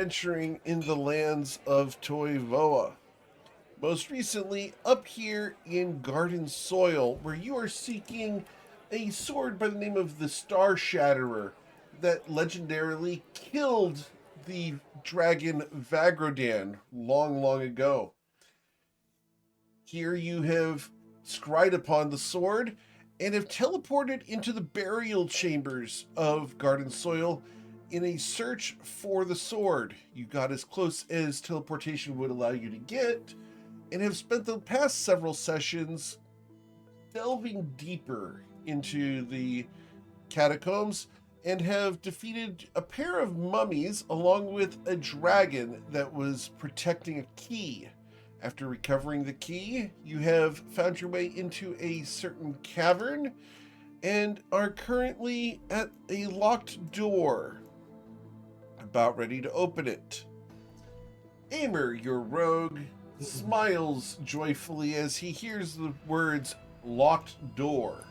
adventuring in the lands of Toivoa. Most recently, up here in Garden Soil, where you are seeking a sword by the name of the Star Shatterer that legendarily killed the dragon Vagrodan long, long ago. Here you have scryed upon the sword and have teleported into the burial chambers of Garden Soil in a search for the sword. You got as close as teleportation would allow you to get, and have spent the past several sessions delving deeper into the catacombs and have defeated a pair of mummies along with a dragon that was protecting a key. After recovering the key, you have found your way into a certain cavern and are currently at a locked door, about ready to open it. Aimer, your rogue, smiles joyfully as he hears the words locked door.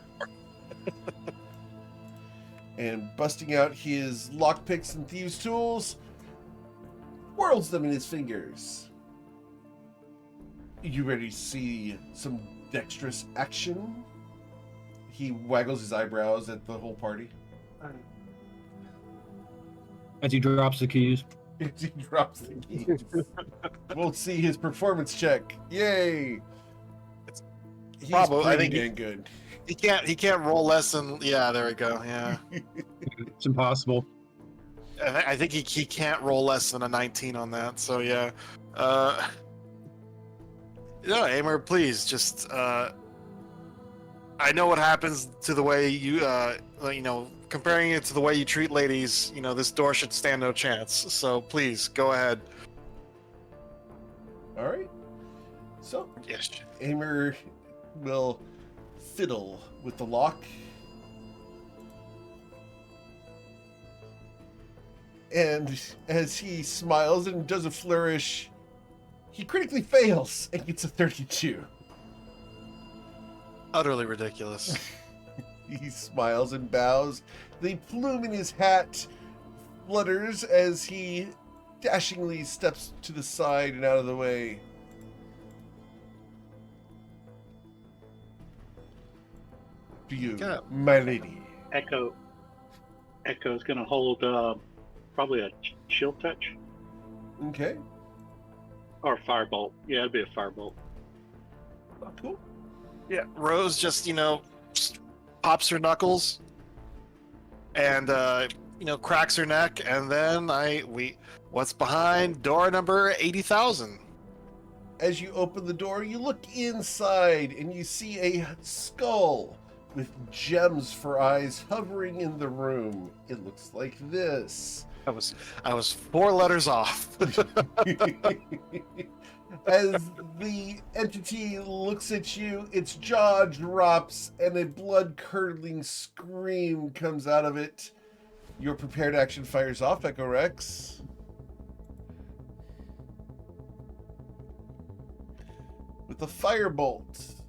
And busting out his lockpicks and thieves' tools, whirls them in his fingers. You ready to see some dexterous action? He waggles his eyebrows at the whole party. As he drops the keys. As he drops the keys. We'll see his performance check. Yay! He's Probably, I pretty think dang good. He can't roll less than, yeah, there we go, yeah. It's impossible. I think he can't roll less than a 19 on that, so yeah. No, Aimer, please, just, I know what happens to the way you, comparing it to the way you treat ladies, this door should stand no chance, so please, go ahead. Alright. So, Yes. Aimer will fiddle with the lock. And as he smiles and does a flourish, he critically fails and gets a 32. Utterly ridiculous. He smiles and bows. The plume in his hat flutters as he dashingly steps to the side and out of the way. To you, my lady. Echo's gonna hold probably a chill touch Okay. or firebolt. Yeah, it'd be a firebolt. Cool. Yeah, Rose just, pops her knuckles and, cracks her neck, and then what's behind door number 80,000? As you open the door, you look inside and you see a skull with gems for eyes hovering in the room. It looks like this. I was 4 letters off. As the entity looks at you, its jaw drops and a blood-curdling scream comes out of it. Your prepared action fires off, Echo Rex. With a firebolt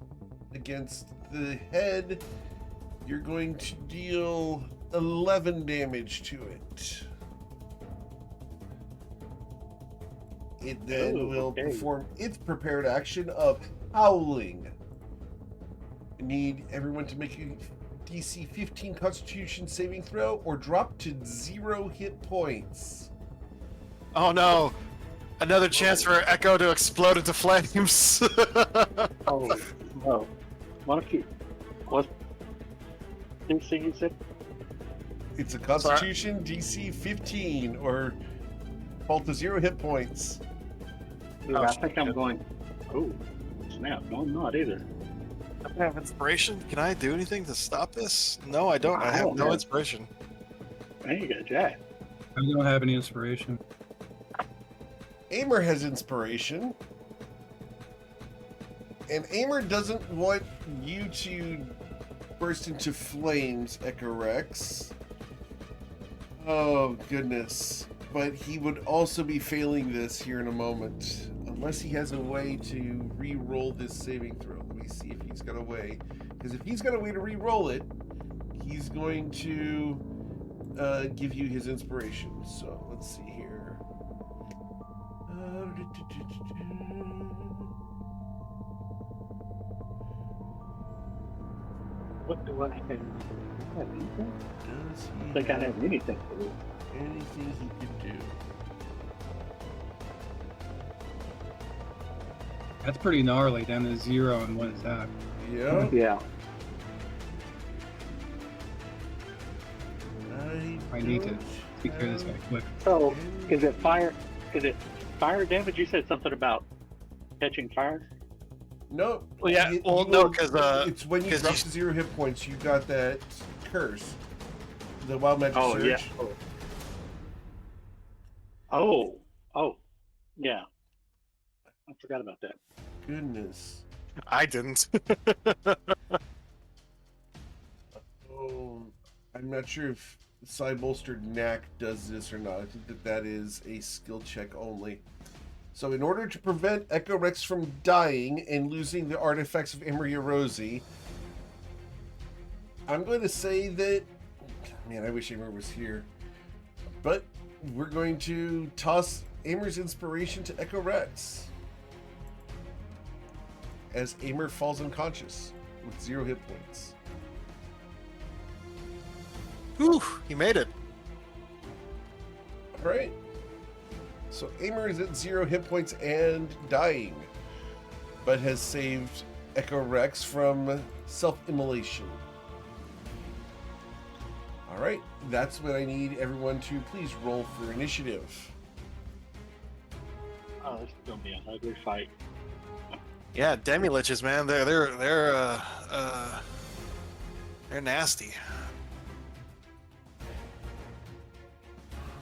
against the head, you're going to deal 11 damage to it. It then will perform its prepared action of howling. I need everyone to make a DC 15 Constitution saving throw or drop to 0 hit points. Oh no! Another chance for Echo to explode into flames. Oh no! Why don't you? What DC you said? It's a Constitution DC 15 or fall to 0 hit points. Ooh, I think I'm going. Oh, snap! No, I'm not either. I have inspiration. Can I do anything to stop this? No, I don't. I have no inspiration. There you go, Jack. I don't have any inspiration. Aimer has inspiration. And Aimer doesn't want you to burst into flames, Echo Rex. Oh, goodness. But he would also be failing this here in a moment. Unless he has a way to re-roll this saving throw. Let me see if he's got a way. Because if he's got a way to re-roll it, he's going to give you his inspiration. So let's see here. What do I have? Have anything? Does I he think I have have anything to do. anything he could do? That's pretty gnarly, down to 0 and 1 attack. Yeah. Yeah. I need to take care of this have guy quick. So, is it fire? Is it fire damage? You said something about catching fire. No. Well, yeah. You- Well, you no, will- because it's when you 'cause drop you- to 0 hit points, you got that curse, the wild magic Oh surge. yeah. Oh. Oh. Yeah. I forgot about that. Goodness. I didn't. Oh, I'm not sure if Side Bolstered Knack does this or not. I think that is a skill check only. So in order to prevent Echo Rex from dying and losing the artifacts of Emery Rosie, I'm going to say that... Man, I wish Emer was here. But we're going to toss Emer's inspiration to Echo Rex, as Emer falls unconscious with 0 hit points. Whew, he made it. All right. So Amer is at 0 hit points and dying, but has saved Echo Rex from self-immolation. All right, that's what I need everyone to please roll for initiative. Oh, this is gonna be an ugly fight. Yeah, demi-liches, man. They're nasty.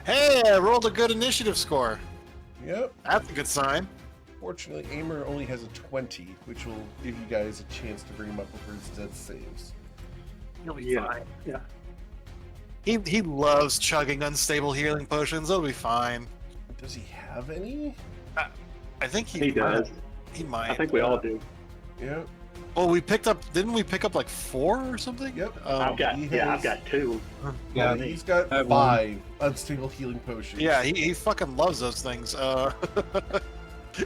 Hey, I rolled a good initiative score. Yep. That's a good sign. Fortunately, Amer only has a 20, which will give you guys a chance to bring him up before his death saves. You'll be Yeah. fine. Yeah. He loves chugging unstable healing potions. It'll be fine. Does he have any? I think He does. He might. I think we all do. Yep. Well, didn't we pick up like 4 or something? Yep. I've got. he Yeah, has- I've got 2. Yeah, He's got I have 5 unstable healing potions. Yeah, he fucking loves those things.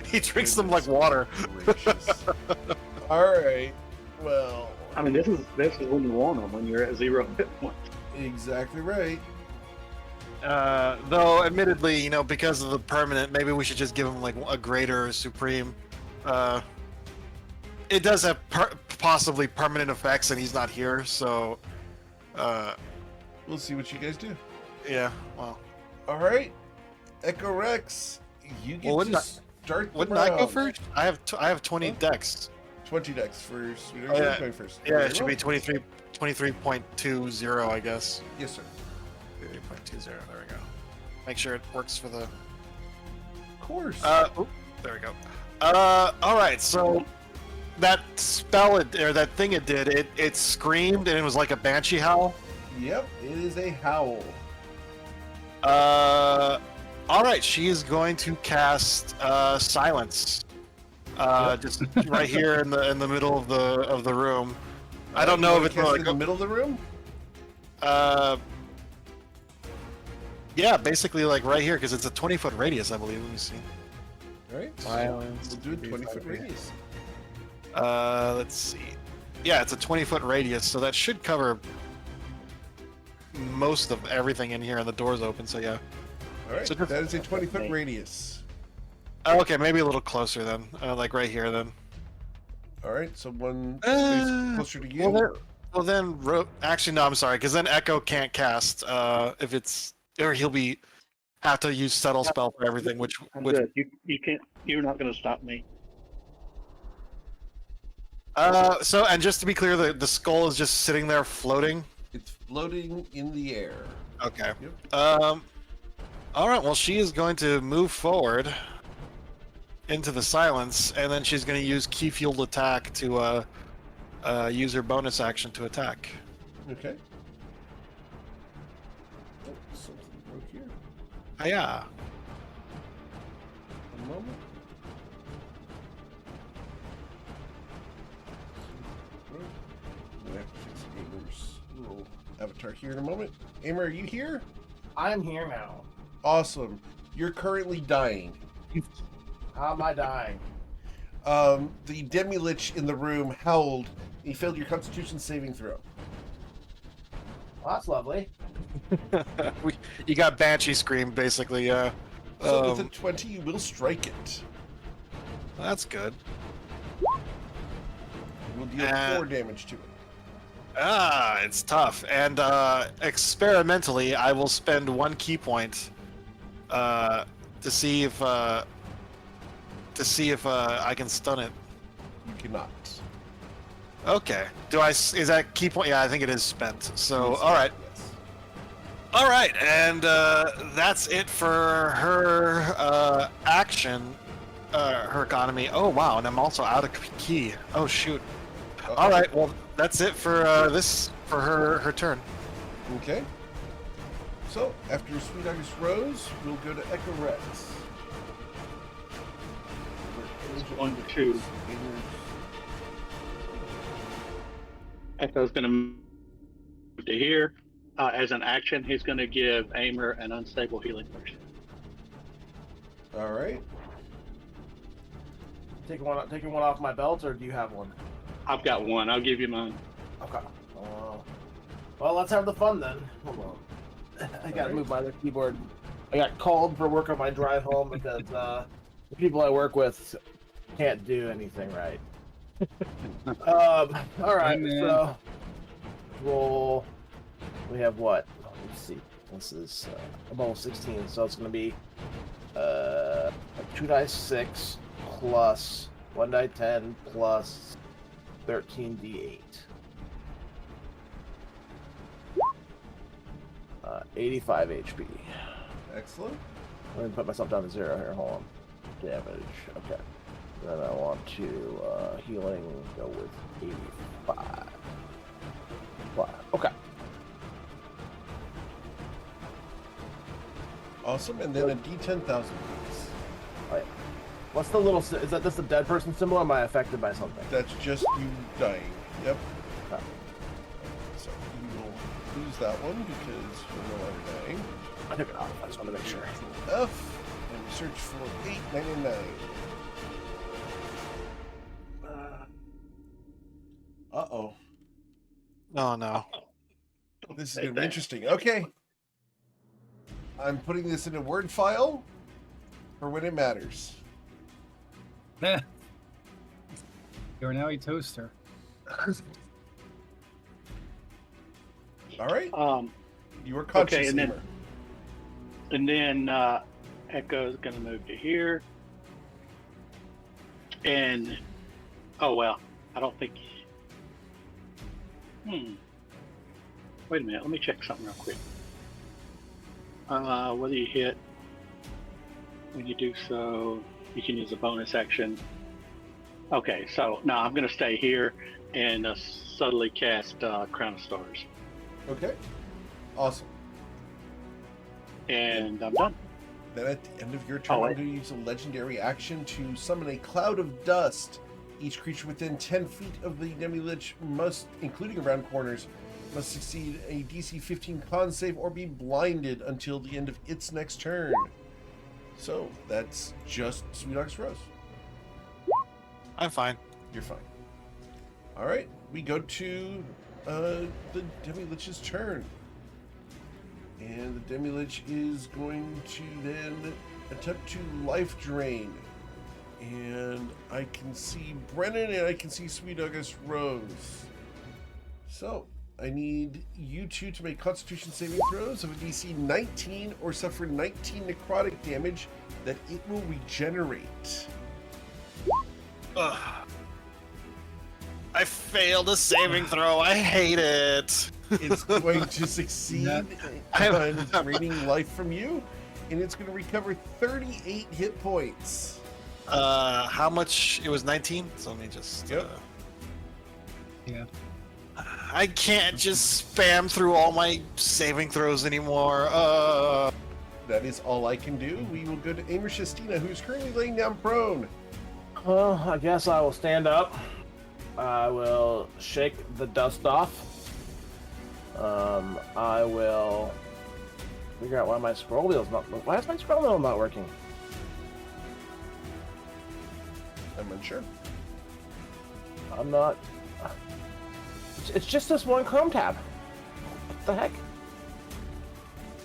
He drinks them like water. Gracious. All right. Well, I mean, this is when you want them, when you're at 0 hit points. exactly right. Though, admittedly, because of the permanent, maybe we should just give him like a greater supreme. It does have possibly permanent effects, and he's not here, so. We'll see what you guys do. Yeah. Well. All right. Echo Rex, you get Well, to start the Wouldn't I go round. first? I have 20 decks. 20 decks for Sweeter. Oh, yeah. Going first. Yeah, Okay, it should roll. be 23.20, I guess. Yes, sir. 23.20. There we go. Make sure it works for the. Of course. Oop, there we go. All right. So that spell or that thing it did, it screamed and it was like a banshee howl. Yep, it is a howl. All right. She is going to cast silence. Just right here in the middle of the room. I don't know if it's Cast like in the middle of the room. Yeah, basically like right here because it's a 20-foot radius, I believe. Let me see. All right. Silence. We'll do a 20-foot radius. Let's see. Yeah, it's a 20-foot radius, so that should cover most of everything in here, and the door's open. So yeah. All right. So just- that is a 20-foot radius. Oh, okay, maybe a little closer then, like right here then. All right. So one Uh, space closer to you. Well then, actually no, I'm sorry, because then Echo can't cast if it's or he'll be have to use settle spell for everything, which I'm good. You can't. You're not going to stop me. So and just to be clear, the skull is just sitting there floating. It's floating in the air. Okay. Yep. All right. Well, she is going to move forward into the silence, and then she's going to use key fueled attack to use her bonus action to attack. Okay. Oh, something broke here. Hiya. A moment. I'm gonna have to fix Amer's little avatar here in a moment. Amer, are you here? I'm here now. Awesome. You're currently dying. How am I dying? The demi-lich in the room howled. You failed your Constitution saving throw. Well, that's lovely. You got Banshee Scream, basically, yeah. So with a 20, you will strike it. That's good. You will deal 4 damage to it. It's tough. And experimentally, I will spend 1 key point to see if I can stun it. You cannot. Okay. Is that key point? Yeah, I think it is spent. So, Yes. all right. Yes. All right, and that's it for her action, her economy. Oh wow, and I'm also out of key. Oh shoot. All right, well that's it for her turn. Okay. So after Sweet August Rose, we'll go to Echo Rex. One to two. Echo's going to move to here. As an action, he's going to give Aimer an unstable healing potion. All right. Taking one off my belt, or do you have one? I've got one. I'll give you mine. Okay. Well, let's have the fun then. Hold on. I gotta move my other keyboard. I got called for work on my drive home because the people I work with can't do anything right. All right. So roll. We have what? Let's see. This is I'm almost 16, so it's gonna be 2 dice 6 plus 1 die 10 plus 13d8. 85 HP. Excellent. I'm gonna put myself down to 0 here. Hold on. Damage. Okay. Then I want to healing go with 85. Okay. Awesome. And then a D10,000, please. Right. What's the little? Is that just a dead person symbol? Or am I affected by something? That's just you dying. Yep. Okay. So you will lose that one because you're no longer dying. I took it off. I just want to make sure. F, and we search for 899. Uh-oh. Oh no. This is going to be interesting. Okay. I'm putting this in a Word file for when it matters. You're now a toaster. All right. You are Okay, conscious, and Emer. then Echo's going to move to here. And oh well, I don't think. Wait a minute. Let me check something real quick. Whether you hit, when you do so, you can use a bonus action. Okay, so now I'm going to stay here and subtly cast Crown of Stars. Okay. Awesome. And I'm done. Then at the end of your turn, Oh, I'm wait. going to use a legendary action to summon a cloud of dust. Each creature within 10 feet of the Demi-Lich must, including around corners, must succeed a DC 15 con save or be blinded until the end of its next turn. So that's just Sweet August Rose. I'm fine. You're fine. All right, we go to the Demi-Lich's turn. And the Demi-Lich is going to then attempt to life drain. And I can see Brennan and I can see Sweet August Rose. So I need you two to make Constitution saving throws of a DC 19 or suffer 19 necrotic damage that it will regenerate. Ugh. I failed a saving throw. I hate it. It's going to succeed on draining life from you, and it's going to recover 38 hit points. How much? It was 19. So let me just. Yep. Yeah. I can't just spam through all my saving throws anymore. That is all I can do. We will go to Amer Shestina, who's currently laying down prone. Well, I guess I will stand up. I will shake the dust off. I will figure out why my scroll wheel's not. Why is my scroll wheel not working? I'm unsure. I'm not. It's just this one Chrome tab. What the heck?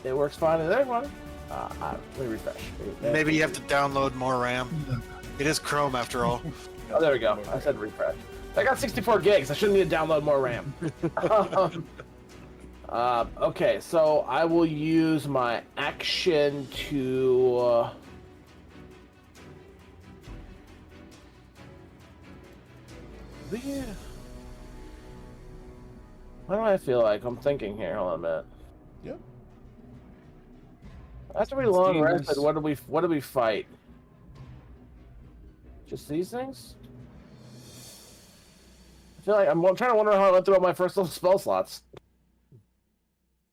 It works fine in there, one. Let me refresh. Maybe you have to download more RAM. It is Chrome after all. Oh, there we go. I said refresh. I got 64 gigs. I shouldn't need to download more RAM. Okay, so I will use my action to. What do I feel like? I'm thinking here. Hold on a minute. Yep. After we It's long dangerous. rested, what do we fight? Just these things? I feel like I'm trying to wonder how I went through all my first little spell slots.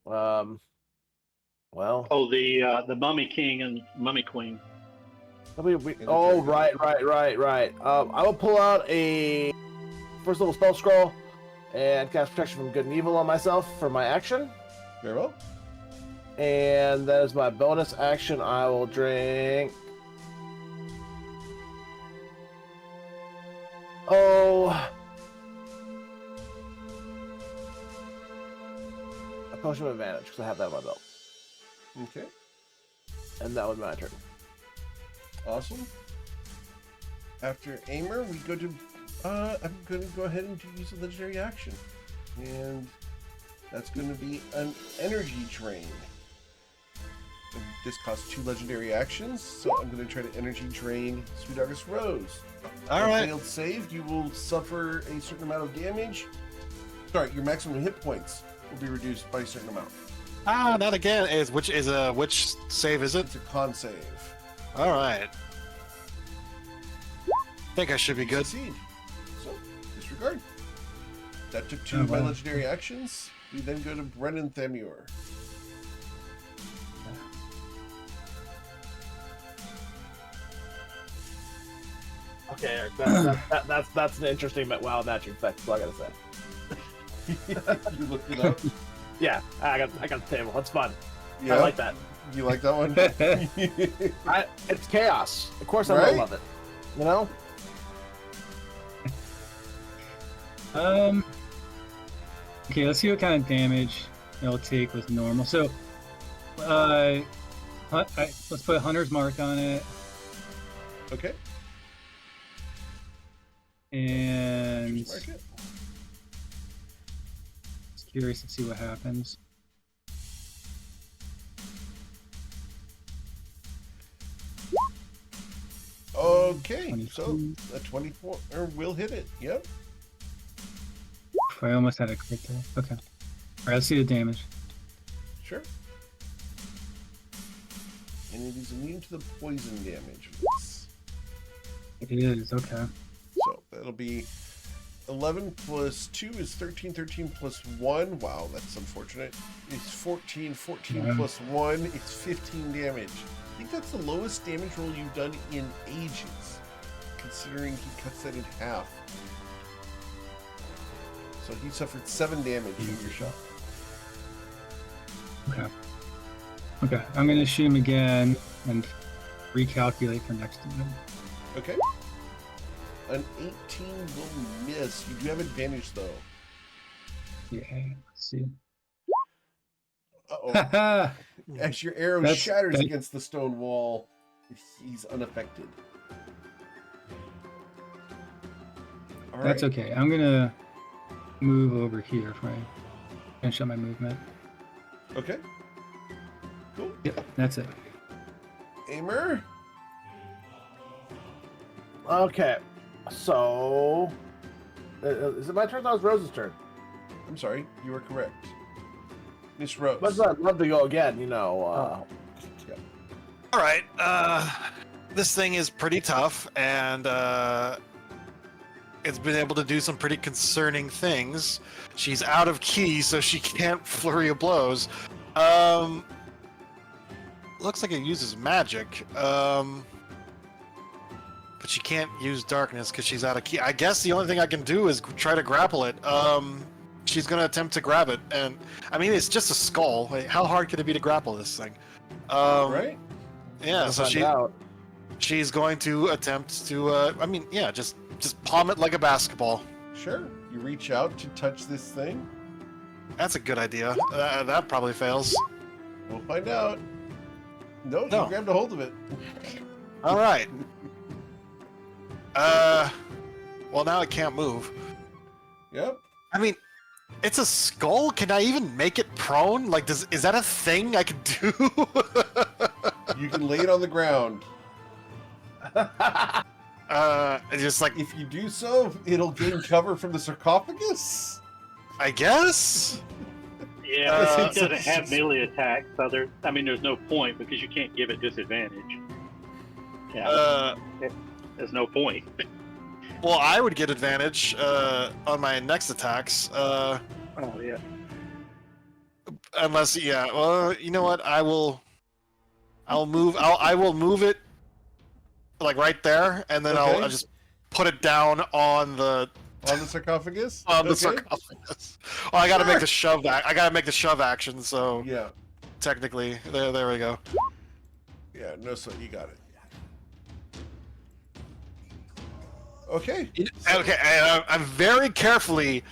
Well, Oh, the Mummy King and Mummy Queen. oh, right. I will pull out a first level spell scroll and cast protection from good and evil on myself for my action. Very well. And that is my bonus action. I will drink. Oh. A potion of advantage, because I have that on my belt. Okay. And that was my turn. Awesome. After Aimer, we go to. I'm going to go ahead and use a legendary action. And that's going to be an energy drain. And this costs 2 legendary actions, so I'm going to try to energy drain Sweet August Rose. All On a right. failed save, you will suffer a certain amount of damage. Sorry, your maximum hit points will be reduced by a certain amount. Ah, not again. Which save is it? It's a con save. All right. Think I should be good. Succeed. So, disregard. That took 2 Oh, of my wow. legendary actions. We then go to Brennan Themure. Okay, Eric, that's an interesting WoW magic effect. That's all I gotta say. You looked it up. Yeah, I got the table. That's fun. Yeah, I like that. You like that one? It's chaos. Of course, I Right? love it. You know. Okay, let's see what kind of damage it'll take with normal. So, let's put a Hunter's Mark on it, Okay. and Mark it. just curious to see what happens. Okay, so 22. a 24 or will hit it. Yep. I almost had a crit there. Okay. All right, let's see the damage. Sure. And it is immune to the poison damage. It is okay. So that'll be 11 plus 2 is 13, 13 plus 1. Wow, that's unfortunate. It's 14, 14 Yeah. plus 1. It's 15 damage. I think that's the lowest damage roll you've done in ages, considering he cuts that in half. So he suffered 7 damage from your shot. Okay. Okay, I'm gonna shoot him again and recalculate for next time. Okay. An 18 will miss. You do have advantage though. Yeah, let's see. Uh-oh. Haha! As your arrow That's- shatters that- against the stone wall, he's unaffected. All That's right. okay. I'm gonna move over here for finish up my movement. Okay. Cool. Yep, that's it. Aimer. Okay, so is it my turn? That was Rose's turn. I'm sorry, you are correct. Miss Rose. But I'd love to go again. You know. Yeah. All right. This thing is pretty tough, and it's been able to do some pretty concerning things. She's out of key, so she can't flurry of blows. Looks like it uses magic. But she can't use darkness because she's out of key. I guess the only thing I can do is try to grapple it. She's gonna attempt to grab it, and I mean it's just a skull. Like, how hard could it be to grapple this thing? Right. Yeah. I'll So find she. out. she's going to attempt to. Just palm it like a basketball. Sure. You reach out to touch this thing. That's a good idea. That probably fails. We'll find out. No, No. you grabbed a hold of it. All right. Well, now it can't move. Yep. I mean, it's a skull. Can I even make it prone? Like, is that a thing I can do? You can lay it on the ground. Just like, If you do so, it'll gain cover from the sarcophagus. I guess. Yeah, it doesn't have melee attacks, so there's no point because you can't give it disadvantage. Yeah, there's no point. Well, I would get advantage on my next attacks. Oh yeah. Unless, yeah. Well, you know what? I will move it like right there, and then Okay. I'll just put it down on the sarcophagus. sarcophagus. Oh, I gotta make the shove. I gotta make the shove action. So Yeah. technically, there we go. Yeah. No sweat. You got it. Okay. Okay, I'm very carefully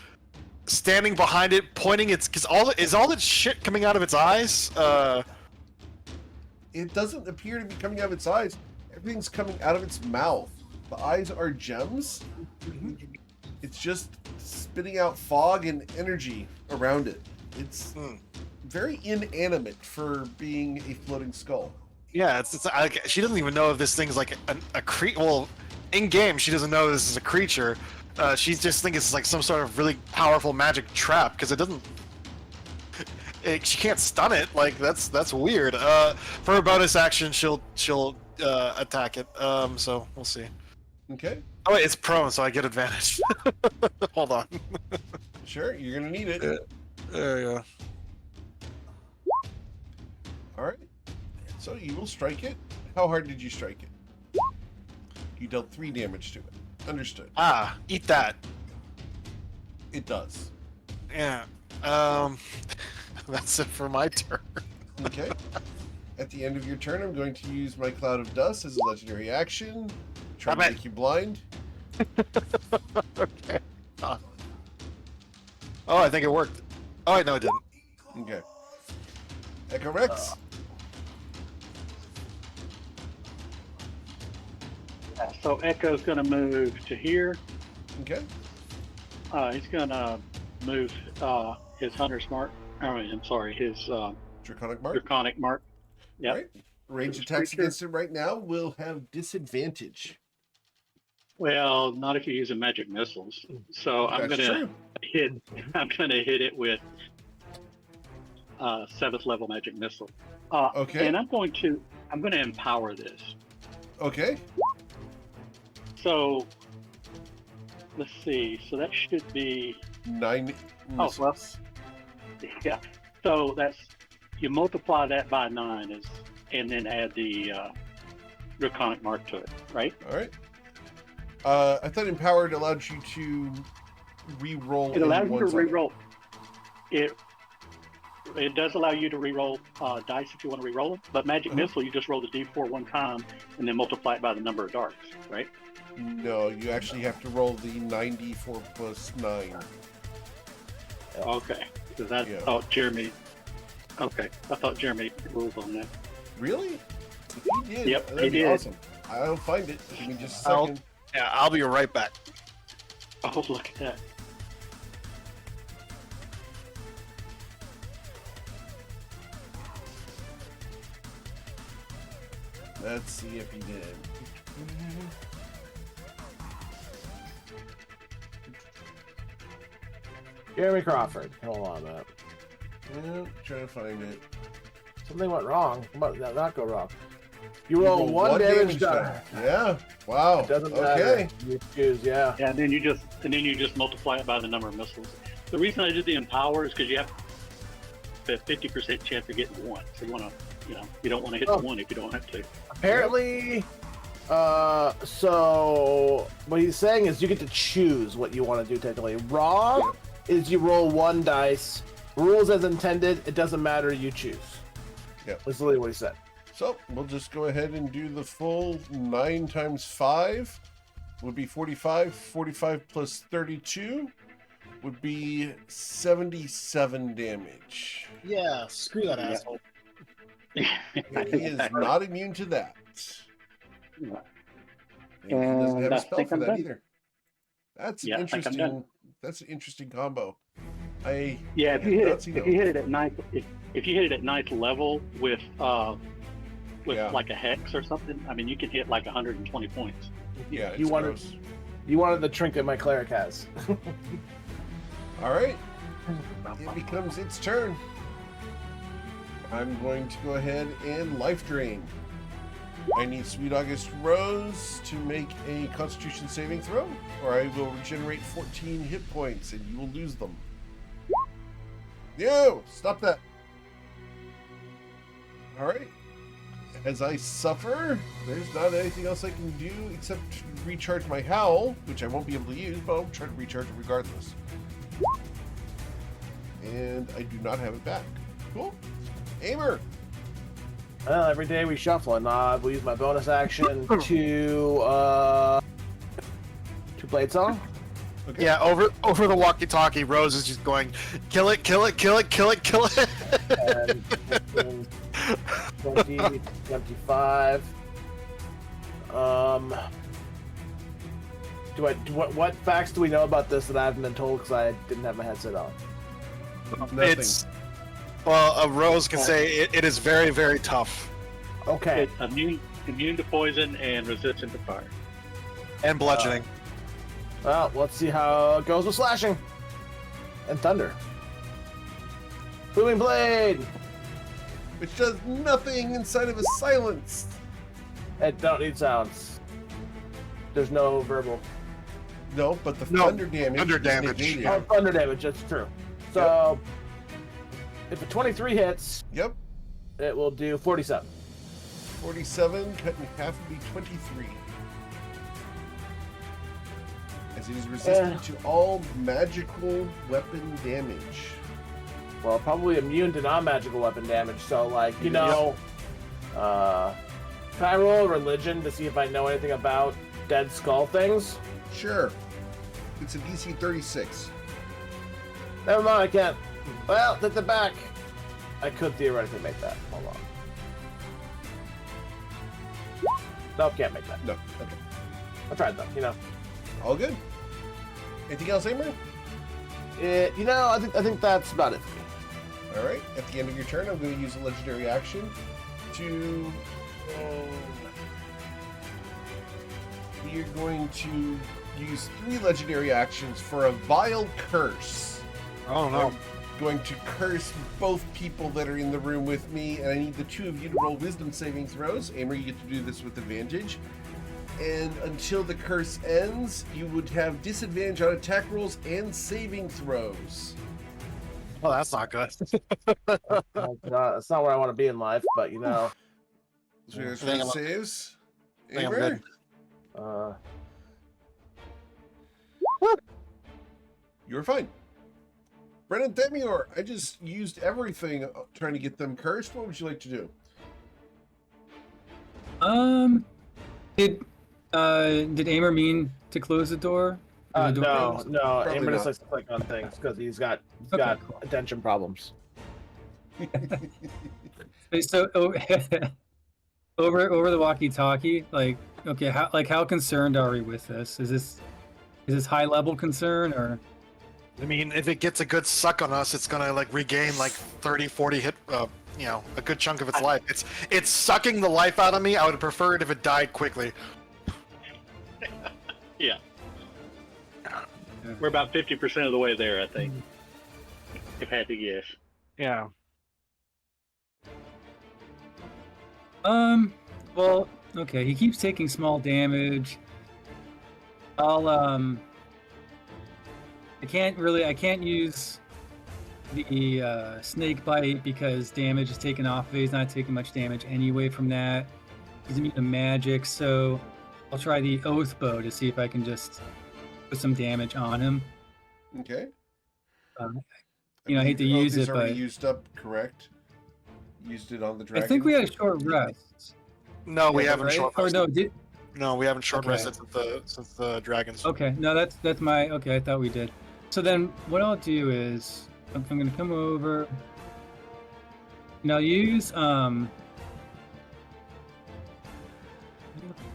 standing behind it, pointing its because all that shit coming out of its eyes. It doesn't appear to be coming out of its eyes. Everything's coming out of its mouth. The eyes are gems. It's just spitting out fog and energy around it. It's very inanimate for being a floating skull. Yeah, she doesn't even know if this thing's like a creature. Well, in game, she doesn't know this is a creature. She just thinks it's like some sort of really powerful magic trap because it doesn't. She can't stun it. Like that's weird. For her bonus action, she'll attack it. So we'll see. Okay. Oh wait, it's prone, so I get advantage. Hold on. Sure. You're gonna need it. There you go. All right. So you will strike it. How hard did you strike it? You dealt 3 damage to it. Understood. Ah, eat that. It does. Yeah. That's it for my turn. Okay. At the end of your turn, I'm going to use my Cloud of Dust as a legendary action. Try to Damn it. make you blind. Okay. Oh, I think it worked. Oh, wait, no, it didn't. Okay. Echo Rex. So Echo's gonna move to here. Okay. He's gonna move his Hunter's Mark. His Draconic Mark. Draconic Mark. Yep. All right. Range It's attacks creature. against it right now will have disadvantage. Well, not if you're using magic missiles. So I'm That's gonna true. hit. I'm gonna hit it with 7th level magic missile. Okay. And I'm going to empower this. Okay. So let's see. So that should be 9 Oh, well. missiles. yeah. So that's you multiply that by 9 and then add the Draconic Mark to it, right? All right. I thought Empowered allowed you to re-roll. It allows you to ones on it. re-roll. It does allow you to re-roll dice if you want to re-roll them, but Magic Missile, you just roll the d4 one time and then multiply it by the number of darts, right? No, you actually have to roll the 94 plus 9. Okay. Because I Yeah. thought Jeremy. Okay, I thought Jeremy ruled on that. Really? If he did, Yep, that'd he be did. awesome. I'll find it. Give me just a I'll- second. Yeah, I'll be right back. Oh, look at that. Let's see if he did. Jeremy Crawford. Hold on a minute. Yeah, trying to find it. Something went wrong. What did not go wrong? You roll Roll one damage die. die. Yeah. Wow. It doesn't Okay. matter. You choose, yeah. Yeah, and then you just multiply it by the number of missiles. The reason I did the empower is because you have a 50% chance of getting 1. So you want to, you don't want to hit the 1 if you don't have to. Apparently, so what he's saying is you get to choose what you want to do technically. Wrong is you roll 1 dice. Rules as intended, it doesn't matter, you choose. Yep. That's literally what he said. So we'll just go ahead and do the full 9 times 5 would be 45. 45 plus 32 would be 77 damage. Yeah, screw that Yeah. asshole. And he is not immune to that. And he doesn't have And a I spell think for I'm that done. either. That's an Yeah, I think I'm interesting. That's an interesting combo. Yeah, if had you hit not it, seen if you hit it at ninth, if you hit it at ninth level with Yeah. like a hex or something, I mean, you can hit like 120 points. Yeah, it's You wanted- gross. You wanted the trinket my cleric has. All right, it becomes its turn. I'm going to go ahead and life drain. I need Sweet August Rose to make a Constitution saving throw, or I will regenerate 14 hit points, and you will lose them. No, stop that. All right. As I suffer, there's not anything else I can do except recharge my howl, which I won't be able to use, but I'll try to recharge it regardless. And I do not have it back. Cool. Aimer. Well, every day we shuffle, and we'll use my bonus action to Blade Song. Okay. Yeah, over the walkie-talkie, Rose is just going, kill it, kill it, kill it, kill it, kill it. 10, 15, 20, 25. What facts do we know about this that I haven't been told because I didn't have my headset on? Nothing. It's well, Rose can say it is very, very tough Okay. It's immune to poison and resistant to fire. and bludgeoning. Well, let's see how it goes with slashing and thunder. Booming blade. Which does nothing inside of a silence. It don't need sounds. There's no verbal. No, but the No, thunder damage. thunder is damage. negated. Oh, thunder damage. That's true. So, if a 23 hits, Yep. it will do 47. 47 cut in half would be 23. As it is resistant to all magical weapon damage. Well, probably immune to non-magical weapon damage. So, like, you know, can I roll religion to see if I know anything about dead skull things? Sure. It's an DC 36. Never mind, I can't. Well, take the back. I could theoretically make that. Hold on. Nope, can't make that. No. Okay. I tried though, you know. All good. Anything else, Amory? You know, I think that's about it for me. All right. At the end of your turn, I'm going to use a legendary action to. We are going to use 3 legendary actions for a vile curse. Oh no. I'm going to curse both people that are in the room with me, and I need the 2 of you to roll wisdom saving throws. Amory, you get to do this with advantage. And until the curse ends, you would have disadvantage on attack rolls and saving throws. Oh, that's not good. That's not where I want to be in life, but you know. So you're I think I'm- saves. I think I'm Amory? good. You're fine. Brennan Themior, I just used everything trying to get them cursed. What would you like to do? Did Aimer mean to close the door? Or the door No, closed? no. Probably Amber just not. likes to click on things because he's got Okay, cool. attention problems. Wait, so over the walkie-talkie, like, okay, how concerned are we with this? Is this high level concern or? I mean, if it gets a good suck on us, it's gonna like regain like 30, 40 hit, you know, a good chunk of its life. It's sucking the life out of me. I would prefer it if it died quickly. Yeah. We're about 50% of the way there, I think. If I had to guess. Yeah. Well, okay, he keeps taking small damage. I can't use the snake bite because damage is taken off of it. He's not taking much damage anyway from that. He's immune to magic, so I'll try the oath bow to see if I can just put some damage on him. Okay. I hate to use Oath is it, already but used up, correct? Used it on the I dragon. think we had a short rest. No, we Yeah, haven't right? short Or rested. no, No, we haven't short Okay. rested since the dragons. okay, no, that's my, okay, I thought we did. So then what I'll do is, I'm gonna come over, and I'll use,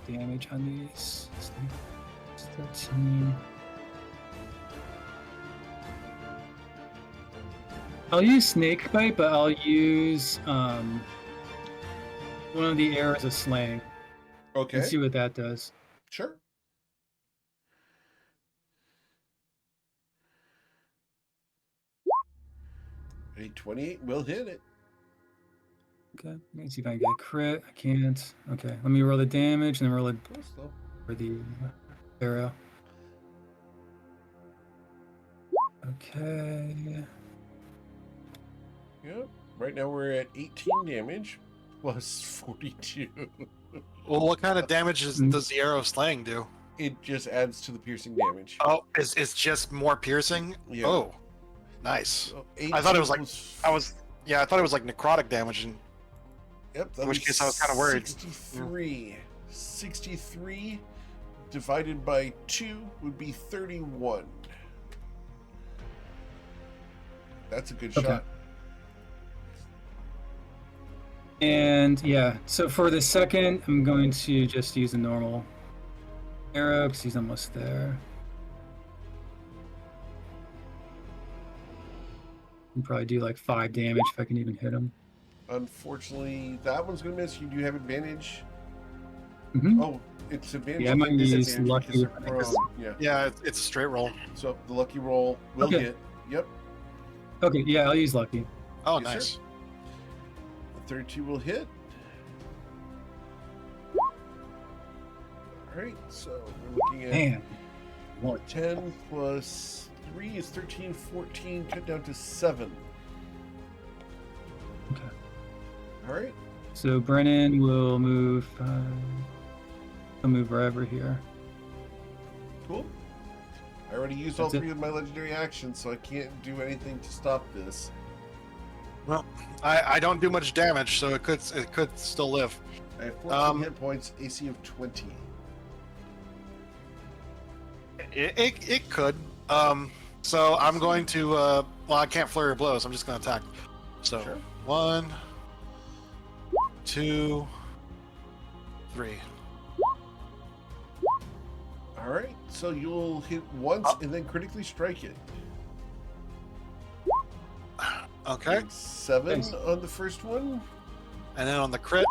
damage on these, it's 13. I'll use snake bite, but I'll use, one of the arrows of slaying, Okay. and see what that does. Sure. A 28 will hit it. Okay, let me see if I can get a crit. I can't. Okay, let me roll the damage and then roll it Close though. for the arrow. Okay. Yep. Right now we're at 18 damage plus 42. Well, what kind of damage does the arrow of slaying do? It just adds to the piercing damage. Oh, it's just more piercing. Yeah. Oh, nice. So I thought it was 18 like I thought it was like necrotic damage. And Yep. in which case I was kind of worried. 63. 63 divided by 2 would be 31. That's a good Okay. shot. And yeah, so for the second, I'm going to just use a normal arrow because he's almost there. And probably do like 5 damage if I can even hit him. Unfortunately, that one's going to miss. You do have advantage. Mhm. Oh, it's advantage. Yeah, I might and use disadvantage lucky. because they're prone. Yeah. yeah, it's a straight roll. So the lucky roll will Okay. hit. Yep. Okay, yeah, I'll use lucky. Oh, Yes, nice. sir. The 32 will hit. All right, so we're looking at Man, 10 plus 3 is 13, 14, cut down to 7. Okay. All right. So Brennan will move. He'll move wherever here. Cool. I already used all That's it. 3 of my legendary actions, so I can't do anything to stop this. Well, I don't do much damage, so it could still live. I have 14 hit points, AC of 20. It could. So I'm going to. Well, I can't flurry of blows. I'm just going to attack. So Sure. 1, 2, 3. All right, so you'll hit once Oh. and then critically strike it. Okay, Did 7 Nice. on the first one. and then on the crit,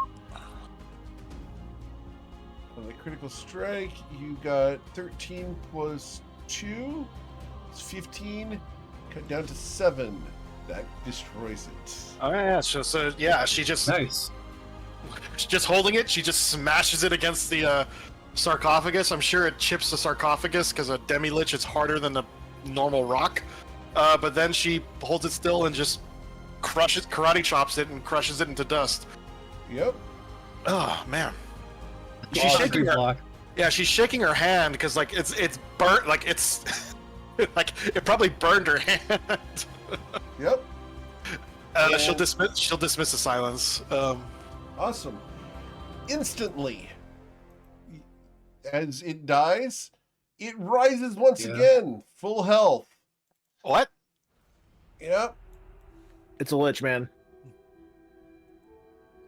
On the critical strike, you got 13 plus 2. It's 15. Cut down to 7. That destroys it. oh yeah, so yeah, she just Nice. she's just holding it. She just smashes it against the sarcophagus. I'm sure it chips the sarcophagus because a demi-lich is harder than a normal rock. But then she holds it still and just karate chops it and crushes it into dust. Yep. Oh man, she's Awesome. shaking her. Block. Yeah, she's shaking her hand because like it's burnt. Like it's like it probably burned her hand. Yep. She'll dismiss the silence. Awesome. Instantly, as it dies, it rises once Yeah. again, full health. What? Yep. It's a lich, man.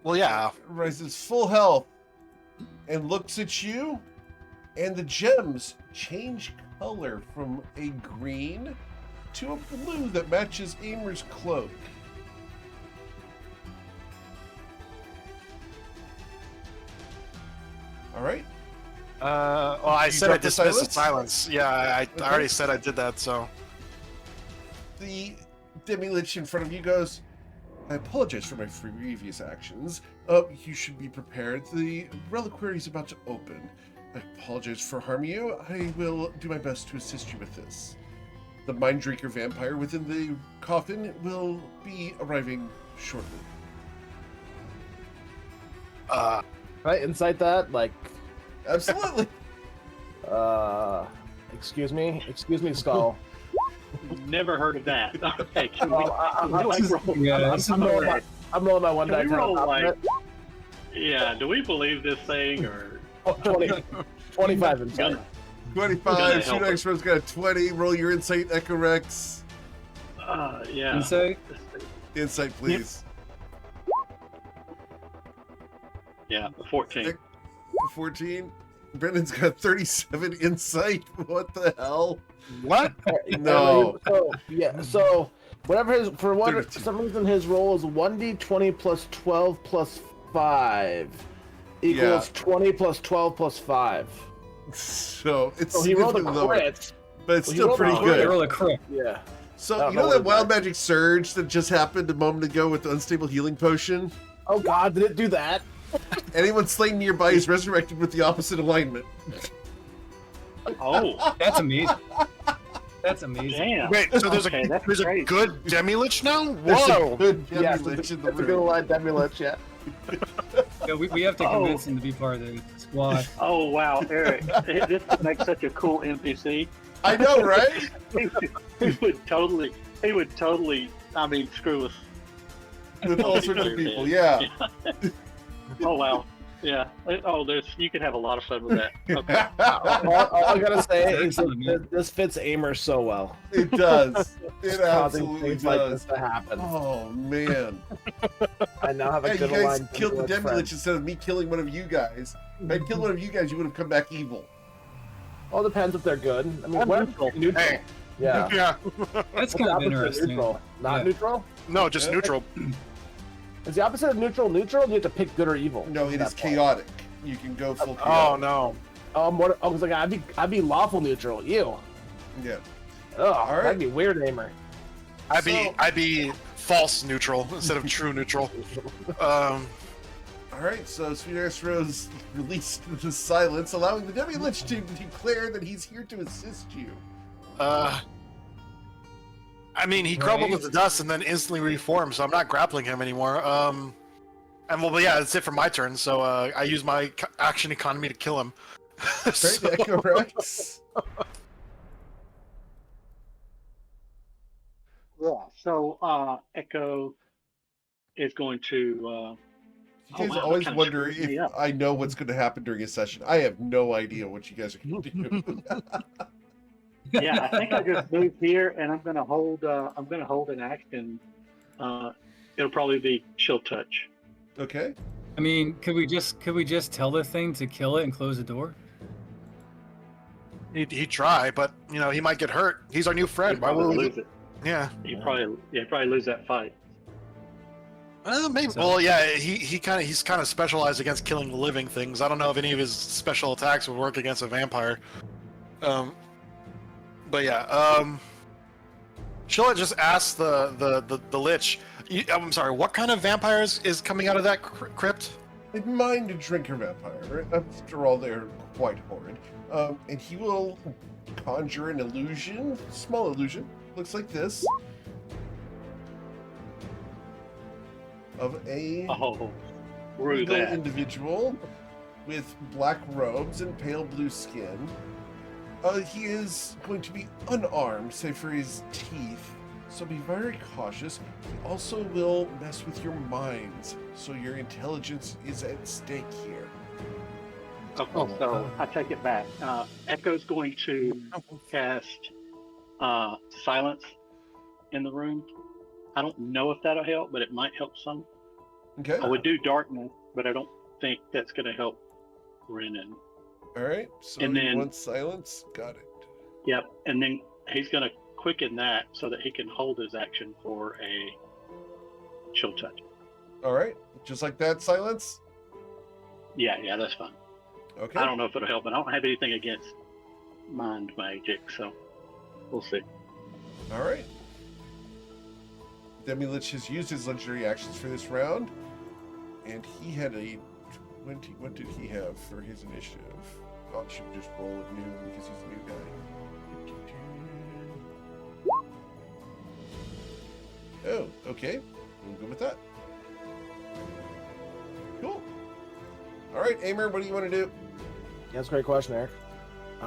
Well, yeah. Rises full health and looks at you, and the gems change color from a green to a blue that matches Amer's cloak. All right. Well, I You said I dropped the dismissed the silence? silence. Yeah, I Okay. already said I did that. So The demi-lich in front of you goes, I apologize for my previous actions. You should be prepared. The reliquary is about to open. I apologize for harming you. I will do my best to assist you with this. The Mind Drinker vampire within the coffin will be arriving shortly. Right, incite that, like, Absolutely. excuse me, Skull. Never heard of that. Okay, can we, Well, can we like roll? Yeah, this is I'm more- more about, I'm rolling my one Can die. we 10 on roll top of like? it. Yeah. Do we believe this thing or? 25 inside. 25. Gonna help Shoot X-Ray's got a 20. Roll your insight, Echo Rex. Yeah. Insight. Insight, please. Yeah. 14. 14. Brendan's got 37 insight. What the hell? What? No. So whatever his for what 32. some reason his roll is 1d20 plus 12 plus 5 equals 20 plus 12 plus 5. So it's So he rolled a significantly lower, crit. but it's Well, he still rolled a pretty crit. They good. roll a crit. Yeah. So you know know what that it wild does. magic surge that just happened a moment ago with the unstable healing potion? Oh God, did it do that? Anyone slain nearby is resurrected with the opposite alignment. Oh, That's amazing. That's amazing. damn. Wait, so there's Okay, a that's there's a great. good demi-lich now? There's a Whoa! good Yes, Demi-Lich in the that's a good room. line, Demi-Lich, yeah. Yeah, we have to Oh. convince him to be part of the squad. Oh wow, Eric, this makes such a cool NPC. I know, right? He would totally. I mean, screw us. With all sorts of people, yeah. Oh wow, yeah. Oh, you could have a lot of fun with that. Okay. All I gotta say is Excellent, man. that this fits Aimer so well. It does. It Causing absolutely things like does. this to happen. Oh man! I now have a Hey, you good guys line. killed the with Demi-Lich friends. instead of me killing one of you guys. If I'd killed one of you guys, you would have come back evil. All depends if they're good. I mean, I'm what? neutral. Neutral. Hey. Yeah. Yeah. That's What's the kind of opposite of interesting. neutral? Not Yeah. neutral? No, just Yeah. neutral. Is the opposite of neutral neutral? Or do you have to pick good or evil? No, it At is that point? chaotic. You can go full Oh chaotic. no. What? I was like, I'd be lawful neutral. Ew. Yeah. Oh, right. that'd be weird, Aimer. I'd be false neutral instead of true neutral. All right, so Sweet Ass Rose released the silence, allowing the Demi-Lich to declare that he's here to assist you. I mean, he crumbled into dust and then instantly reformed, so I'm not grappling him anymore. And well, yeah, that's it for my turn. So I use my action economy to kill him. Right, So- Echo Rex? Yeah. So Echo is going to. You guys wow, that always kinda wonder screws me if up. I know what's going to happen during a session. I have no idea what you guys are going to do. Yeah, I think I just moved here, and I'm gonna hold. I'm gonna hold an action. It'll probably be chill touch. Okay. I mean, could we just tell the thing to kill it and close the door? He'd try, but you know he might get hurt. He's our new friend. He'd Why would probably we? lose it. Yeah. He'd probably lose that fight. Maybe. So- Well, yeah. He's kind of specialized against killing the living things. I don't know if any of his special attacks would work against a vampire. But yeah. Shall I just ask the lich? I'm sorry. What kind of vampires is coming out of that crypt? A mind drinker vampire. After all, they're quite horrid. And he will conjure an illusion, small illusion, looks like this, of a Oh, screw regal that. individual with black robes and pale blue skin. He is going to be unarmed, save for his teeth, so be very cautious. He also will mess with your minds, so your intelligence is at stake here. Okay, so I take it back. Echo's going to cast silence in the room. I don't know if that'll help, but it might help some. Okay. I would do darkness, but I don't think that's going to help Renan. All right. So And you then- want silence? Got it. Yep, and then he's going to quicken that so that he can hold his action for a chill touch. All right. Just like that, silence. Yeah, that's fine. Okay. I don't know if it'll help, but I don't have anything against mind magic, so we'll see. All right. Demi-Lich has used his legendary actions for this round, and he had a 20. What did he have for his initiative? Oh, I should just roll it new because he's a new guy. Oh, okay. We'll go with that. Cool. All right, Aimer, what do you want to do? Yeah, that's a great question, Eric.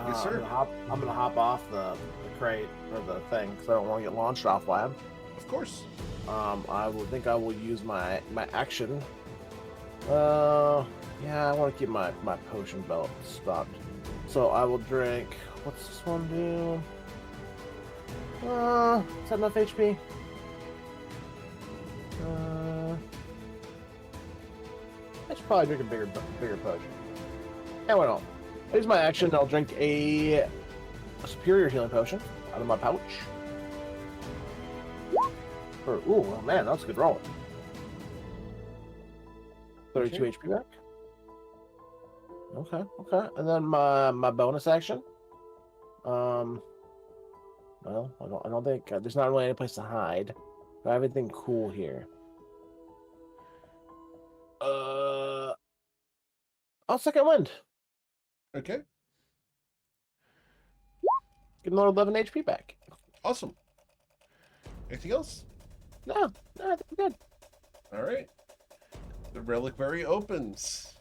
Yes, sir. I'm gonna hop off the crate or the thing because I don't want to get launched off by him. Of course. I will use my action. Yeah, I want to keep my potion belt stocked. So I will drink. What's this one do? Is that enough HP? I should probably drink a bigger potion. Yeah, why not? Here's my action. I'll drink a superior healing potion out of my pouch. Ooh, oh man, that was a good roll. 32 HP back. Okay. And then my bonus action. Well, I don't think there's not really any place to hide. Do I have anything cool here? Oh, second wind. Okay. Get another 11 HP back. Awesome. Anything else? No, I think we're good. All right. The reliquary opens.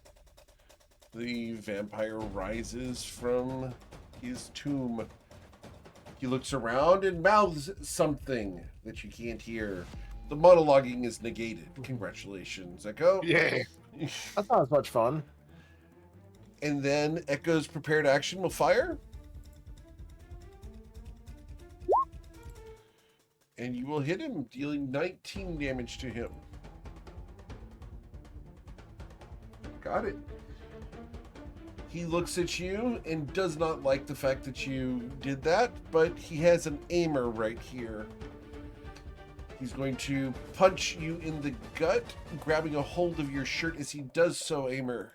The vampire rises from his tomb. He looks around and mouths something that you can't hear. The monologuing is negated. Congratulations, Echo. Yeah. That's not as much fun. And then Echo's prepared action will fire. And you will hit him, dealing 19 damage to him. Got it. He looks at you and does not like the fact that you did that, but he has an aimer right here. He's going to punch you in the gut, grabbing a hold of your shirt as he does so, aimer.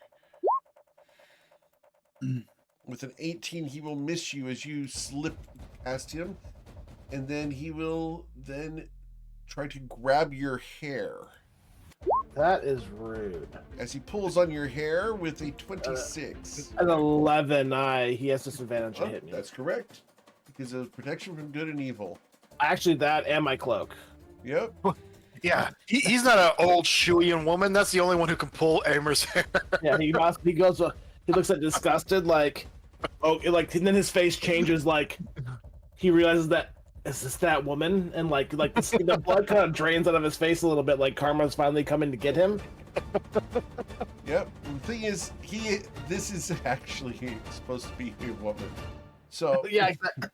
With an 18, he will miss you as you slip past him, and then he will then try to grab your hair. That is rude. As he pulls on your hair with a 26. An 11, he has disadvantage to Oh, hit me. that's correct. Because of protection from good and evil. Actually, that and my cloak. Yep. Yeah, he's not an old Shuian woman. That's the only one who can pull Aimer's hair. Yeah, he goes. He looks like disgusted, like, and then his face changes, like he realizes that is this that woman, and like the blood kind of drains out of his face a little bit, like karma's finally coming to get him. Yep. The thing is, this is actually supposed to be a woman. So Yeah, exactly.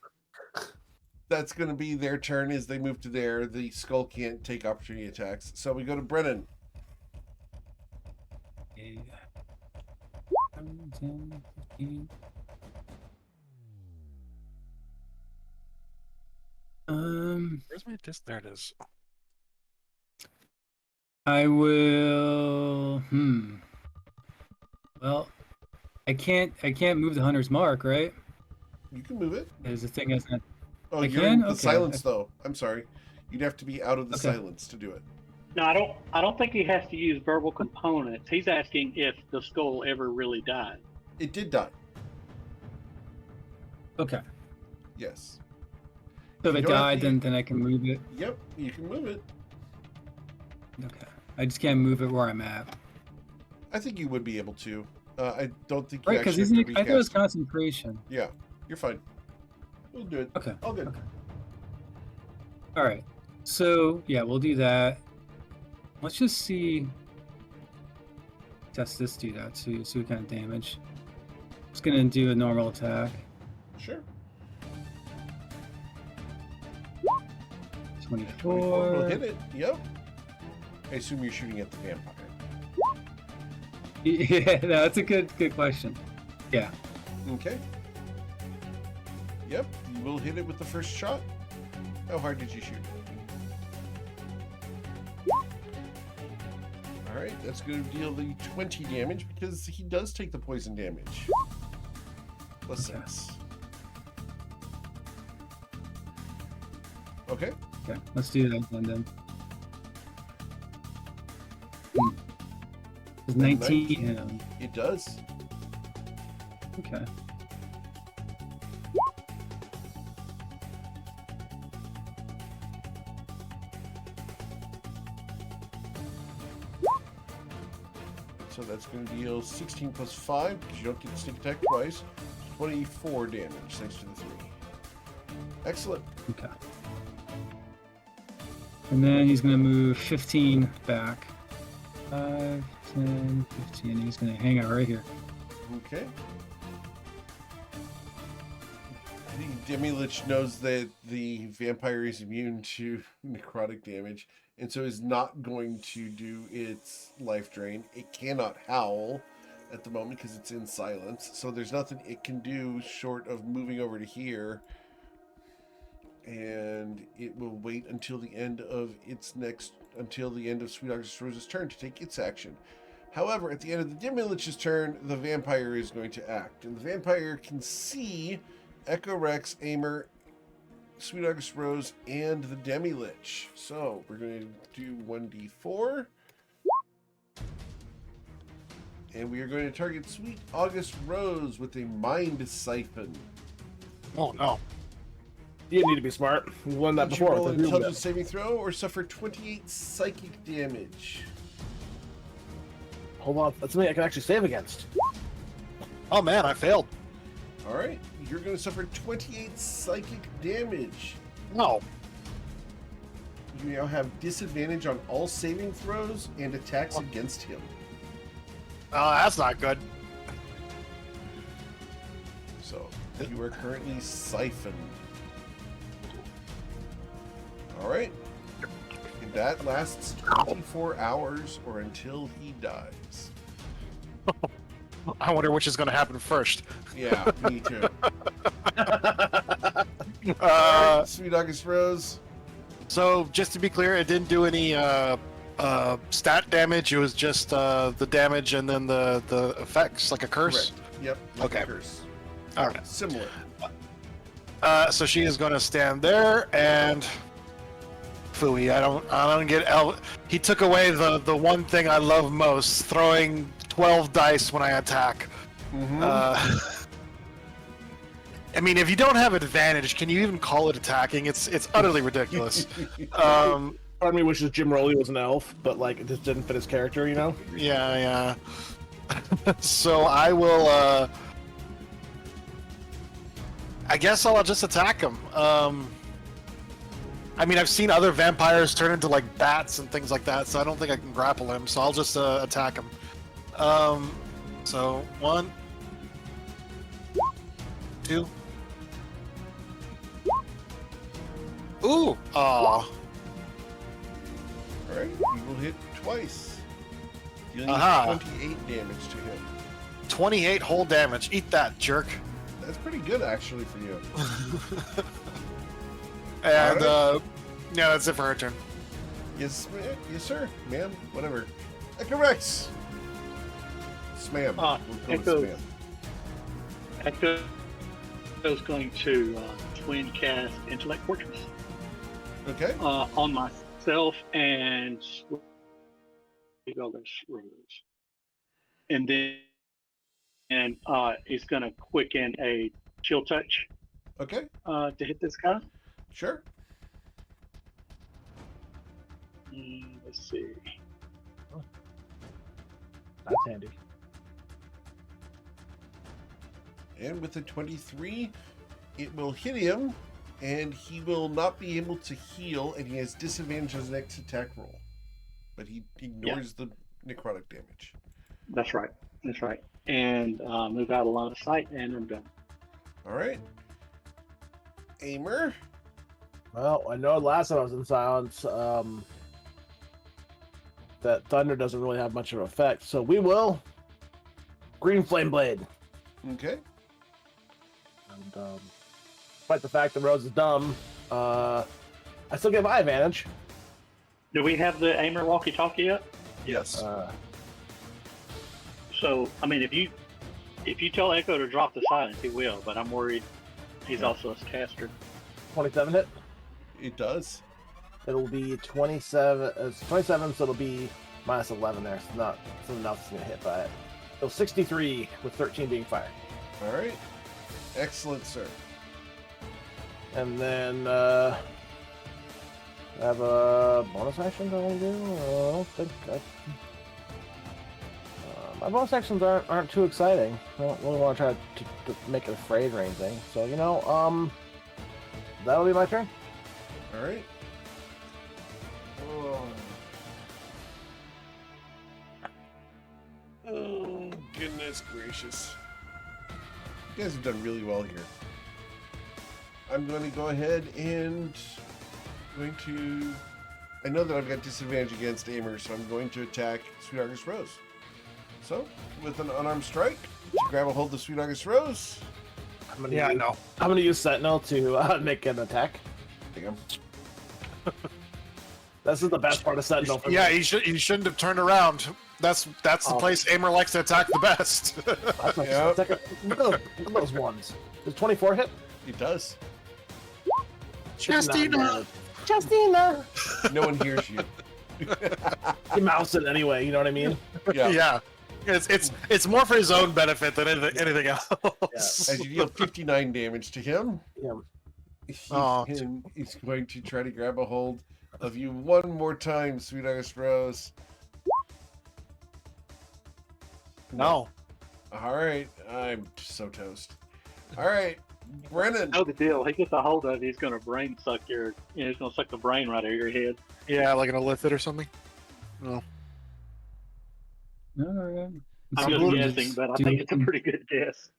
that's going to be their turn as they move to there. The skull can't take opportunity attacks. So we go to Brennan. Okay. 10, 15. Where's my disc? There it is. I will. Well, I can't move the hunter's mark, right? You can move it. Because the thing isn't. Oh, I you're can? in the Okay. silence, though. I'm sorry. You'd have to be out of the Okay. silence to do it. No, I don't think he has to use verbal components. He's asking if the skull ever really died. It did die. Okay. Yes. So if You it don't have died, to- then I can move it. Yep, you can move it. Okay. I just can't move it where I'm at. I think you would be able to. I don't think you Right? Because actually isn't have it? to I thought it was recast. concentration. Yeah, you're fine. We'll do it. Okay. All good. Okay. All right. So yeah, we'll do that. Let's just see. Test this dude out too. See what kind of damage. Just gonna do a normal attack. Sure. 24. We'll hit it. Yep. I assume you're shooting at the vampire. Yeah, no, that's a good question. Yeah. Okay. Yep, you will hit it with the first shot. How hard did you shoot? Alright, that's going to deal the 20 damage because he does take the poison damage. Plus Okay. 6. Okay. Okay. Let's do that then. Does 19 hit him? It does. Okay. So that's going to deal 16 plus 5 because you don't get the sneak attack twice. 24 damage thanks to the 3. Excellent. Okay. And then he's going to move 15 back. 5, 10, 15. He's going to hang out right here. Okay. The Demi-Lich knows that the vampire is immune to necrotic damage, and so is not going to do its life drain. It cannot howl at the moment because it's in silence, so there's nothing it can do short of moving over to here, and it will wait until the end of Sweet August Rose's turn to take its action. However, at the end of the Demi-Lich's turn, the vampire is going to act, and the vampire can see Echo Rex, Aimer, Sweet August Rose, and the Demi-Lich. So we're going to do 1d4. And we are going to target Sweet August Rose with a Mind Siphon. Oh, no. You need to be smart. We won that Each before. roll with an the Doom intelligence Whip. saving throw or suffer 28 psychic damage. Hold on. That's something I can actually save against. Oh, man, I failed. All right. You're going to suffer 28 psychic damage. No. You now have disadvantage on all saving throws and attacks against him. Oh, that's not good. So you are currently siphoned. All right. And that lasts 24 hours or until he dies. I wonder which is going to happen first. Yeah, me too. All right, Sweet August Rose. So, just to be clear, it didn't do any stat damage. It was just the damage and then the effects, like a curse. Correct. Yep. Like Okay. a curse. All right. Similar. So she is going to stand there and Fooey. I don't get he took away the one thing I love most, throwing 12 dice when I attack. Mm-hmm. I mean, if you don't have advantage, can you even call it attacking? It's utterly ridiculous. Part of me wishes Jim Rowley was an elf, but like it just didn't fit his character, you know? Yeah. So I will. I guess I'll just attack him. I mean, I've seen other vampires turn into like bats and things like that, so I don't think I can grapple him. So I'll just attack him. So 1, 2. Ooh! Aw. All right. You will hit twice. Dealing Aha. 28 damage to him. 28 whole damage. Eat that, jerk. That's pretty good, actually, for you. And Alright. yeah, that's it for her turn. Yes, yes, sir, ma'am, whatever. Echo Rex. Smam. We'll call it Echo. Smam. Echo's going to twin cast Intellect Fortress Okay. on myself and Sweet August Rose. And then he's going to quicken a chill touch Okay. to hit this guy. Sure. Let's see. That's handy. And with a 23, it will hit him, and he will not be able to heal, and he has disadvantage on his next attack roll. But he ignores the necrotic damage. That's right. That's right. And move out of line of sight, and I'm done. All right. Aimer. Well, I know last time I was in silence, that thunder doesn't really have much of an effect, so we will Green Flame Blade. Okay. And despite the fact that Rose is dumb, I still get my advantage. Do we have the Aimer walkie-talkie yet? Yes. So, I mean, if you tell Echo to drop the silence, he will. But I'm worried he's also a caster. 27 hit. It does. It'll be 27. It's 27, so it'll be minus 11 there. So not something else is gonna hit by it. So 63 with 13 being fired. All right. Excellent, sir. And then I have a bonus action that I want to do. I don't think my bonus actions aren't too exciting. I don't really want to try to make it afraid or anything. So you know, that'll be my turn. All right. Oh, goodness gracious. You guys have done really well here. I'm going to go ahead and I know that I've got disadvantage against Aimer, so I'm going to attack Sweet August Rose. So, with an unarmed strike, to grab a hold of Sweet August Rose. Yeah, I know. I'm gonna use Sentinel to make an attack. Damn. This is the best part of Sentinel. For Yeah, me. he shouldn't have turned around. That's the place Aimer likes to attack the best. That's my Yep. second. Look at those ones. Does 24 hit? It does. Justina! Justina! No one hears you. He mouse it anyway. You know what I mean? Yeah. Yeah. It's more for his own benefit than anything else. As you deal 59 damage to him, Yeah. he's going to try to grab a hold of you one more time, Sweet August Rose. No. All right, I'm so toast. All right, Brennan. Know the deal. He gets a hold of it, he's gonna brain suck he's gonna suck the brain right out of your head. Yeah, like an illithid or something. No. Alright. I'm just guessing, but I think it's a pretty good guess.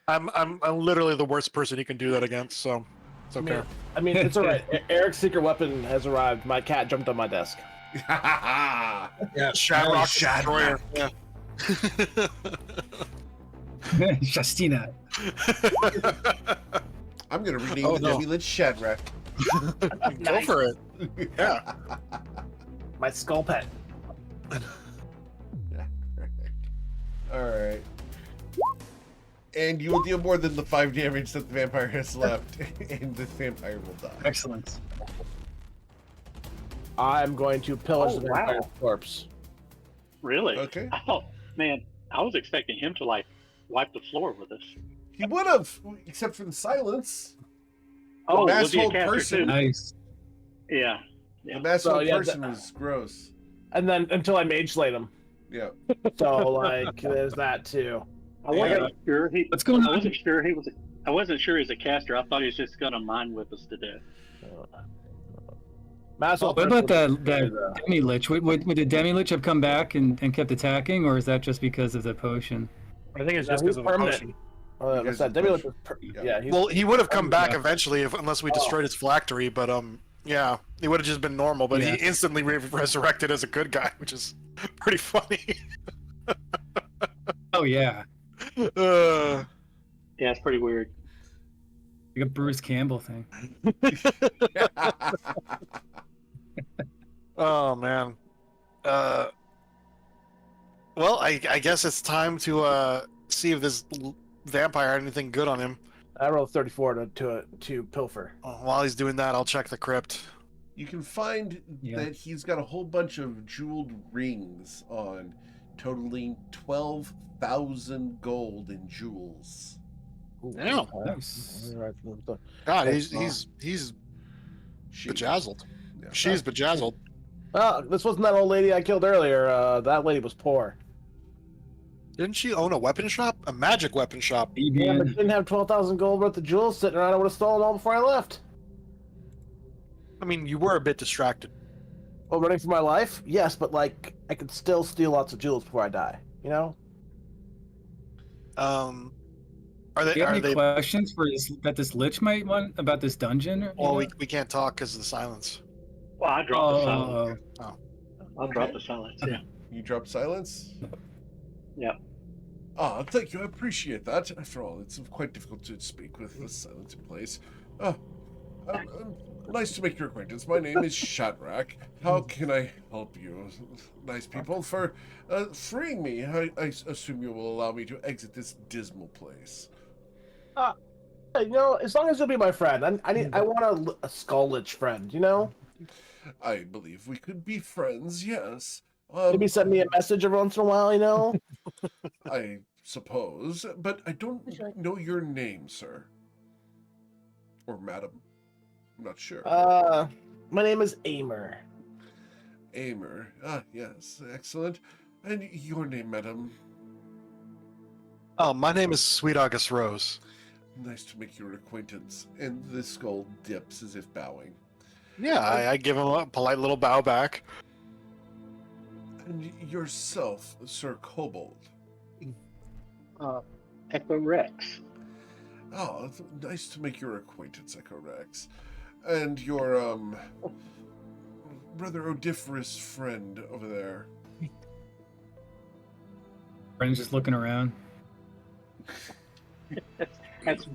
I'm literally the worst person you can do that against, so it's okay. I mean, it's alright. Eric's secret weapon has arrived. My cat jumped on my desk. Yeah, Shadrock Destroyer. Yeah. Justina. I'm going to rename the Nebulid Shadrach. Go for it. Yeah. My skull pet. All right. And you will deal more than the 5 damage that the vampire has left, and the vampire will die. Excellent. I'm going to pillage the wow. vampire's corpse. Really? Okay. Oh man, I was expecting him to like wipe the floor with us. He would have, except for the silence. Oh, mass was he a hold caster person. too? Nice. Yeah. The mass So, hold yeah, person was gross. And then until I mage slayed him. Yeah. So like there's that too. I wasn't sure he. What's going I on? wasn't sure he was. I wasn't sure he was a caster. I thought he was just gonna mind whip us to death. Mass hold What about person the was- Demi Lich? Would the Demi Lich have come back and kept attacking, or is that just because of the potion? I think it's Yeah, just he's because of the permanent. potion. That's Because that. of Demi the Lich was Yeah. yeah. He's, Well, he would have come back Yeah. eventually unless we destroyed his phylactery, but yeah, it would have just been normal. But Yeah. he instantly resurrected as a good guy, which is pretty funny. Oh yeah, uh, Yeah, it's pretty weird. like a Bruce Campbell thing. oh man. Well, I guess it's time to see if this vampire had anything good on him. I rolled 34 to pilfer. While he's doing that, I'll check the crypt. You can find Yeah. that he's got a whole bunch of jeweled rings on, totaling 12,000 gold in jewels. Damn. Nice. God, That's he's She- bejazzled. Yeah. She's bejazzled. Well, this wasn't that old lady I killed earlier. That lady was poor. Didn't she own a weapon shop? A magic weapon shop. Yeah, but EBN. she didn't have 12,000 gold worth of jewels sitting around. I would have stolen all before I left. I mean, you were a bit distracted. Well, running for my life? Yes, but like I could still steal lots of jewels before I die. You know? Are Do they? you have Are any they? questions for this Lich might want about this dungeon? Or, Well, we can't talk because of the silence. Well, I dropped the silence. Oh, I dropped the silence. Yeah. You drop silence? Yeah. Ah, thank you. I appreciate that. After all, it's quite difficult to speak with the silence in place. Nice to make your acquaintance. My name is Shadrach. How can I help you, nice people, for freeing me? I assume you will allow me to exit this dismal place. Hey, you know, as long as you'll be my friend, I want a skull lich friend. You know? I believe we could be friends, yes. Maybe send me a message every once in a while. You know? I suppose, but I don't know your name, sir. Or madam. I'm not sure. My name is Aimer. Aimer. Ah, yes. Excellent. And your name, madam? Oh, my name is Sweet August Rose. Nice to make your acquaintance. And the skull dips as if bowing. Yeah, I give him a polite little bow back. And yourself, Sir Kobold. Echo Rex. Oh, it's nice to make your acquaintance, Echo Rex. And your, rather odiferous friend over there. Bren's just looking around. That's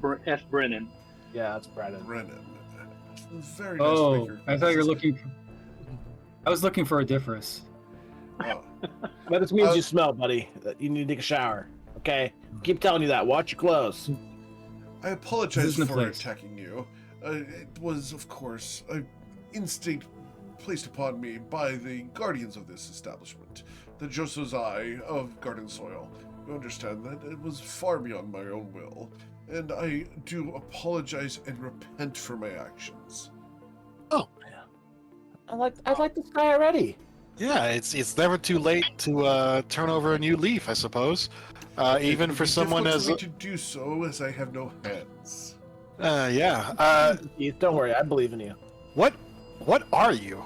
Brennan. Yeah, that's Brandon. Brennan. Very nice to make Oh, your I thought you were acquaintance. looking. I was looking for Odiferous. Oh. But this means you smell, buddy. That you need to take a shower. Okay? Keep telling you that. Watch your clothes. I This apologize isn't the for place. attacking you. It was, of course, an instinct placed upon me by the guardians of this establishment, the Josozai of Garden Soil. You understand that it was far beyond my own will, and I do apologize and repent for my actions. I like this guy already. Yeah, it's never too late to turn over a new leaf, I suppose. Even It would for be someone difficult as for me to do so, as I have no hands. yeah. Keith, don't worry. I believe in you. What are you?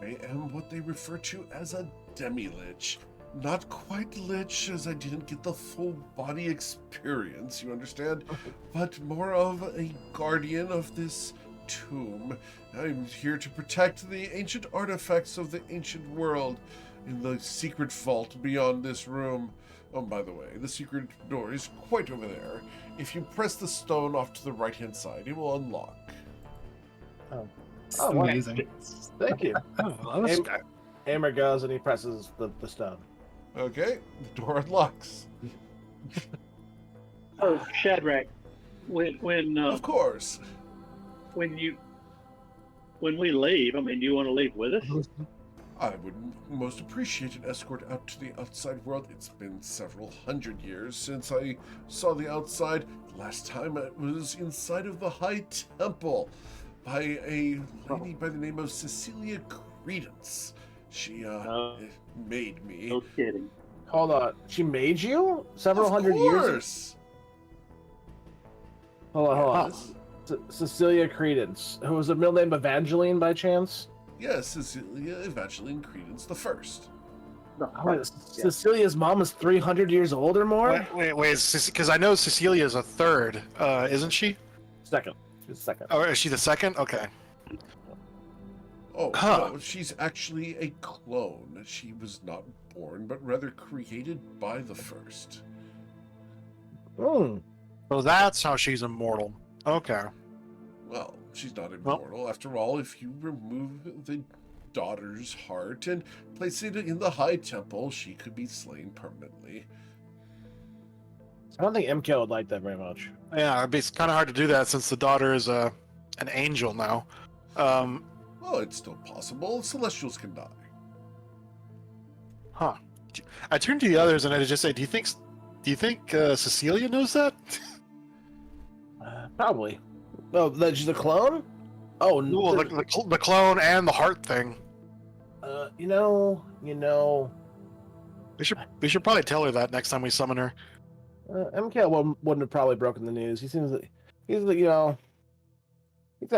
I am what they refer to as a demi-lich. Not quite lich, as I didn't get the full body experience, you understand? But more of a guardian of this tomb. I'm here to protect the ancient artifacts of the ancient world in the secret vault beyond this room. Oh, by the way, the secret door is quite over there. If you press the stone off to the right-hand side, it will unlock. It's Oh, wow. amazing. Thank you. Oh, Aim- Amer goes and he presses the stone. Okay, the door unlocks. Oh, Shadrach, when Of course. when we leave, I mean, do you want to leave with us? I would most appreciate an escort out to the outside world. It's been several hundred years since I saw the outside. The last time I was inside of the High Temple by a lady by the name of Cecilia Credence. She made me. No kidding. Hold on. She made you? Several Of hundred years? course. Hold on. Yes. Cecilia Credence. Who was a middle name Evangeline by chance? Yes, Cecilia Evangeline Credence the First. Cecilia's mom is 300 years old or more? wait, because I know Cecilia is a third, isn't she? Second. She's second. Or is she the second? Okay. Oh, Huh. no, she's actually a clone. She was not born, but rather created by the first. Hmm. So that's how she's immortal. Okay. Well, she's not immortal. After all, if you remove the daughter's heart and place it in the High Temple, she could be slain permanently. I don't think MK would like that very much. Yeah, it's kind of hard to do that since the daughter is an angel now. Well, it's still possible. Celestials can die. Huh. I turned to the others and I just say, do you think Cecilia knows that? Probably. Oh, that she's a clone? Oh, Well, the clone and the heart thing. you know. We should probably tell her that next time we summon her. MK wouldn't have probably broken the news. He seems like he's got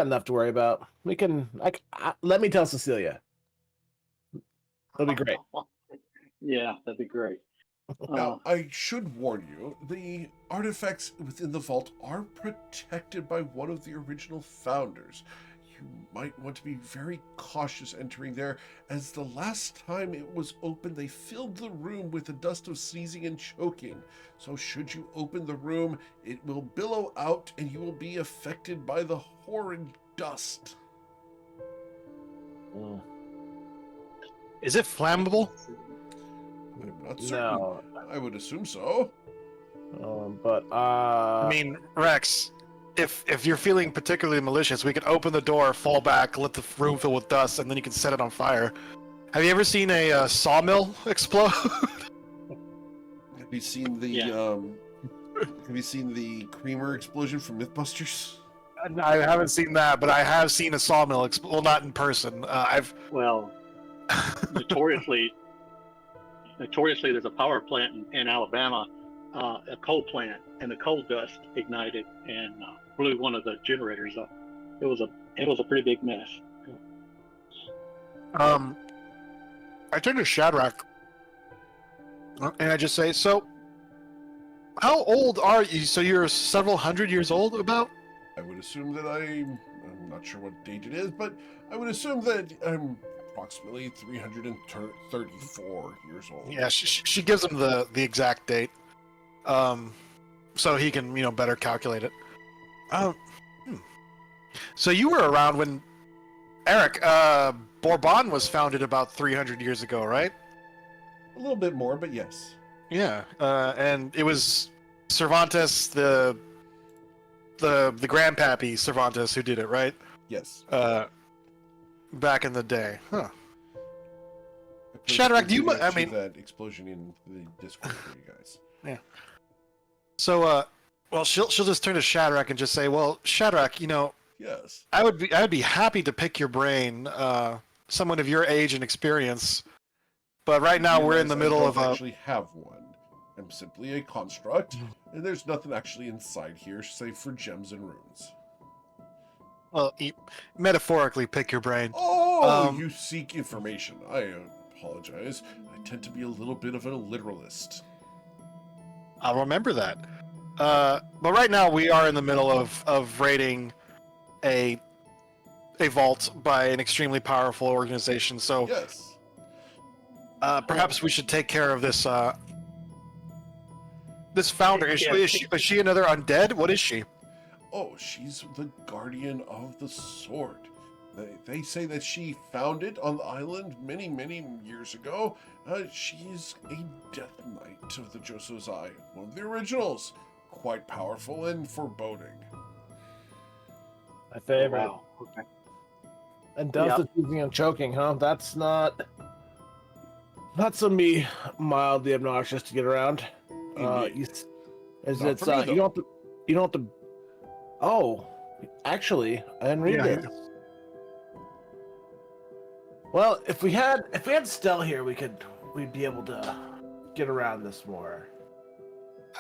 enough to worry about. Let me tell Cecilia. It'll be great. Yeah, that'd be great. Now, I should warn you, the artifacts within the vault are protected by one of the original founders. You might want to be very cautious entering there, as the last time it was opened, they filled the room with the dust of sneezing and choking. So should you open the room, it will billow out and you will be affected by the horrid dust. Mm. Is it flammable? I'm not certain. No. I would assume so. But I mean, Rex, if you're feeling particularly malicious, we could open the door, fall back, let the room fill with dust, and then you can set it on fire. Have you ever seen a sawmill explode? Have you seen the Have you seen the creamer explosion from MythBusters? I haven't seen that, but I have seen a sawmill explode. Well, not in person. Well, notoriously, there's a power plant in Alabama, a coal plant, and the coal dust ignited and blew one of the generators up. It was a pretty big mess. I turn to Shadrach, and I just say, "So, how old are you? So you're several hundred years old, about?" I would assume that I'm not sure what date it is, but I would assume that I'm approximately 334 years old. Yeah, she gives him the exact date, so he can better calculate it. Hmm. So you were around when Eric Bourbon was founded about 300 years ago, right? A little bit more, but yes. Yeah, and it was Cervantes, the grandpappy Cervantes who did it, right? Yes. Back in the day, huh? I Shadrach, do you? posted I to mean, that explosion in the Discord for you guys. Yeah. So, well, she'll just turn to Shadrach and just say, "Well, Shadrach, Yes. I would be happy to pick your brain, someone of your age and experience, but right now we're in the middle I of don't a." actually have one. I'm simply a construct, and there's nothing actually inside here save for gems and runes. Well, metaphorically, pick your brain. Oh, you seek information. I apologize. I tend to be a little bit of a literalist. I'll remember that. But right now we are in the middle of raiding a vault by an extremely powerful organization. So Yes. perhaps we should take care of this this founder. Is she another undead? What is she? Oh, she's the guardian of the sword. They say that she found it on the island many, many years ago. She's a death knight of the Joso's Eye, one of the originals. Quite powerful and foreboding. My favorite. Wow. Okay. And does the teasing and choking, huh? That's not so me mildly obnoxious to get around. Not You for me, though. don't have to. Oh, actually, I didn't read this. Well, if we had Stell here, we'd be able to get around this more.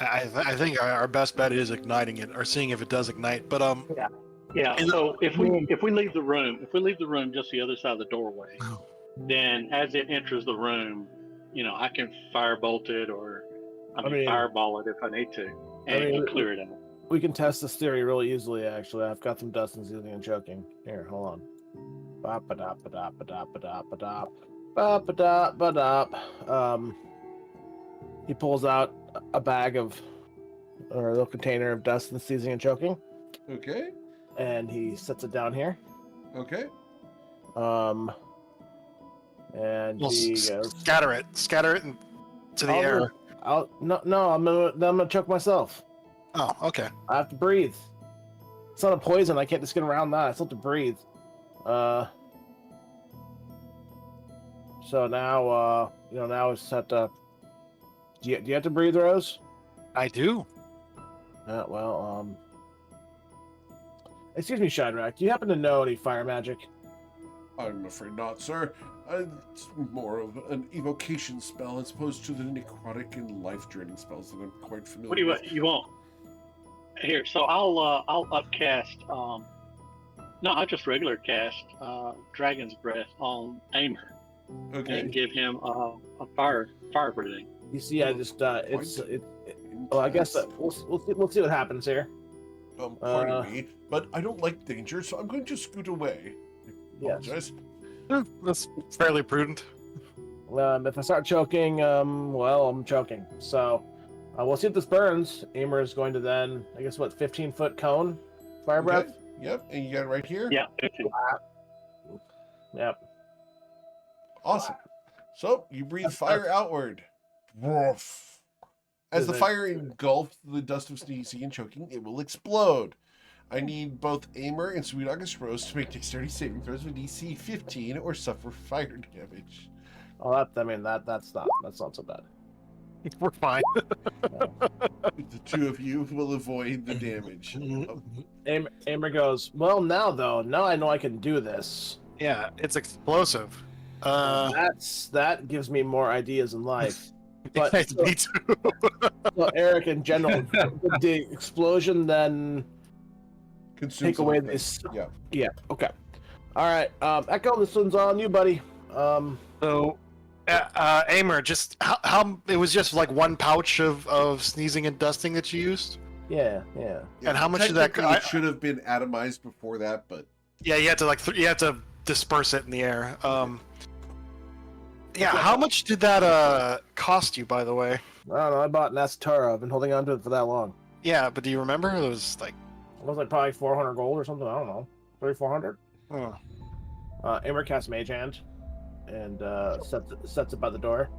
I think our best bet is igniting it or seeing if it does ignite. But Yeah. So if we leave the room just the other side of the doorway, then as it enters the room, I can firebolt it or fireball it if I need to, and clear it out. We can test this theory really easily. Actually, I've got some dust and seasoning and choking. Here, hold on. He pulls out a bag or a little container of dust and seasoning and choking. Okay. And he sets it down here. Okay. And we'll he goes, scatter it into the air. I'm gonna choke myself. Oh, okay. I have to breathe. It's not a poison. I can't just get around that. I still have to breathe. So now, now it's set to. Do you have to breathe, Rose? I do. Excuse me, Shadrach. Do you happen to know any fire magic? I'm afraid not, sir. It's more of an evocation spell as opposed to the necrotic and life-draining spells that I'm quite familiar with. What do you want? Here, so I'll upcast. I'll just regular cast Dragon's Breath on Aimer Okay. and give him a fire breathing. You see, I just well, I guess we'll see what happens here. Pardon me, but I don't like danger, so I'm going to scoot away. Yes. That's fairly prudent. If I start choking, I'm choking. So we'll see if this burns. Aimer is going to then, I guess, 15-foot cone fire breath? Okay. Yep, and you got it right here? Yeah. Yep. Awesome. So you breathe fire outward. Woof. As the fire engulfs the dust of sneezing and choking, it will explode. I need both Aimer and Sweet August Rose to make dexterity saving throws with DC 15 or suffer fire damage. Oh, that's not so bad. We're fine. The two of you will avoid the damage. Aimer goes, well, now I know I can do this. Yeah, it's explosive. That gives me more ideas in life. But me too. So Eric, in general, would the explosion then Consume take away something. this? Yeah. Yeah. Okay. All right. Echo, this one's on you, buddy. So, Aimer, just how it was just like one pouch of sneezing and dusting that you used? Yeah. And how much did that technically it should have been atomized before that, but Yeah, you had to you had to disperse it in the air. Yeah, how much did that cost you, by the way? I don't know. I bought an Astara. I've been holding on to it for that long. Yeah, but do you remember? It was like, It was like probably 400 gold or something. I don't know. 3,400. oh. Aimer casts Mage Hand and sets it by the door.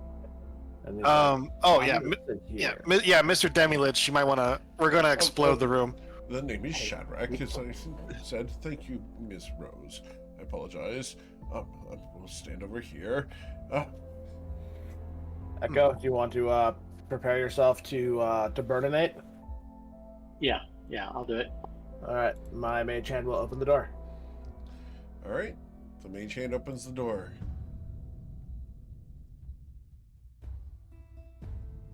And he's Oh like, yeah, "I'm gonna sit here." yeah, Mr. Demilich, you might want to. We're gonna explode the room. the name is Shadrach, as I said. Thank you, Miss Rose. I apologize. I will stand over here. Echo, do you want to prepare yourself to burninate? Yeah, I'll do it. All right, my Mage Hand will open the door. All right. The mage hand opens the door.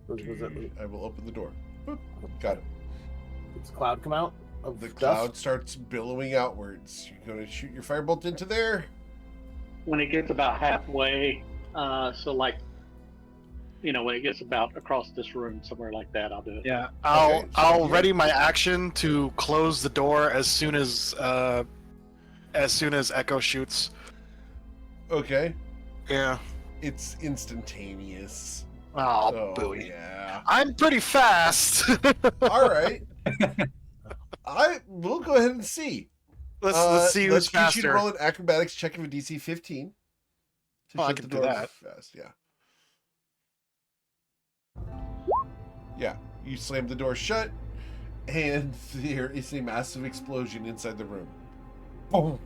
Was it, I will open the door. Boop. Got it. does the cloud come out? Of The dust? cloud starts billowing outwards. You're going to shoot your firebolt into there? When it gets about halfway, so like, when it gets about across this room, somewhere like that, I'll do it. Yeah, Okay, so I'll you- ready my action to close the door as soon as Echo shoots. Okay. Yeah. It's instantaneous. Oh, So, booey. yeah. I'm pretty fast. All right. We'll go ahead and see. let's see who's let's get you to faster. roll an acrobatics check of a DC 15. To Oh, I shut can the do door that. Fast, yeah. Yeah, you slam the door shut, and there is a massive explosion inside the room. Boom!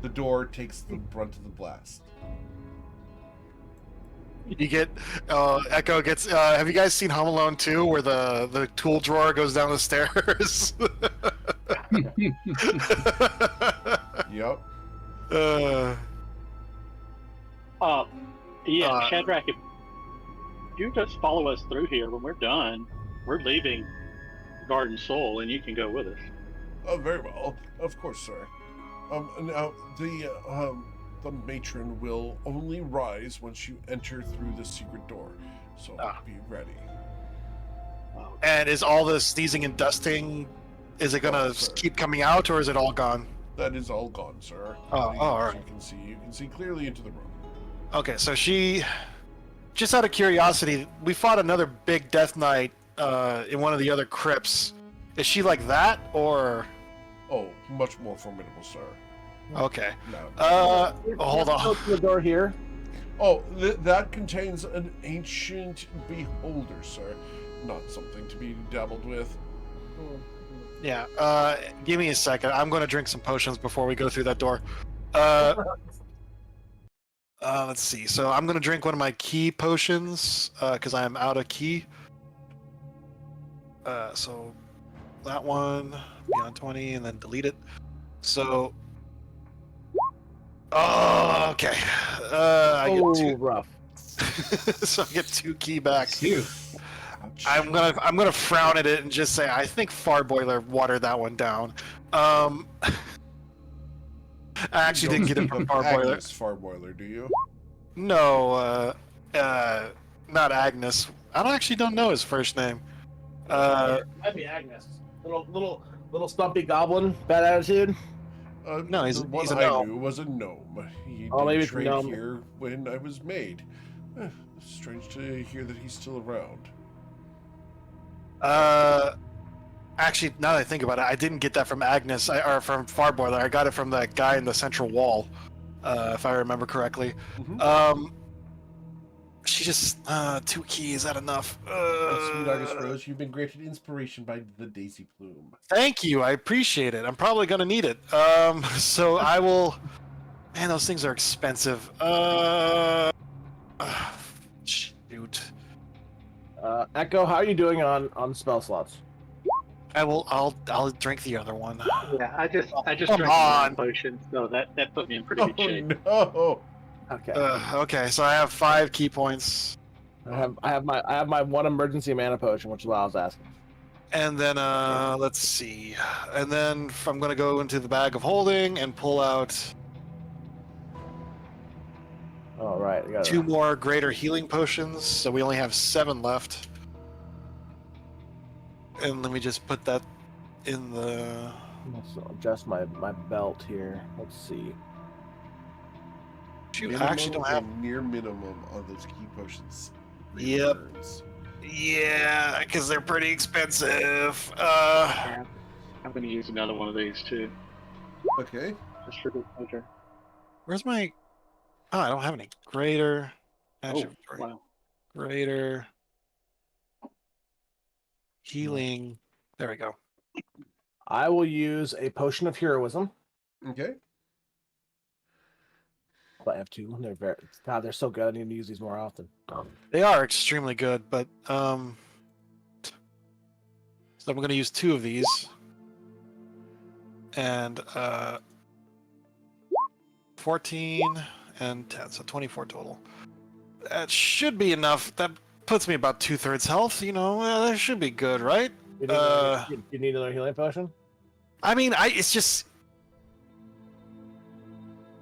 The door takes the brunt of the blast. You get Echo gets. Have you guys seen Home Alone 2, where the tool drawer goes down the stairs? Yep. Yeah, Shadrach, if you just follow us through here when we're done, we're leaving Garden Soul, and you can go with us. Oh, very well. Of course, sir. Now, the matron will only rise once you enter through the secret door. So be ready. And is all the sneezing and dusting? Is it gonna Oh, sir. keep coming out, or is it all gone? That is all gone, sir. Oh, As all right. You can see clearly into the room. Okay, so she, just out of curiosity, we fought another big death knight in one of the other crypts. Is she like that, or? Oh, much more formidable, sir. Okay. No. Hold on. Open the door here. Oh, that contains an ancient beholder, sir. Not something to be dabbled with. Yeah. Give me a second. I'm going to drink some potions before we go through that door. Let's see. So I'm going to drink one of my key potions because I am out of key. So that one, beyond 20, and then delete it. So. Oh, okay. I get two. Rough. So I get 2 key back. Two. Ouch. I'm gonna frown at it and just say I think Farboiler watered that one down. I actually didn't get it from Farboiler. Agnes Farboiler, do you? No, not Agnes. I don't know his first name. That'd be Agnes. Little stumpy goblin, bad attitude. No, he's the one a I gnome. knew was a gnome. He Oh, maybe did it's a trade gnome. here when I was made. Strange to hear that he's still around. Actually, now that I think about it, I didn't get that from Agnes or from Farboiler. I got it from that guy in the central wall, if I remember correctly. Mhm. She just 2 keys. Is that enough? Sweet August Rose, you've been granted inspiration by the Daisy Plume. Thank you. I appreciate it. I'm probably gonna need it. So I will. Man, those things are expensive. Shoot. Echo, how are you doing on spell slots? I'll drink the other one. Yeah, I just Come drank on. a potion, so that put me in pretty Oh good shape. no! Okay. Okay, so I have 5 key points, I have my one emergency mana potion, which is what I was asking. and then let's see, and then I'm gonna go into the bag of holding and pull out. All right. I got 2 more greater healing potions, so we only have 7 left. And let me just put that in the... Let's adjust my belt here. Let's see. Shoot, I Minimum actually don't have... or near minimum on those key potions. Yep. Returns. Yeah, because they're pretty expensive. Yeah, I'm going to use another one of these too, Okay. just for good measure. Where's my... Oh, I don't have any greater... Oh, wow. Greater... Healing... There we go. I will use a potion of heroism. Okay. I have 2. They're very God. They're so good. I need to use these more often. They are extremely good, but... So I'm going to use 2 of these. And 14 and 10, so 24 total. That should be enough. That puts me about 2/3 health. You know, that should be good, right? You need another healing potion? I mean, it's just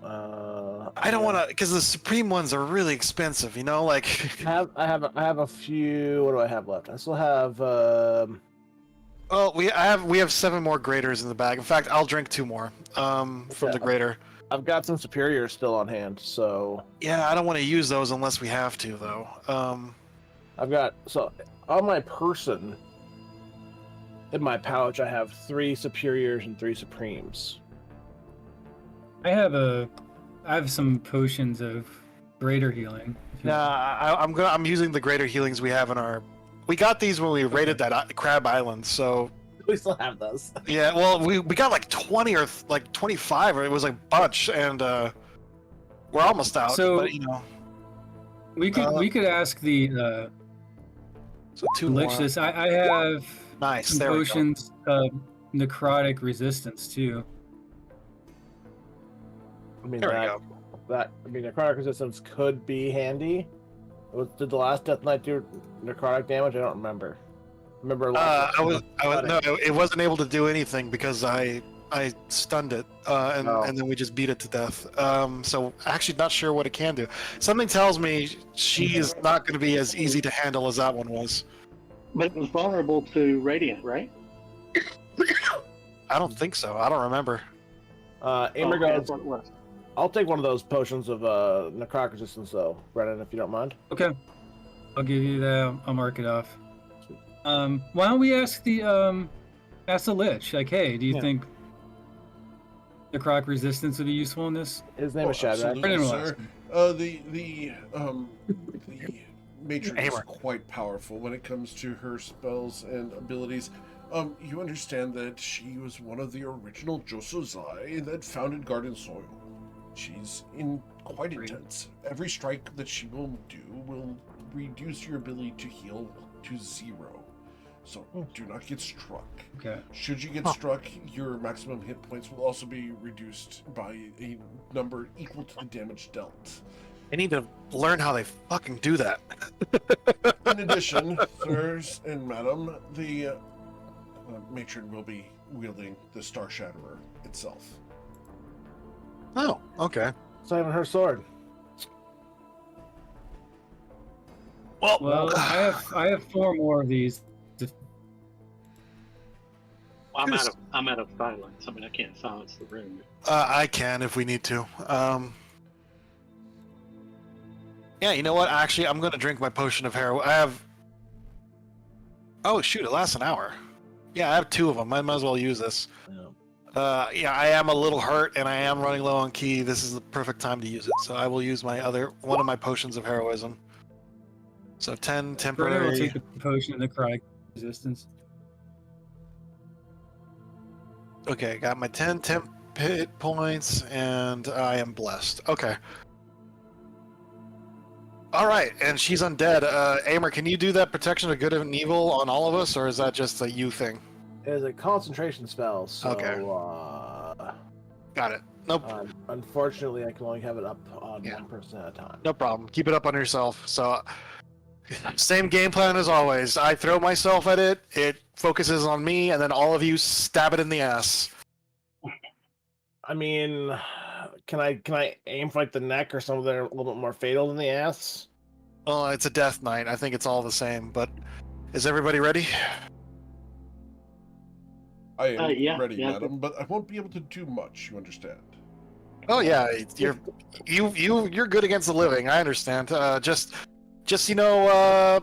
I don't want to, because the supreme ones are really expensive. You know, like I have a few. What do I have left? I still have. well, we have 7 more graders in the bag. In fact, I'll drink 2 more from the grader. I've got some superiors still on hand, so Yeah, I don't want to use those unless we have to, though. I've got on my person. In my pouch, I have 3 superiors and 3 supremes. I have some potions of greater healing. Nah, I'm using the greater healings we have in our. We got these when we raided that Crab Island, so We still have those. yeah. Well, we got like 20 or like 25, or it was like a bunch, and we're almost out. So- but, you know, We could ask the so 2 lich more. this. I have Nice. some There we go. potions of necrotic resistance too. I mean, There we go. necrotic resistance could be handy. Did the last Death Knight do necrotic damage? I don't remember. Remember last No, it wasn't able to do anything because I stunned it, and then we just beat it to death. So actually not sure what it can do. Something tells me she is not going to be as easy to handle as that one was. But it was vulnerable to radiant, right? I don't think so. I don't remember. Aimer Okay, goes, that's what it was. I'll take one of those potions of necrotic resistance, though, Brennan, if you don't mind. Okay, I'll give you that. I'll mark it off. Why don't we ask the lich? Like, hey, do you Yeah. think necrotic resistance would be useful in this? His name is Shadrach. Brennan will Sir. ask. The matron is Aimer. quite powerful when it comes to her spells and abilities. You understand that she was one of the original Josozai that founded Garden Soil. She's quite intense. Every strike that she will do will reduce your ability to heal to 0. So do not get struck. Okay. Should you get struck, your maximum hit points will also be reduced by a number equal to the damage dealt. I need to learn how they fucking do that. In addition, sirs and madam, the matron will be wielding the Star Shatterer itself. Oh, okay. It's not even her sword. Well, I have 4 more of these. I'm out of silence. I mean, I can't silence the room. I can if we need to. Yeah, you know what? Actually, I'm going to drink my potion of heroin. I have... Oh, shoot, it lasts an hour. Yeah, I have 2 of them. I might as well use this. Yeah, I am a little hurt, and I am running low on ki. This is the perfect time to use it. So I will use one of my potions of heroism. So 10 Brennan will temporary... take the potion of necrotic resistance. Okay, got my 10 temp hit points, and I am blessed. Okay. All right, and she's undead. Aimer, can you do that protection of good and evil on all of us, or is that just a you thing? It is a concentration spell, so Okay. Got it. Nope. Unfortunately, I can only have it up on Yeah. one person at a time. No problem. Keep it up on yourself. So, same game plan as always. I throw myself at it, it focuses on me, and then all of you stab it in the ass. I mean, can I aim for like the neck or something that are a little bit more fatal than the ass? Well, it's a death knight. I think it's all the same. But is everybody ready? I am Yeah, ready, yeah. madam, but I won't be able to do much. You understand? Oh yeah, you're good against the living. I understand. Just I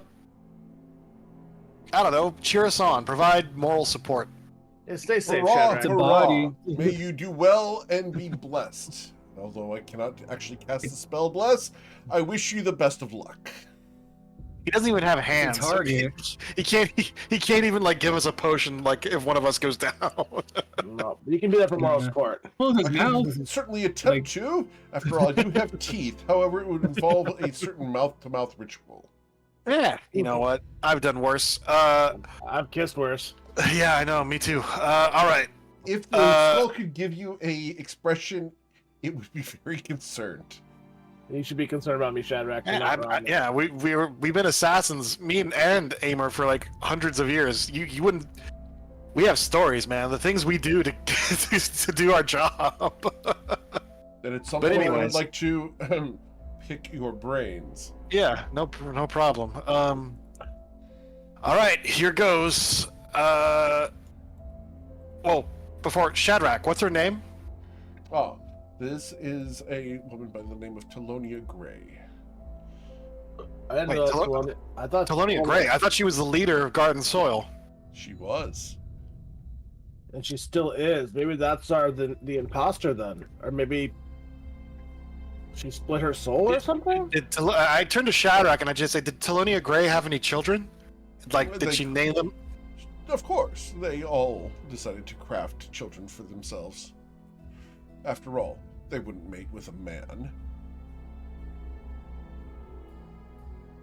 don't know. Cheer us on. Provide moral support. Yeah, stay safe, Hurrah, Shadrach. a hurrah! body. May you do well and be blessed. Although I cannot actually cast the spell bless, I wish you the best of luck. He doesn't even have hands. target. He can't even like give us a potion like if one of us goes down. No, you can do that for moral Yeah. support. Close I his mouth. can certainly attempt to. After all, I do have teeth. However, it would involve a certain mouth-to-mouth ritual. Yeah, you know what? I've done worse. I've kissed worse. Yeah, I know. Me too. All right. If the skull could give you a expression, it would be very concerned. You should be concerned about me, Shadrach. You're not wrong. Yeah, we've been assassins, me and Aimer, for like hundreds of years. You wouldn't. We have stories, man. The things we do to to do our job. Then at some But point, anyways. I'd like to pick your brains. Yeah, no problem. All right, here goes. Well, before Shadrach, what's her name? Oh, this is a woman by the name of Telonia Gray. I didn't Wait, know that's Telo- the one. I thought Telonia Gray. I thought she was the leader of Garden Soil. She was. and she still is. Maybe that's the imposter then, or maybe she split her soul or something. I turned to Shadrach and I just said, "Did Telonia Gray have any children? Like, did she name them?" Of course, they all decided to craft children for themselves. After all, they wouldn't mate with a man.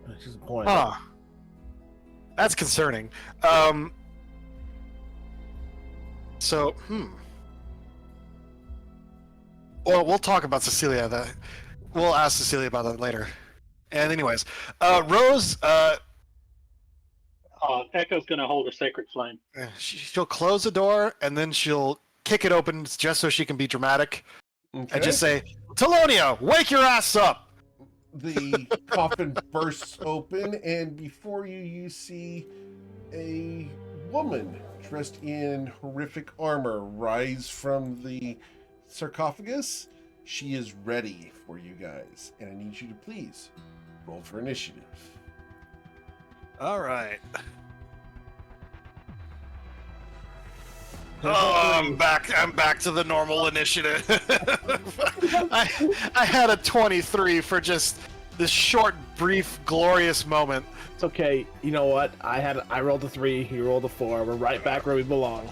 That's just a point. Huh. That's concerning. So, Well, we'll talk about Cecilia. We'll ask Cecilia about that later. And anyways, Rose, Echo's gonna hold a sacred flame. she'll close the door and then she'll kick it open just so she can be dramatic Okay? and just say, "Telonia, wake your ass up!" The coffin bursts open, and before you, you see a woman dressed in horrific armor rise from the sarcophagus. She is ready for you guys, and I need you to please roll for initiative. All right. Oh, I'm back to the normal initiative. I had a 23 for just this short, brief, glorious moment. It's okay. You know what? I rolled a 3. You rolled a 4. We're right back where we belong.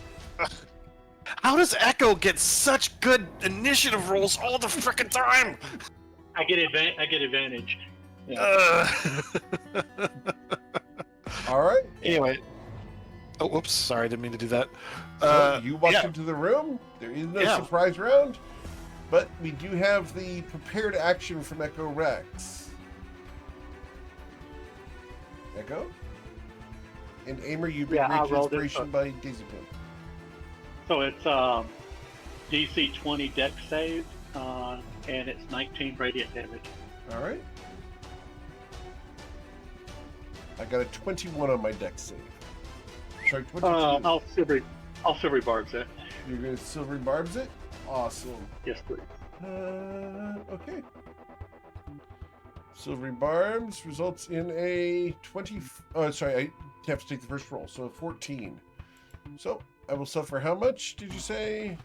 How does Echo get such good initiative rolls all the frickin' time? I get advantage. All right. Anyway. Oh, whoops. Sorry, I didn't mean to do that. So you walk yeah. into the room. There is no Yeah. surprise round, but we do have the prepared action from Echo Rex. Echo? And Aimer, you've been Yeah, I granted rolled it. inspiration by Daisy Pin. So it's DC 20 dex save, and it's 19 radiant damage. All right. I got a 21 on my dex save. Sorry, 22. I'll silvery barbs it. You're going to silvery barbs it? Awesome. Yes, please. Okay. Silvery barbs results in a 20. Oh, sorry, I have to take the first roll. So 14. So I will suffer how much? Did you say?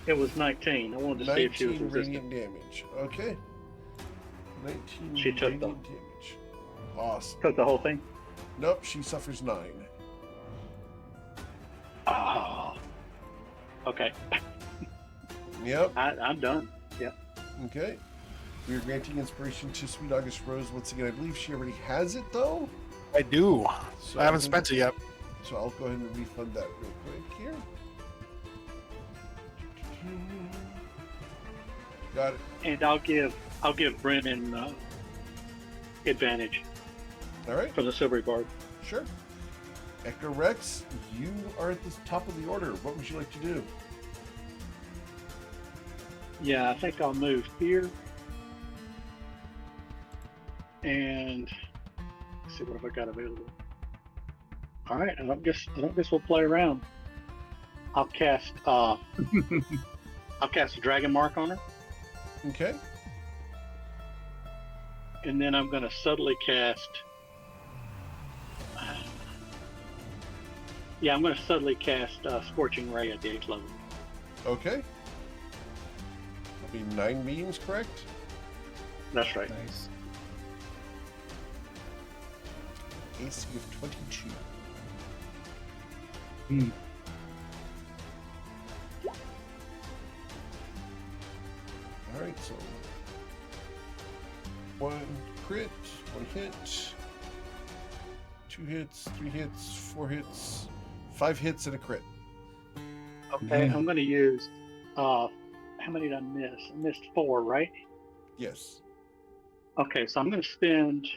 It was 19. I wanted to see if she was 19 resistant. radiant damage. Okay. 19 She took radiant them. damage. Awesome. Took the whole thing. Nope, she suffers 9. Oh. Okay. Yep. I'm done. Okay. We are granting inspiration to Sweet August Rose once again. I believe she already has it though. I do. So I haven't spent it yet. So I'll go ahead and refund that real quick here. Got it. And I'll give Brennan advantage All right. for the silvery barb. Sure. Echo Rex, you are at the top of the order. What would you like to do? Yeah, I think I'll move here. And let's see what have I got available. All right, I don't guess we'll play around. I'll cast a Dragon Mark on her, Okay. and then I'm gonna subtly cast. Yeah, I'm gonna subtly cast Scorching Ray at the 8th level. Okay. That'll be 9 beams, correct? That's right. Nice. AC of 22. Hmm. Alright, so 1 crit, 1 hit, 2 hits, 3 hits, 4 hits, 5 hits, and a crit. Okay, Yeah. I'm gonna use. How many did I miss? I missed 4, right? Yes. Okay, so I'm gonna spend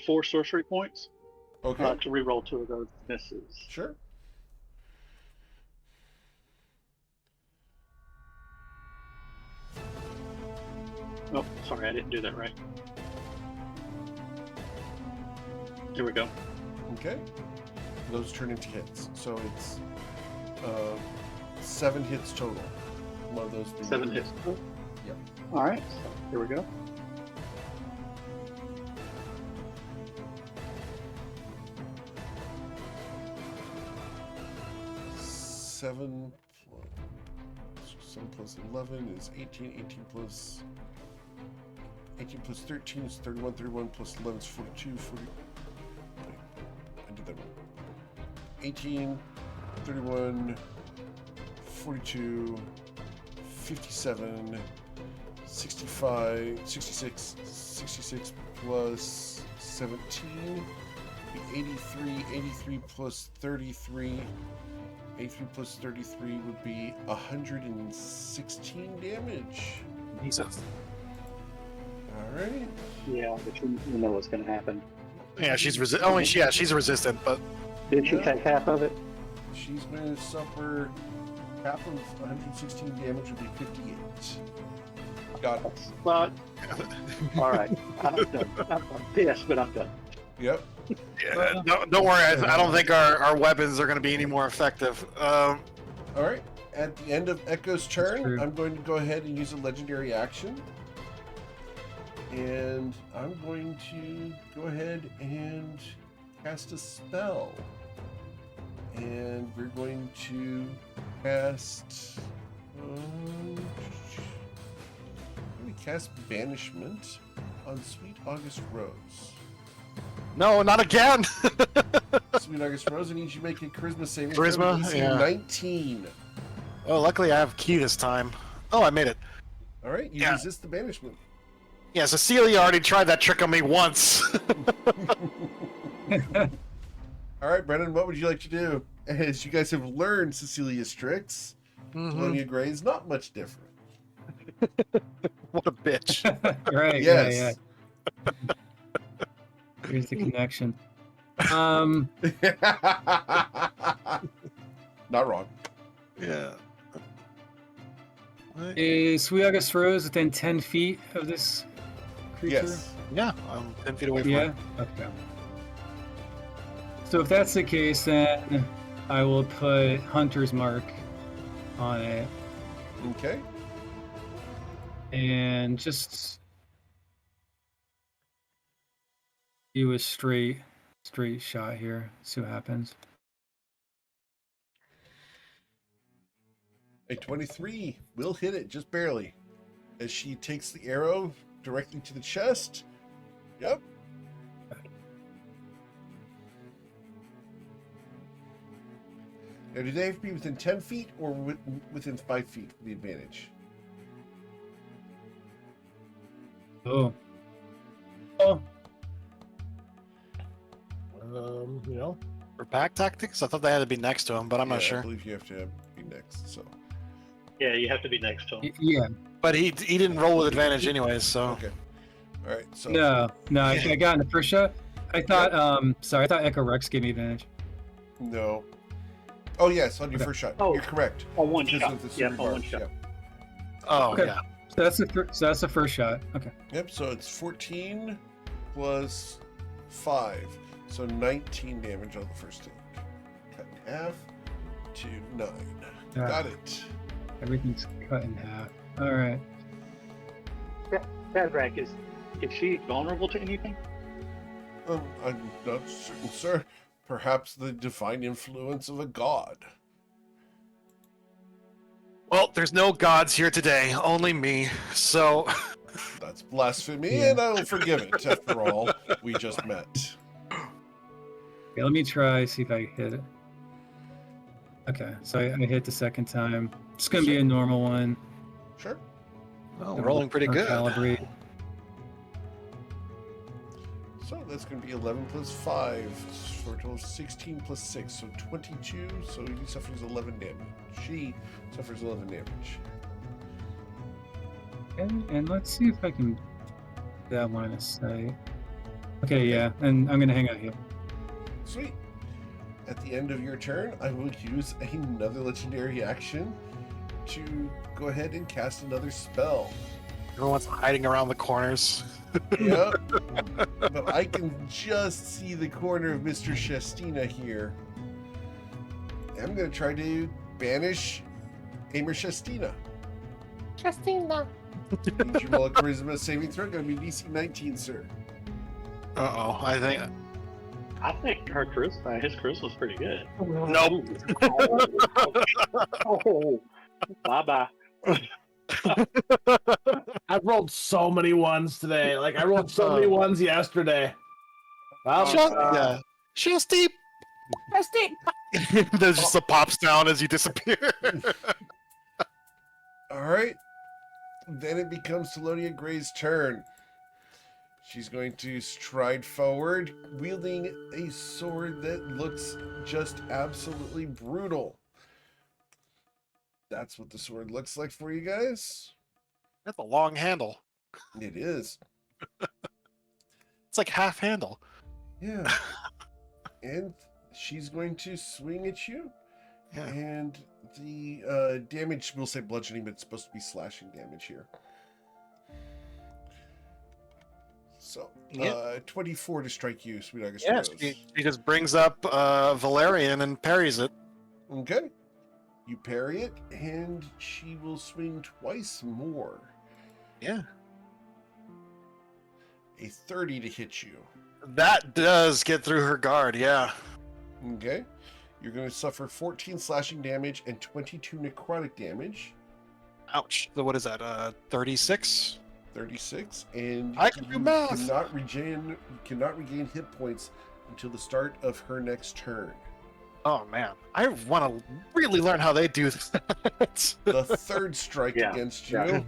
4 sorcery points Okay. to reroll 2 of those misses. Sure. Oh, sorry, I didn't do that right. Here we go. Okay. Those turn into hits. So it's 7 hits total. One of those being 7 hits. Yep. All right, so here we go. Seven plus 11 is 18. 18 plus 13 is 31. 31 plus 11 is 42. 40. Wait, I did that wrong. 18, 31, 42, 57, 65, 66. 66 plus 17 would be 83. 83 plus 33. 83 plus 33 would be 116 damage. Jesus. Alright. Yeah, but you know what's going to happen. Yeah, she's she's resistant, but Did she Yeah. take half of it? She's going to suffer half of 116 damage would be 58. Got it. Well, all right. I'm done. I'm pissed, but I'm done. Yep. yeah, don't worry. I don't think our weapons are going to be any more effective. Alright. At the end of Echo's turn, true. I'm going to go ahead and use a legendary action. And I'm going to go ahead and cast a spell. And we're going to cast. We cast Banishment on Sweet August Rose. No, not again. Sweet August Rose, I need you to make a Charisma saving Charisma? throw, DC Yeah. 19. Oh, luckily I have key this time. Oh, I made it. All right, you Yeah. resist the banishment. Yeah, Cecilia already tried that trick on me once. All right, Brennan, what would you like to do? As you guys have learned Cecilia's tricks, Mhm. Colonia Gray is not much different. What a bitch. Right. Yes. Yeah. Here's the connection. Not wrong. Yeah. Is Sweet August Rose within 10 feet of this creature? Yes. Yeah, I'm 10 feet away from Yeah. it. Okay. So if that's the case, then I will put Hunter's Mark on it Okay. and just do a straight shot here. See what happens. A 23 will hit it just barely as she takes the arrow directly to the chest. Yep. Now, do they have to be within 10 feet or within 5 feet for the advantage? Oh. You know, For pack tactics, I thought they had to be next to him, but I'm Yeah, not I sure. believe you have to be next. So Yeah, you have to be next to him. Yeah. But he didn't roll with advantage anyways, so okay. All right. So No. I got in the first shot. I thought. Sorry. I thought Echo Rex gave me advantage. no. Oh yes, on your Okay. first shot. Oh. You're correct. On one Because shot. of the Yeah, super on one bars, shot. yep. Oh Okay. yeah. So that's the first shot. Okay. Yep, so it's 14 plus 5. So 19 damage on the first take. Cut in half to 9. Ah, Got it. Everything's cut in half. All right. Shadrach, is she vulnerable to anything? I'm not certain, sir. Perhaps the divine influence of a god. Well, there's no gods here today, only me. So, That's blasphemy, Yeah. and I will forgive it. After all, we just met. Okay, let me try, see if I hit it. Okay, so I hit the second time. It's going to be a normal one. Sure. well, rolling pretty Or good. Calibrate. So that's going to be 11 plus 5, for a total of 16 plus 6, so 22. So he suffers 11 damage. She suffers 11 damage. And let's see if I can that one in a sight. Okay, yeah, and I'm going to hang out here. Sweet. At the end of your turn, I will use another legendary action to go ahead and cast another spell. Everyone's hiding around the corners. Yep. But I can just see the corner of Mr. Shastina here. I'm going to try to banish Aimer Shastina. Justina. Need you roll a charisma saving throw. Going to be DC 19, sir. Uh-oh, I think... I think his charisma's pretty good. Nope. Oh, bye-bye. I've rolled so many ones today. Like I rolled so many ones yesterday. Well, Yeah. Just deep. There's just a pops down as you disappear. All right. Then it becomes Telonia Gray's turn. She's going to stride forward, wielding a sword that looks just absolutely brutal. That's what the sword looks like for you guys. That's a long handle. It is. It's like half handle. Yeah. And she's going to swing at you. Yeah. And the damage, we'll say bludgeoning, but it's supposed to be slashing damage here. So, 24 to strike you, Sweet August Yes, Rose. he just brings up Valerian and parries it. Okay. You parry it, and she will swing twice more. Yeah. A 30 to hit you. That does get through her guard, yeah. Okay. You're going to suffer 14 slashing damage and 22 necrotic damage. Ouch. So what is that, 36? 36, and I can do math. cannot regain hit points until the start of her next turn. Oh, man. I want to really learn how they do that. The third strike Yeah, against you yeah.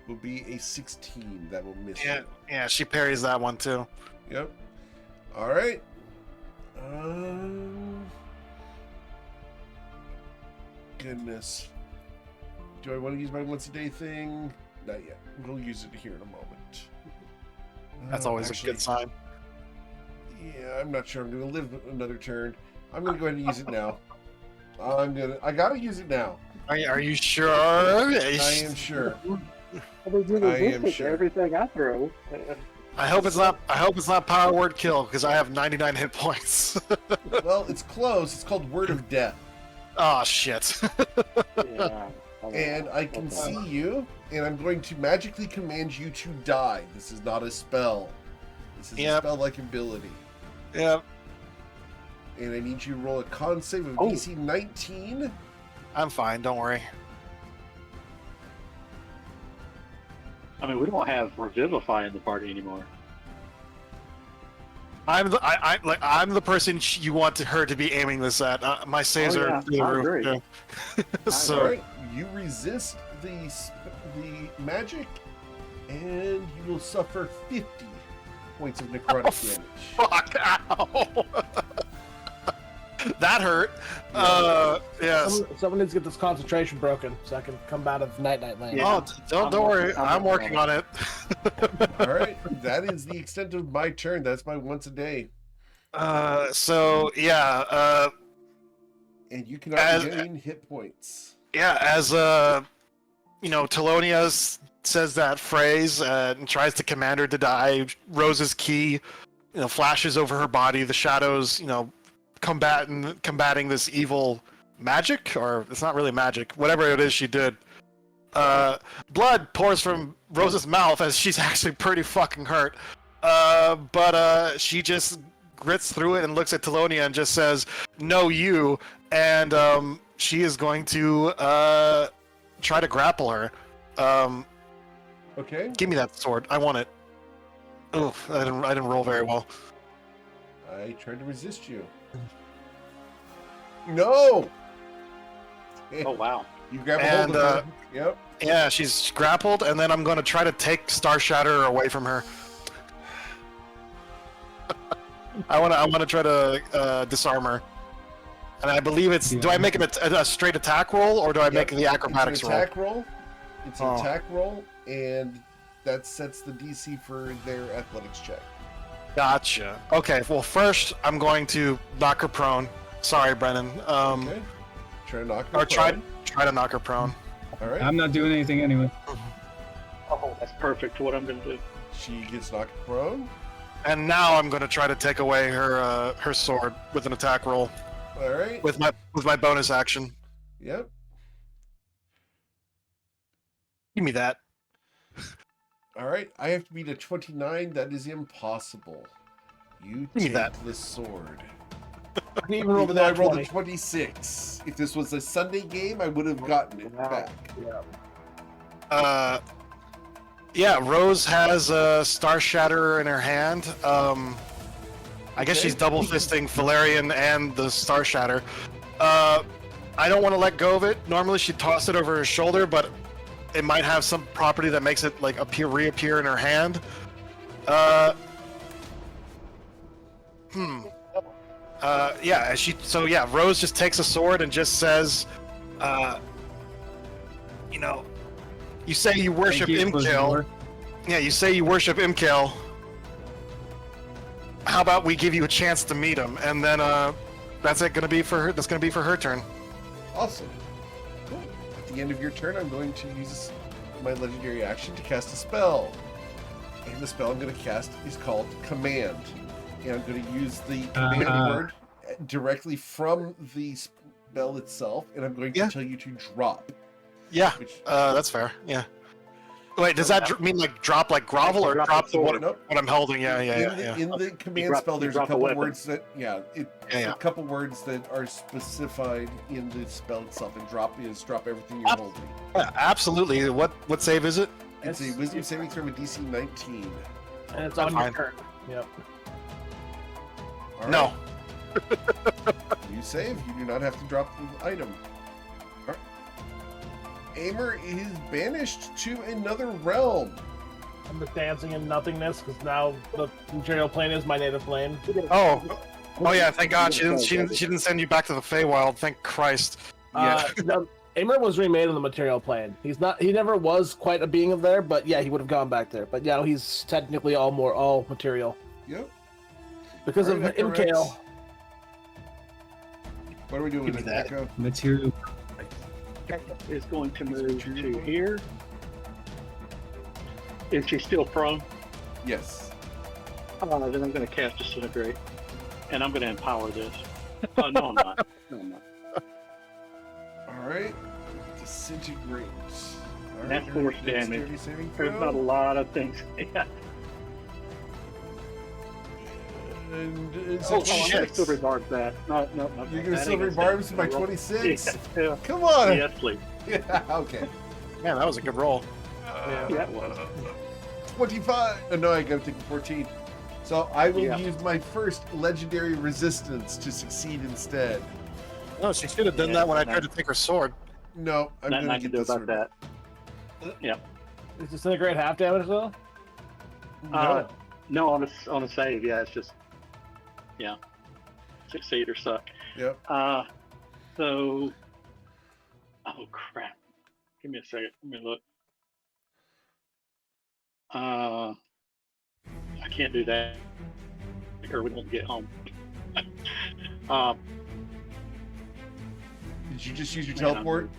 will be a 16. That will miss yeah, you. yeah, she parries that one, too. Yep. All right. Goodness. Do I want to use my once a day thing? Not yet. We'll use it here in a moment. That's always Actually, a good sign. Yeah, I'm not sure I'm going to live another turn. I'm going to go ahead and use it now. I got to use it now. Are you sure? I am sure. I am sure. Everything I throw. I hope it's not power word kill because I have 99 hit points. Well, it's close. It's called Word of Death. Oh shit. Yeah. And I can see you, and I'm going to magically command you to die. This is not a spell. This is a Yep. spell-like ability. Yeah, And I need you to roll a con save of Oh. DC 19. I'm fine. Don't worry. I mean, we don't have Revivify in the party anymore. I'm the person you want her to be aiming this at. My saves Oh, are yeah, through the I roof. agree. Yeah. So All right, you resist the magic, and you will suffer 50 points of necrotic damage. fuck ow. That hurt. Yes. someone needs to get this concentration broken so I can come out of Night Lane. Yeah. Oh, don't worry. I'm working on it. All right, that is the extent of my turn. That's my once a day, So yeah. and you cannot As- regain hit points. Yeah, as Telonia says that phrase and tries to command her to die, Rose's key, flashes over her body. The shadows, combating this evil magic, or it's not really magic, whatever it is she did. Blood pours from Rose's mouth as she's actually pretty fucking hurt. But she just grits through it and looks at Telonia and just says, "No, you," and she is going to try to grapple her. Okay. Give me that sword. I want it. Oof, I didn't roll very well. I tried to resist you. No! Oh wow. You grab a hold of her. Yep. Yeah, she's grappled, and then I'm going to try to take Star Shatter away from her. I want to try to disarm her. And I believe it's... Do I make it a straight attack roll, or do I make the acrobatics roll? It's an attack roll, and that sets the DC for their athletics check. Gotcha. Okay, well, first, I'm going to knock her prone. Sorry, Brennan. Okay. Try to knock her prone. Try to knock her prone. All right. I'm not doing anything anyway. Oh, that's perfect for what I'm going to do. She gets knocked prone. And now I'm going to try to take away her sword with an attack roll. All right. With my bonus action. Yep. Give me that. All right. I have to beat a 29. That is impossible. You Give me take that. the sword. Even rolled Even though I rolled a that 26. If this was a Sunday game, I would have gotten it back. Yeah, Rose has a Star Shatter in her hand. I guess she's double fisting Valerian and the Star Shatter. I don't want to let go of it. Normally she'd toss it over her shoulder, but it might have some property that makes it like reappear in her hand. Rose just takes a sword and just says, you say you worship Imkel. Yeah, you say you worship Imkel. How about we give you a chance to meet him, and then that's it. Gonna be for her. That's gonna be for her turn. Awesome. Cool. At the end of your turn, I'm going to use my legendary action to cast a spell. And the spell I'm going to cast is called Command. And I'm going to use the command word directly from the spell itself, and I'm going to tell you to drop. Yeah, that's fair. Yeah. Wait, does that mean like drop like grovel, or drop what I'm holding? Yeah. In the command spell, there's a couple words that a couple words that are specified in the spell itself, and drop is drop everything you're holding. Yeah, absolutely. What save is it? It's a Wisdom saving throw with DC 19. And it's on your turn. Yep. All right. No. You save. You do not have to drop the item. All right. Aimer is banished to another realm. I'm just dancing in nothingness because now the material plane is my native plane. Oh yeah! Thank God she didn't send you back to the Feywild. Thank Christ. Yeah. Aimer was remade on the material plane. He never was quite a being of there, but yeah, he would have gone back there. But yeah, he's technically all material. Yep. Because of Imkale. What are we doing with that? Echo? Material is going to move to here. Is she still prone? Yes. Then I'm going to cast Disintegrate, and I'm going to empower this. No, I'm not. No, I'm not. All right. Disintegrate. All right, That's force damage. There's not a lot of things. Yeah. And I'm going to silver barb that. No. You're going to silver barbs by 26? Yeah. Come on. Yes, please. Yeah, okay. Man, that was a good roll. Yeah, it was. 25. Oh, no, I got to take 14. So I will use my first legendary resistance to succeed instead. No, she should have done that when I tried to take her sword. No, I'm going to get this about that. Yeah. Is Disintegrate half damage though? No. No, on a save, yeah, it's just succeed or suck. Yep. So, oh crap! Give me a second. Let me look. I can't do that, or we won't get home. Did you just use your teleport?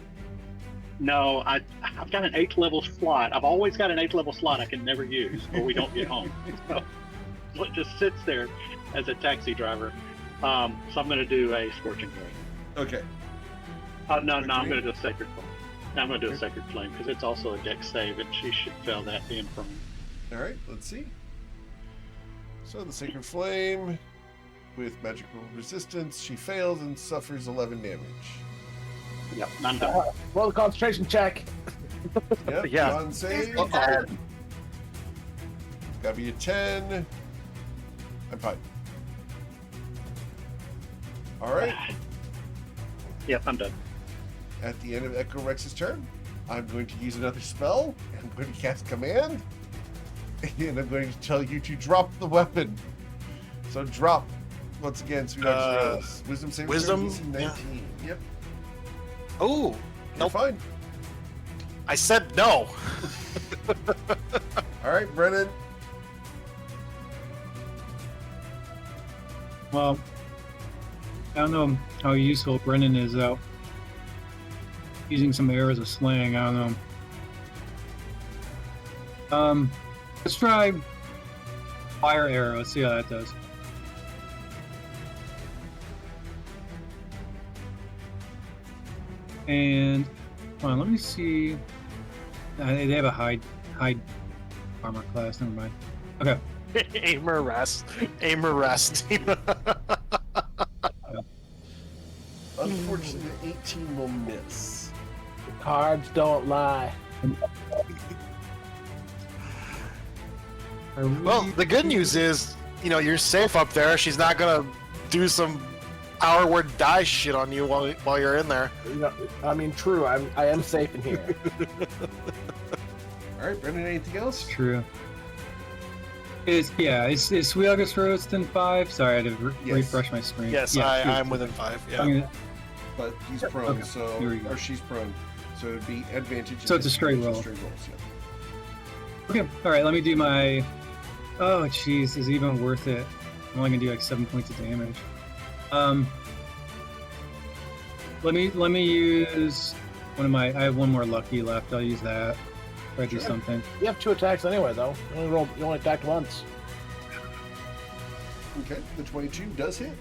No, I've got an 8th level slot. I've always got an 8th level slot I can never use, or we don't get home. So it just sits there as a taxi driver. So I'm going to do a Scorching Ray. Okay. No, I'm going to do a Sacred Flame. I'm going to do a Sacred Flame because it's also a dex save, and she should fail that being prone. All right, let's see. So the Sacred Flame with magical resistance, she fails and suffers 11 damage. Yep, I'm done. Roll the concentration check. Yep, Yeah. con save. Uh-oh. Gotta be a 10. I'm fine. All right. Yep, I'm done. At the end of Echo Rex's turn, I'm going to use another spell. I'm going to cast Command. And I'm going to tell you to drop the weapon. So drop. Once again, sweetheart rolls. Wisdom saving Wisdom? throw, DC 19. Yep. Oh, You're nope. fine. I said no. All right, Brennan. Well, I don't know how useful Brennan is out using some arrows of slang. I don't know. Let's try fire arrow. Let's see how that does. And hold on, let me see. They have a hide armor class. Never mind. Okay. Aim arrest. Aim arrest. Unfortunately, the 18 will miss. The cards don't lie. Well, the good news is, you're safe up there. She's not gonna do some power word die shit on you while you're in there. I mean, true. I am safe in here. All right, Brendan, anything else? True. Is Sweet August Rose within 5? Sorry, I had to Yes. refresh my screen. Yes, Yeah, I'm within 5. I Yeah. mean, But he's prone, Okay, so here we go. or she's prone, so it'd be advantage. So it's a straight roll. Straight rolls, yeah. okay, all right. Let me do my. Oh, jeez, is it even worth it? I'm only gonna do like 7 points of damage. Let me use one of my. I have one more lucky left. I'll use that. Try to do something. You have 2 attacks anyway, though. You only attacked once. Okay, the 22 does hit.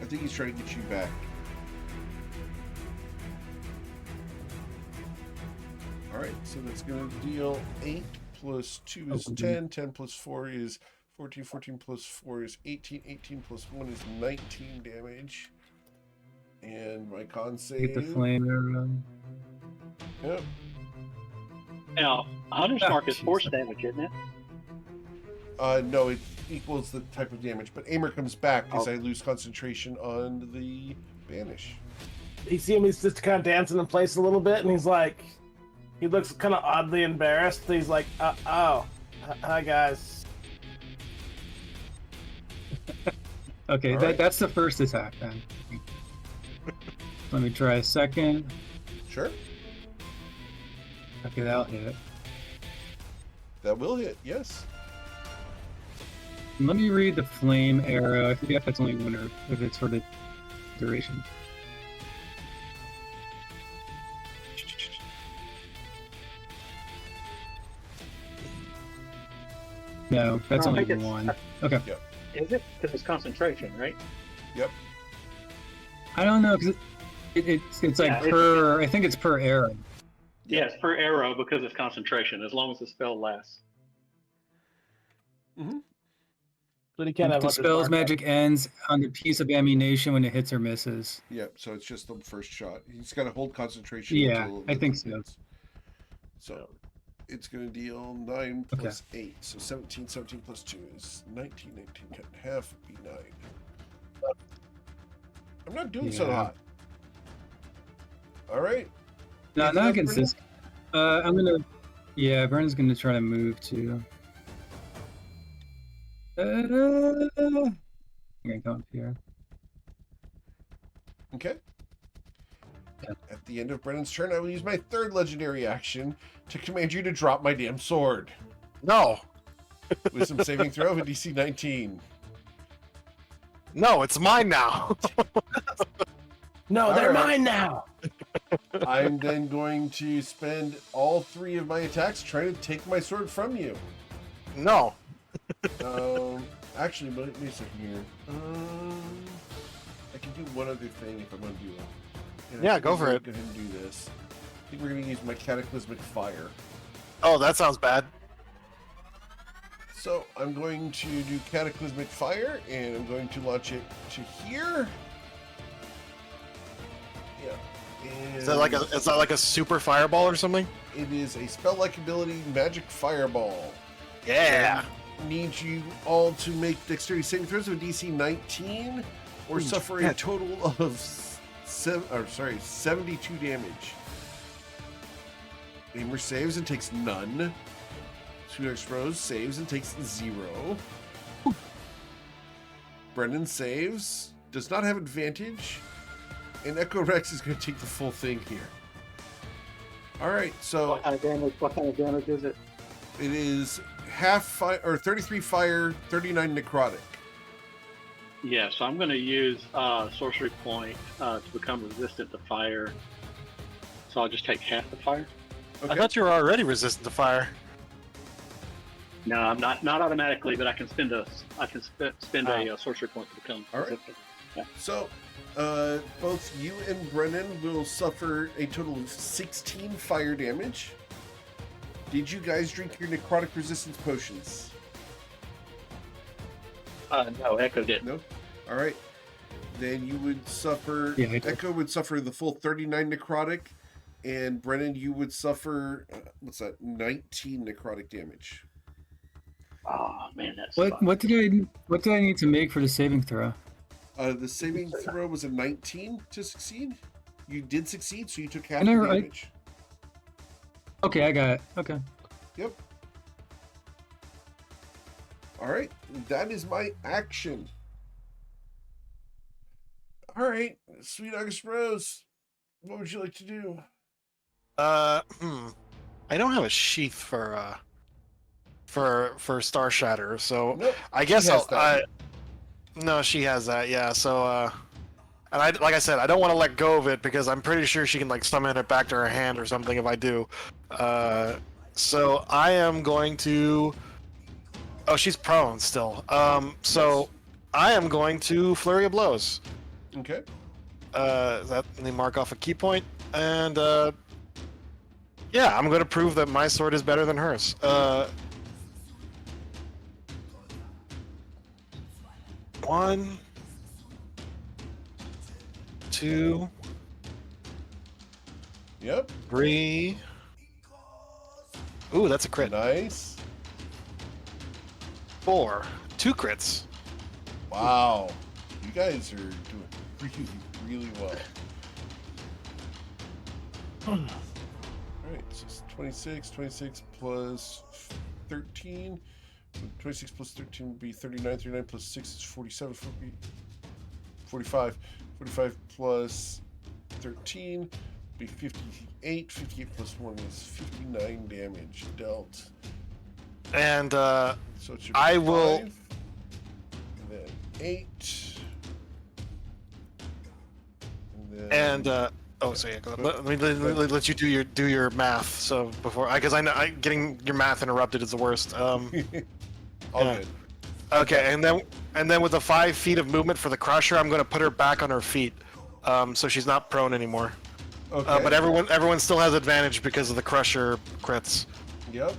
I think he's trying to get you back. All right, so that's going to deal 8 plus 2 is 10, 10 plus 4 is 14, 14 plus 4 is 18, 18 plus 1 is 19 damage. And my con save. Get the flame arrow. Yep. Now, Hunter's Ah, Mark is jeez. force damage, isn't it? No, it equals the type of damage, but Aimer comes back because Oh. I lose concentration on the banish. You see him, he's just kind of dancing in place a little bit, and he's like, he looks kind of oddly embarrassed. He's like, hi guys. Okay, All right. that's the first attack then. Let me try a second. Sure, Okay, that'll hit. that will hit. Yes. Let me read the flame arrow. I forget if it's only one or if it's for the duration. No, that's I only think it's- one. Okay. Is it? Because it's concentration, right? I don't know because it's like Yeah, it's- per. I think it's per arrow. Yes, per arrow because it's concentration, as long as the spell lasts. But he can't have The Hunter's spell's Mark. magic ends on the piece of ammunition when it hits or misses. Yep. So it's just the first shot. He's got to hold concentration. Yeah, until I the think thing so. hits. So it's going to deal 9 plus 8. So 17, 17 plus 2 is 19. 19 cut in half would be 9. I'm not doing so Yeah. hot. All right. No, Anything not else, against Brendan? this. I'm gonna. Yeah, Brennan's gonna try to move too. I'm gonna come up here. Okay. Yeah. At the end of Brennan's turn, I will use my third legendary action to command you to drop my damn sword. No. Wisdom saving throw of a DC 19. No, it's mine now. No, All they're right. mine now. I'm then going to spend all 3 of my attacks trying to take my sword from you. No. Actually, wait a second here. I can do one other thing if I'm going to do it. And I Yeah, think go I'm for gonna it. Go ahead and do this. I think we're going to use my cataclysmic fire. Oh, that sounds bad. So I'm going to do cataclysmic fire, and I'm going to launch it to here. Yeah. And Is that like a super fireball or something? it is a spell-like ability, magic fireball. Yeah. Needs you all to make dexterity saving throws of a DC 19 or suffer a total of 72 damage. Aimer saves and takes none. Sweet Rose saves and takes 0. Brennan saves, does not have advantage, and Echo Rex is going to take the full thing here. All right, so What kind of damage is it? it is half fire or 33 fire, 39 necrotic. Yeah, so I'm going to use sorcery point to become resistant to fire. So I'll just take half the fire. I thought you were already resistant to fire. No, I'm not automatically, but I can spend a sorcery point to become All right. resistant. So, both you and Brennan will suffer a total of 16 fire damage. Did you guys drink your necrotic resistance potions? No, Echo did. No? All right. Then you would suffer. Yeah, I did. Echo would suffer the full 39 necrotic, and Brennan, you would suffer. What's that? 19 necrotic damage. Oh man, that's What did I need to make for the saving throw? The saving throw was a 19 to succeed. You did succeed, so you took half I never- the damage. Okay, I got it. Okay. Yep. All right, that is my action. All right, Sweet August Rose, what would you like to do? I don't have a sheath for Star Shatter, so Nope, I guess she has I'll. that. No, she has that. Yeah. So, and like I said, I don't want to let go of it because I'm pretty sure she can like summon it back to her hand or something if I do. So I am going to. Oh, she's prone still. So I am going to Flurry of Blows. Okay. Let me mark off a key point, and yeah, I'm going to prove that my sword is better than hers. 1, 2, Yep. 3. Ooh, that's a crit. Nice. 4. 2 crits. Wow. You guys are doing really, really well. All right, so it's 26 plus 13. 26 plus 13 would be 39. 39 plus 6 is 47. 45. 45 plus 13 would be 58. 58 plus 1 is 59 damage dealt. And So it should be I will- 5, and then 8. and oh, so yeah, go ahead. Let you do your math. So before, because I know getting your math interrupted is the worst. All yeah. good. Okay, and then with the 5 feet of movement for the crusher, I'm going to put her back on her feet, so she's not prone anymore. Okay. But everyone still has advantage because of the crusher crits. Yep.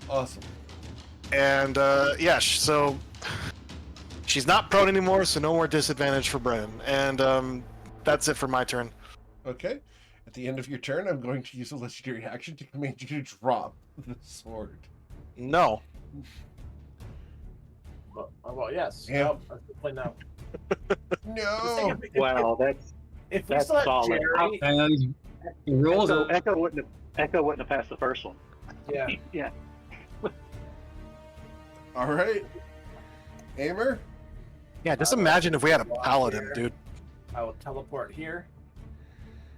Awesome. And yeah, so she's not prone anymore, so no more disadvantage for Brennan. And that's it for my turn. Okay. At the end of your turn, I'm going to use a legendary action to command you to drop the sword. No. Well, yes. Yeah. Nope, that's the play now. No. Wow, that's If we That's still had solid. Jerry, I know these rolls. Echo wouldn't have passed the first one. yeah. Yeah. All right. Aimer? Yeah, just imagine if we had a paladin, dude. I will teleport here.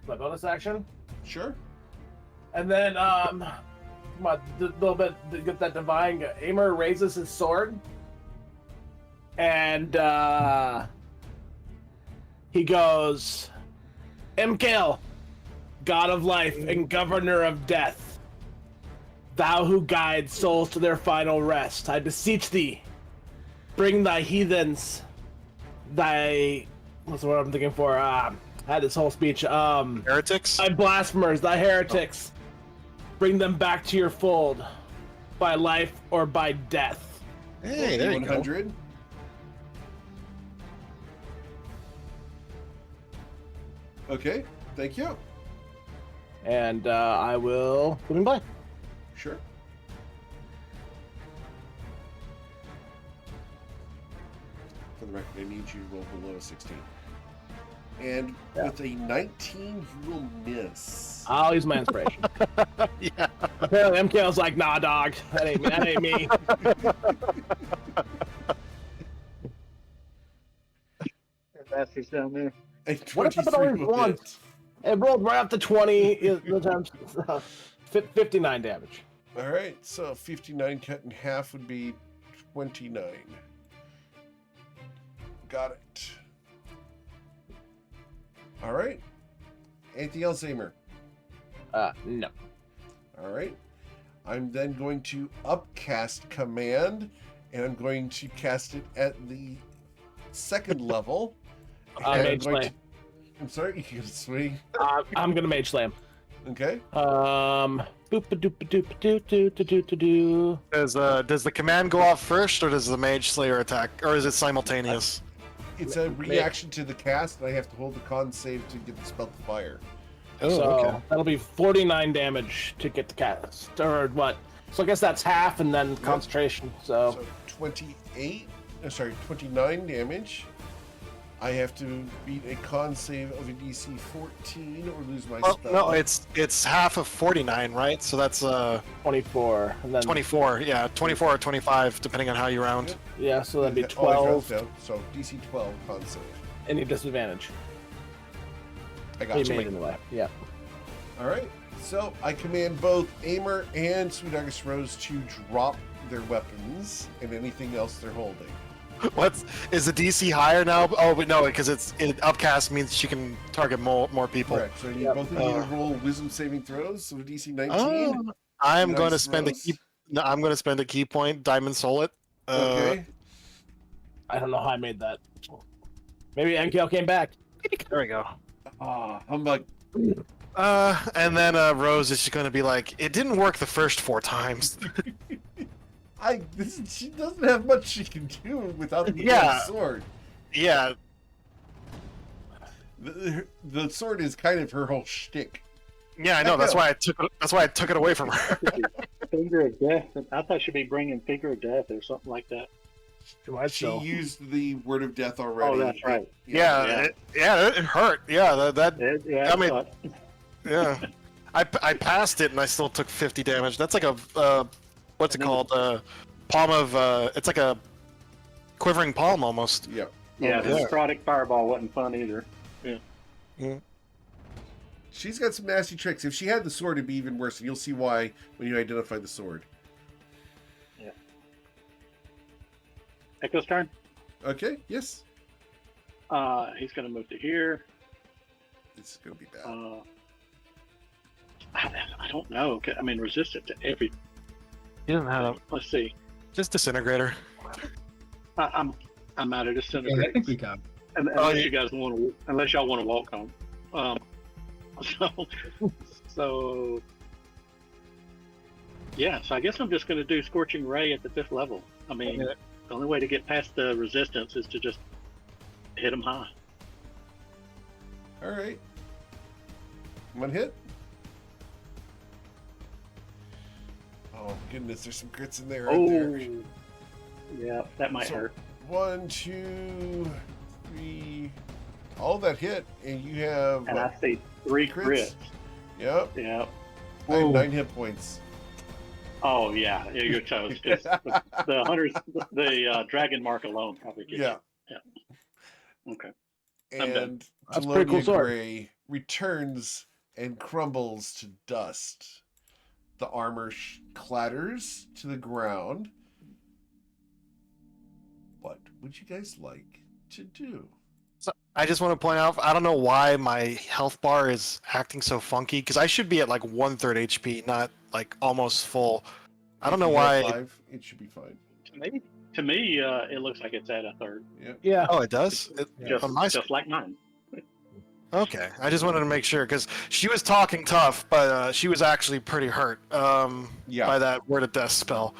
My bonus action. Sure. And then, my little bit to get that divine. Aimer raises his sword, and he goes, Imkale, god of life and governor of death, thou who guides souls to their final rest, I beseech thee, bring thy heathens, what's the word I'm thinking for? I had this whole speech. Heretics? Thy blasphemers, thy heretics, bring them back to your fold, by life or by death. Hey, there you go. 100. Okay, thank you. And I will put him by. Sure. For the record, I need you to roll below a 16. And with a 19, you will miss. I'll use my inspiration. Yeah. Apparently, MKL's like, nah, dog, that ain't me. That ain't me. Bastards down there. A What if 23 it only will once? hit. It rolled right up to 20. The times 59 damage. All right, so 59 cut in half would be 29. Got it. All right. Anything else, Amer? No. All right. I'm then going to upcast command, and I'm going to cast it at the second level. And I'm Mage going Slam. to- I'm sorry, you can swing. I'm gonna Mage Slam. Okay. Boop a doop a doop a doo doo doo doo doo doo. Does the command go off first, or does the Mage Slayer attack, or is it simultaneous? It's a reaction to the cast, and I have to hold the con save to get the spell to fire. So that'll be 49 damage to get the cast, or what? So I guess that's half, and then concentration. So So 29 damage. I have to beat a con save of a DC 14 or lose my Well, spell. no, it's half of 49, right? So that's 24, and then 24. Yeah, 24 or 25, depending on how you round. Yep. yeah, so that'd be Oh, I dropped 12. down. So DC 12 con save. Any disadvantage? I You got you. made anyway. Yeah. All right. So I command both Amer and Sweet August Rose to drop their weapons and anything else they're holding. Is the DC higher now? Oh, but no, because upcast means she can target more people. Correct. So I need Yep. both of you to roll wisdom saving throws. So DC 19. Oh, I'm Sweet going to August spend a Rose. key. No, I'm going to spend a key point. Diamond Soul it. Okay. I don't know how I made that. Maybe MKL came back. There we go. I'm like, And then Rose is just going to be like, it didn't work the first 4 times. she doesn't have much she can do without the Yeah. sword. Yeah. The sword is kind of her whole shtick. Yeah, I know. That's why I took it away from her. Finger of death. I thought she'd be bringing finger of death or something like that. She used the word of death already. Oh, that's right. Yeah, it hurt. Yeah, Yeah, I mean- thought. yeah. I passed it and I still took 50 damage. That's like a what's it called? Palm of it's like a quivering palm almost. Yeah. Yeah, the yeah. necrotic fireball wasn't fun either. She's got some nasty tricks. If she had the sword, it'd be even worse, and you'll see why when you identify the sword. Yeah. Echo's turn. Okay, yes. He's going to move to here. This is going to be bad. I don't know. I mean, resistant to every. You don't have Let's see. just disintegrator. I'm out of Yeah, I disintegrate. think we got. Unless yeah. you guys want to, unless y'all want to walk home. So yeah. So I guess I'm just going to do Scorching Ray at the 5th level. I mean, Yeah. the only way to get past the resistance is to just hit them high. All right. One hit. Oh, goodness, there's some crits in there. Right there. Yeah, that might So- hurt. 1, 2, 3. All that hit, and you have. And I see 3 crits? crits. Yep. Yeah. I have 9 hit points. Oh yeah, you're toast. 'Cause the hunters, the dragon mark alone probably gets Yeah. you. Yeah. Okay. I'm done. And That's a pretty cool Telonia sword. Gray returns and crumbles to dust. The armor clatters to the ground. What would you guys like to do? I just want to point out, I don't know why my health bar is acting so funky, because I should be at like 1/3 HP, not like almost full. I don't If know you have why. 5, it should be fine. To me, it looks like it's at a third, Yep. Yeah. Oh, it does? just On my just like mine. Okay, I just wanted to make sure, because she was talking tough, but she was actually pretty hurt Yeah. by that word of death spell.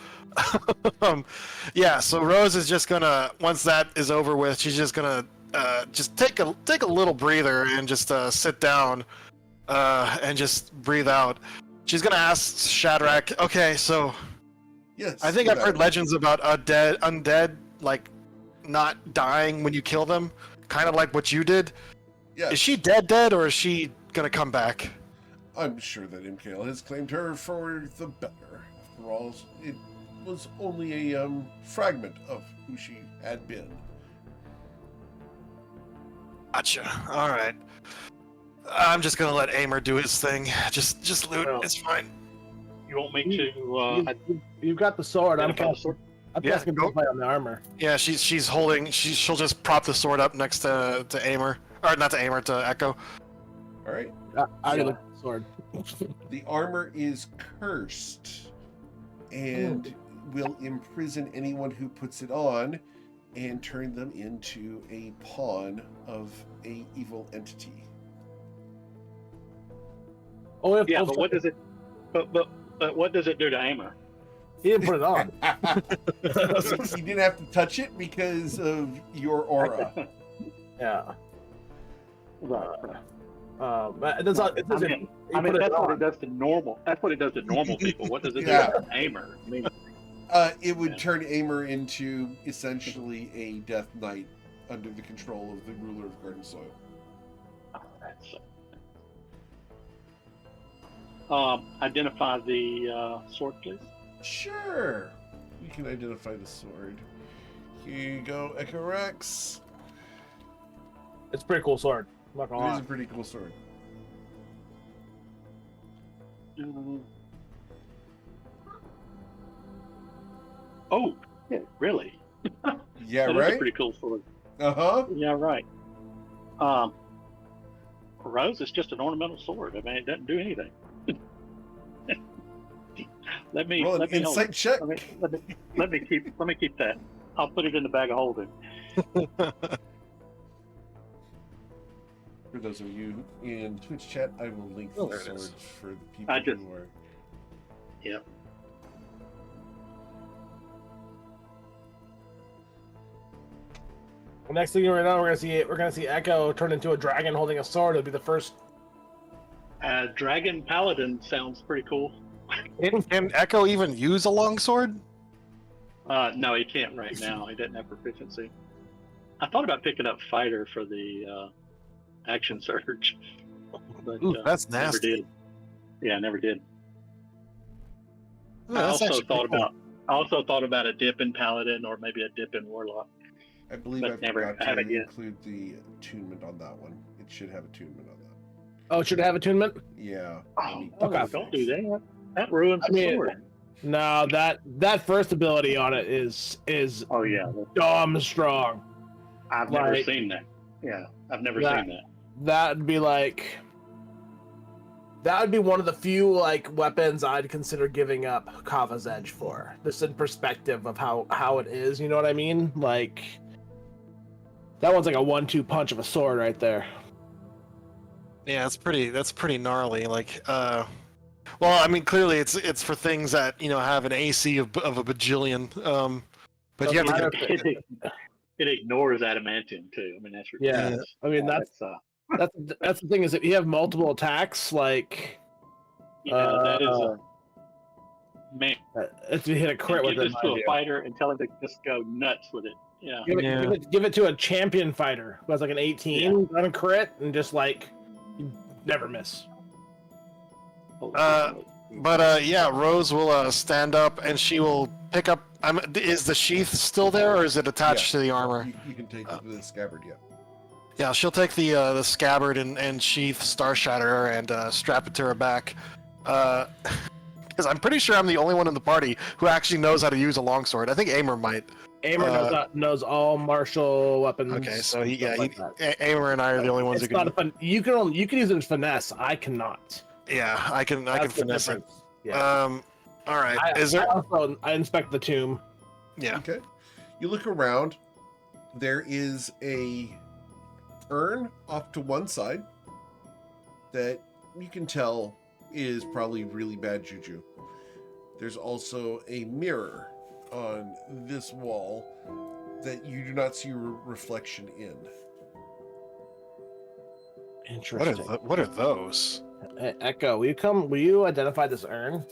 Yeah, so Rose is just gonna, once that is over with, she's just gonna just take a little breather and just sit down and just breathe out. She's gonna ask Shadrach, okay, so Yes. I think do I've heard that. legends about undead, like, not dying when you kill them, kind of like what you did. Yes. Is she dead, or is she gonna come back? I'm sure that MKL has claimed her for the better. After all, it was only a fragment of who she had been. Gotcha. All right. I'm just gonna let Aimer do his thing. Just loot. Well, It's fine. You want me to? You've got the sword. I'm identify the casting. sword? I'm Yeah, casting go. Identify on the armor. Yeah, she's holding. She'll just prop the sword up next to Aimer, or not to Aimer, to Echo. All right. I Yeah. look at the sword. The armor is cursed and will imprison anyone who puts it on and turn them into a pawn of a evil entity. Oh, if, Yeah, but what does it? But what does it do to Aimer? He didn't put it on. You didn't have to touch it because of your aura. Yeah. Right. But it does not. It doesn't. he put it that's what on. it does to normal. That's what it does to normal people. What does it Yeah. do to Aimer? I mean, It would turn Aimer into essentially a Death Knight under the control of the ruler of Garden Soil. that's. Identify the sword, please. Sure. We can identify the sword. Here you go, Echo Rex. It's a pretty cool sword. I'm not It gonna is lie. a pretty cool sword. Oh, yeah, really? Yeah, That is a right? pretty cool sword. Uh-huh. Yeah, right. Rose is just an ornamental sword. I mean, it doesn't do anything. let me Roll an hold it. insight check. Let me keep that. I'll put it in the bag of holding. For those of you in Twitch chat, I will link Oh, the there it is. sword for the people I just- who are... Yep. The next thing right now, we're gonna see Echo turn into a dragon holding a sword. It'll be the first. Dragon Paladin sounds pretty cool. Can Echo even use a longsword? No, he can't right now. He doesn't have proficiency. I thought about picking up Fighter for the action surge, but Ooh, that's never nasty. did. Yeah, never did. Ooh, I that's also actually thought pretty cool. about. I also thought about a dip in Paladin or maybe a dip in Warlock. I believe But I never forgot to haven't yet. include the attunement on that one. It should have attunement on that. Oh, should it have attunement? Yeah. Oh, let me okay. don't do that. That ruins I the mean- sword. No, that first ability on it is Oh yeah, dumb strong. I've never Like- seen that. Yeah, I've never That- seen that. That'd be like. That would be one of the few like weapons I'd consider giving up Kava's Edge for. Just in perspective of how it is, you know what I mean? Like that one's like a 1-2 punch of a sword right there. Yeah, that's pretty gnarly. Like, well, I mean, clearly it's for things that have an AC of a bajillion. But you have to Doesn't get, matter It ignores adamantium too. I mean that's Yeah. ridiculous. I mean that's the thing is if you have multiple attacks, like that is a man. if you hit a crit with Give it, this to a fighter and tell him to just go nuts with it. Yeah. give it to a champion fighter who has like an 18 on a crit and just like you never miss. but yeah, Rose will stand up and she will pick up. Is the sheath still there, or is it attached to the armor? You can take the scabbard, yeah. Yeah, she'll take the scabbard and sheath Star Shatterer and strap it to her back. Because I'm pretty sure I'm the only one in the party who actually knows how to use a longsword. I think Aimer might. Amer knows all martial weapons. Okay, so like Amer and I are the only ones it's who can. not a fun. You can use it as finesse. I cannot. Yeah, I can That's the finesse it. difference. Yeah. All right. I inspect the tomb. Yeah. Okay. You look around. There is a urn off to one side that you can tell is probably really bad juju. There's also a mirror on this wall that you do not see a reflection in. Interesting. What are those? Echo, will you identify this urn?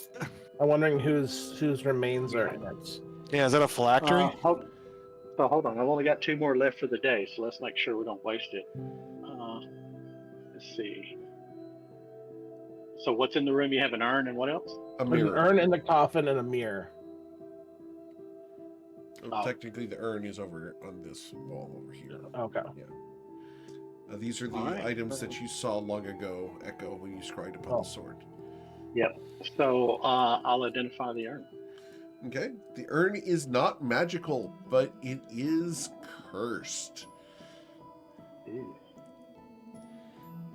I'm wondering whose remains are in it. Yeah, is that a phylactery? Hold on. I've only got 2 more left for the day, so let's make sure we don't waste it. Let's see. So what's in the room? You have an urn and what else? A There's an mirror. urn in the coffin and a mirror. Oh, technically, the urn is over on this wall over here. Okay. These are the Alright. items that you saw long ago, Echo, when you scried upon the sword. Yep. So I'll identify the urn. Okay. The urn is not magical, but it is cursed.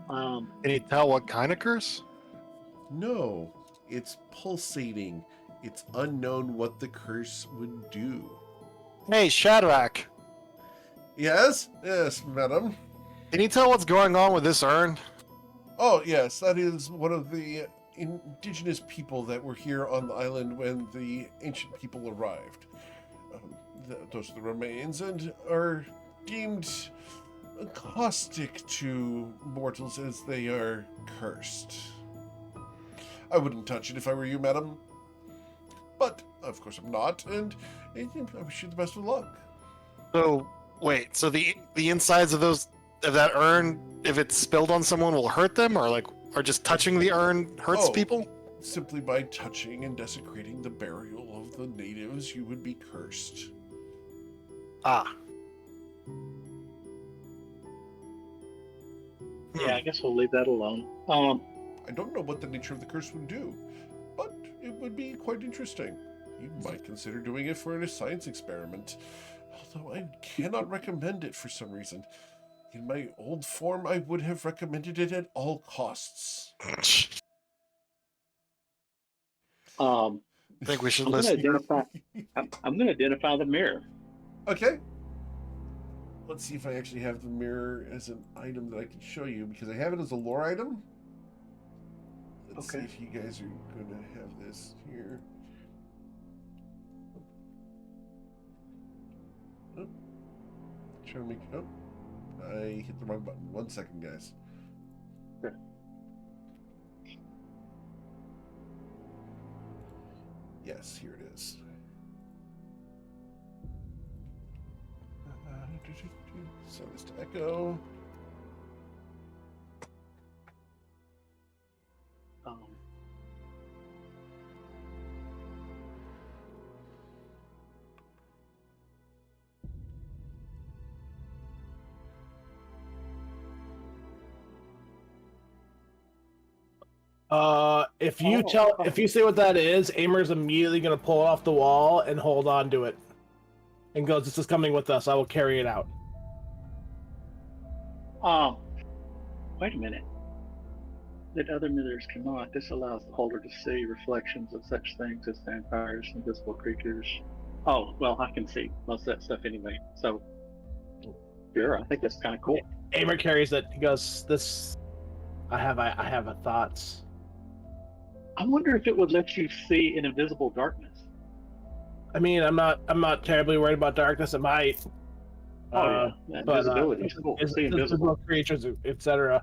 Um, Can you tell what kind of curse? No, it's pulsating. It's unknown what the curse would do. Hey, Shadrach. Yes? Yes, madam. Can you tell what's going on with this urn? Oh, yes, that is one of the indigenous people that were here on the island when the ancient people arrived. Those are the remains and are deemed caustic to mortals as they are cursed. I wouldn't touch it if I were you, madam. But, of course, I'm not, and I wish you the best of luck. So, wait, so the insides of that urn, if it's spilled on someone, will hurt them, or just touching the urn hurts Oh. people? Simply by touching and desecrating the burial of the natives, you would be cursed. Ah. yeah, I guess we'll leave that alone. I don't know what the nature of the curse would do, but it would be quite interesting. You might consider doing it for a science experiment, although I cannot recommend it for some reason. In my old form, I would have recommended it at all costs. I think we should I'm going to listen. identify. I'm going to identify the mirror. Okay. Let's see if I actually have the mirror as an item that I can show you, because I have it as a lore item. Let's see Okay. if you guys are going to have this here. Oh. Trying to make. Oh. I hit the wrong button. 1 second, guys. Okay. Yes, here it is. So it's to Echo. If you say what that is, Amer's immediately gonna pull it off the wall and hold on to it, and goes, "This is coming with us. I will carry it out." Wait a minute. That other mirrors cannot. This allows the holder to see reflections of such things as vampires, invisible creatures. Oh, well, I can see most of that stuff anyway. So, sure, I think that's kind of cool. Amer carries it. He goes, "This, I have a thoughts." I wonder if it would let you see in invisible darkness. I mean, I'm not terribly worried about darkness. It might. Invisibility is cool. See invisible. Invisible creatures, etc.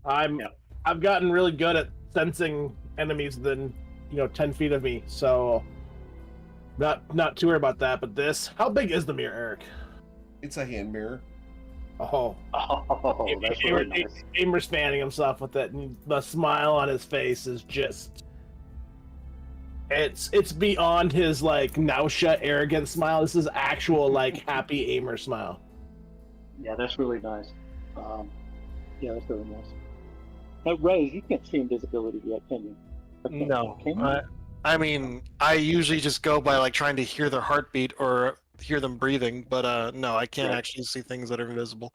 I've gotten really good at sensing enemies within 10 feet of me, so not too worried about that. But this, how big is the mirror, Eric? It's a hand mirror. Oh, That's really nice. Amer's fanning himself with it, and the smile on his face is just. It's beyond his nausea, arrogant smile. This is actual happy Amer smile. Yeah, that's really nice. Yeah, that's really nice. Now, Ray, you can't see invisibility yet, can you? Okay. No. Can you? I mean, I usually just go by trying to hear their heartbeat or hear them breathing, but no, I can't Right. actually see things that are invisible.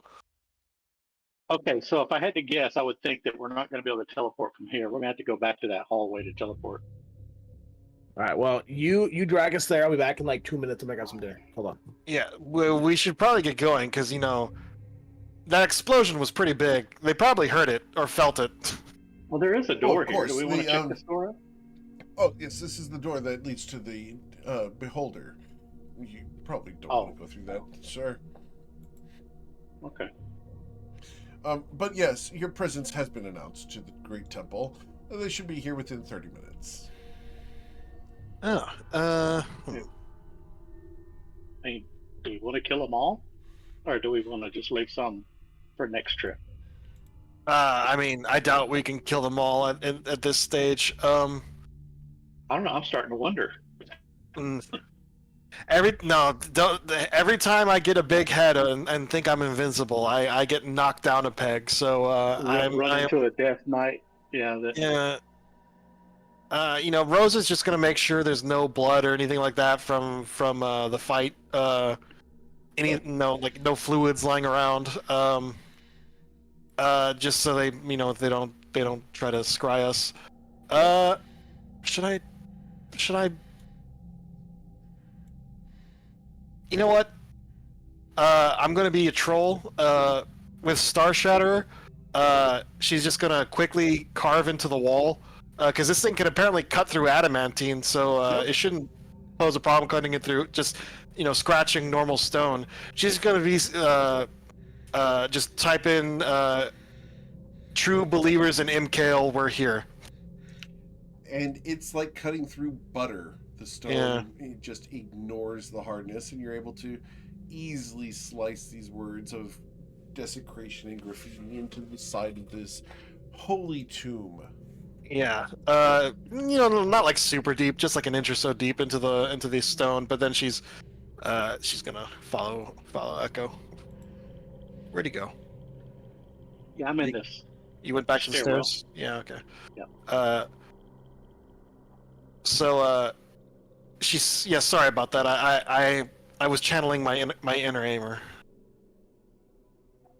Okay, so if I had to guess, I would think that we're not going to be able to teleport from here. We're going to have to go back to that hallway to teleport. All right. Well, you drag us there. I'll be back in like 2 minutes to make up some dinner. Hold on. Yeah, we should probably get going because that explosion was pretty big. They probably heard it or felt it. Well, there is a Oh, door of here. Do course, we want to the, check this door out? Oh, yes, this is the door that leads to the beholder. You probably don't want to go through that, sir. Okay. But yes, your presence has been announced to the Great Temple. They should be here within 30 minutes. Oh, I mean, do we want to kill them all? Or do we want to just leave some for next trip? I mean, I doubt we can kill them all at this stage. I don't know. I'm starting to wonder. Mm, every time I get a big head and think I'm invincible, I get knocked down a peg. So Run into a death knight. Yeah. Rose is just gonna make sure there's no blood or anything like that from the fight. No fluids lying around. Just so they don't try to scry us. Should I? You know what? I'm gonna be a troll. With Star Shatterer, she's just gonna quickly carve into the wall. Because this thing can apparently cut through adamantine, so it shouldn't pose a problem cutting it through. Just scratching normal stone. She's gonna be just type in true believers in MKL, we're here. And it's like cutting through butter. The stone it just ignores the hardness, and you're able to easily slice these words of desecration and graffiti into the side of this holy tomb. Yeah, not like super deep, just like an inch or so deep into the stone. But then she's gonna follow Echo. Where'd he go? Yeah, I'm in this. You went back to the Stairwell. stairs? Yeah, okay. Yeah. Sorry about that. I was channeling my inner aimer.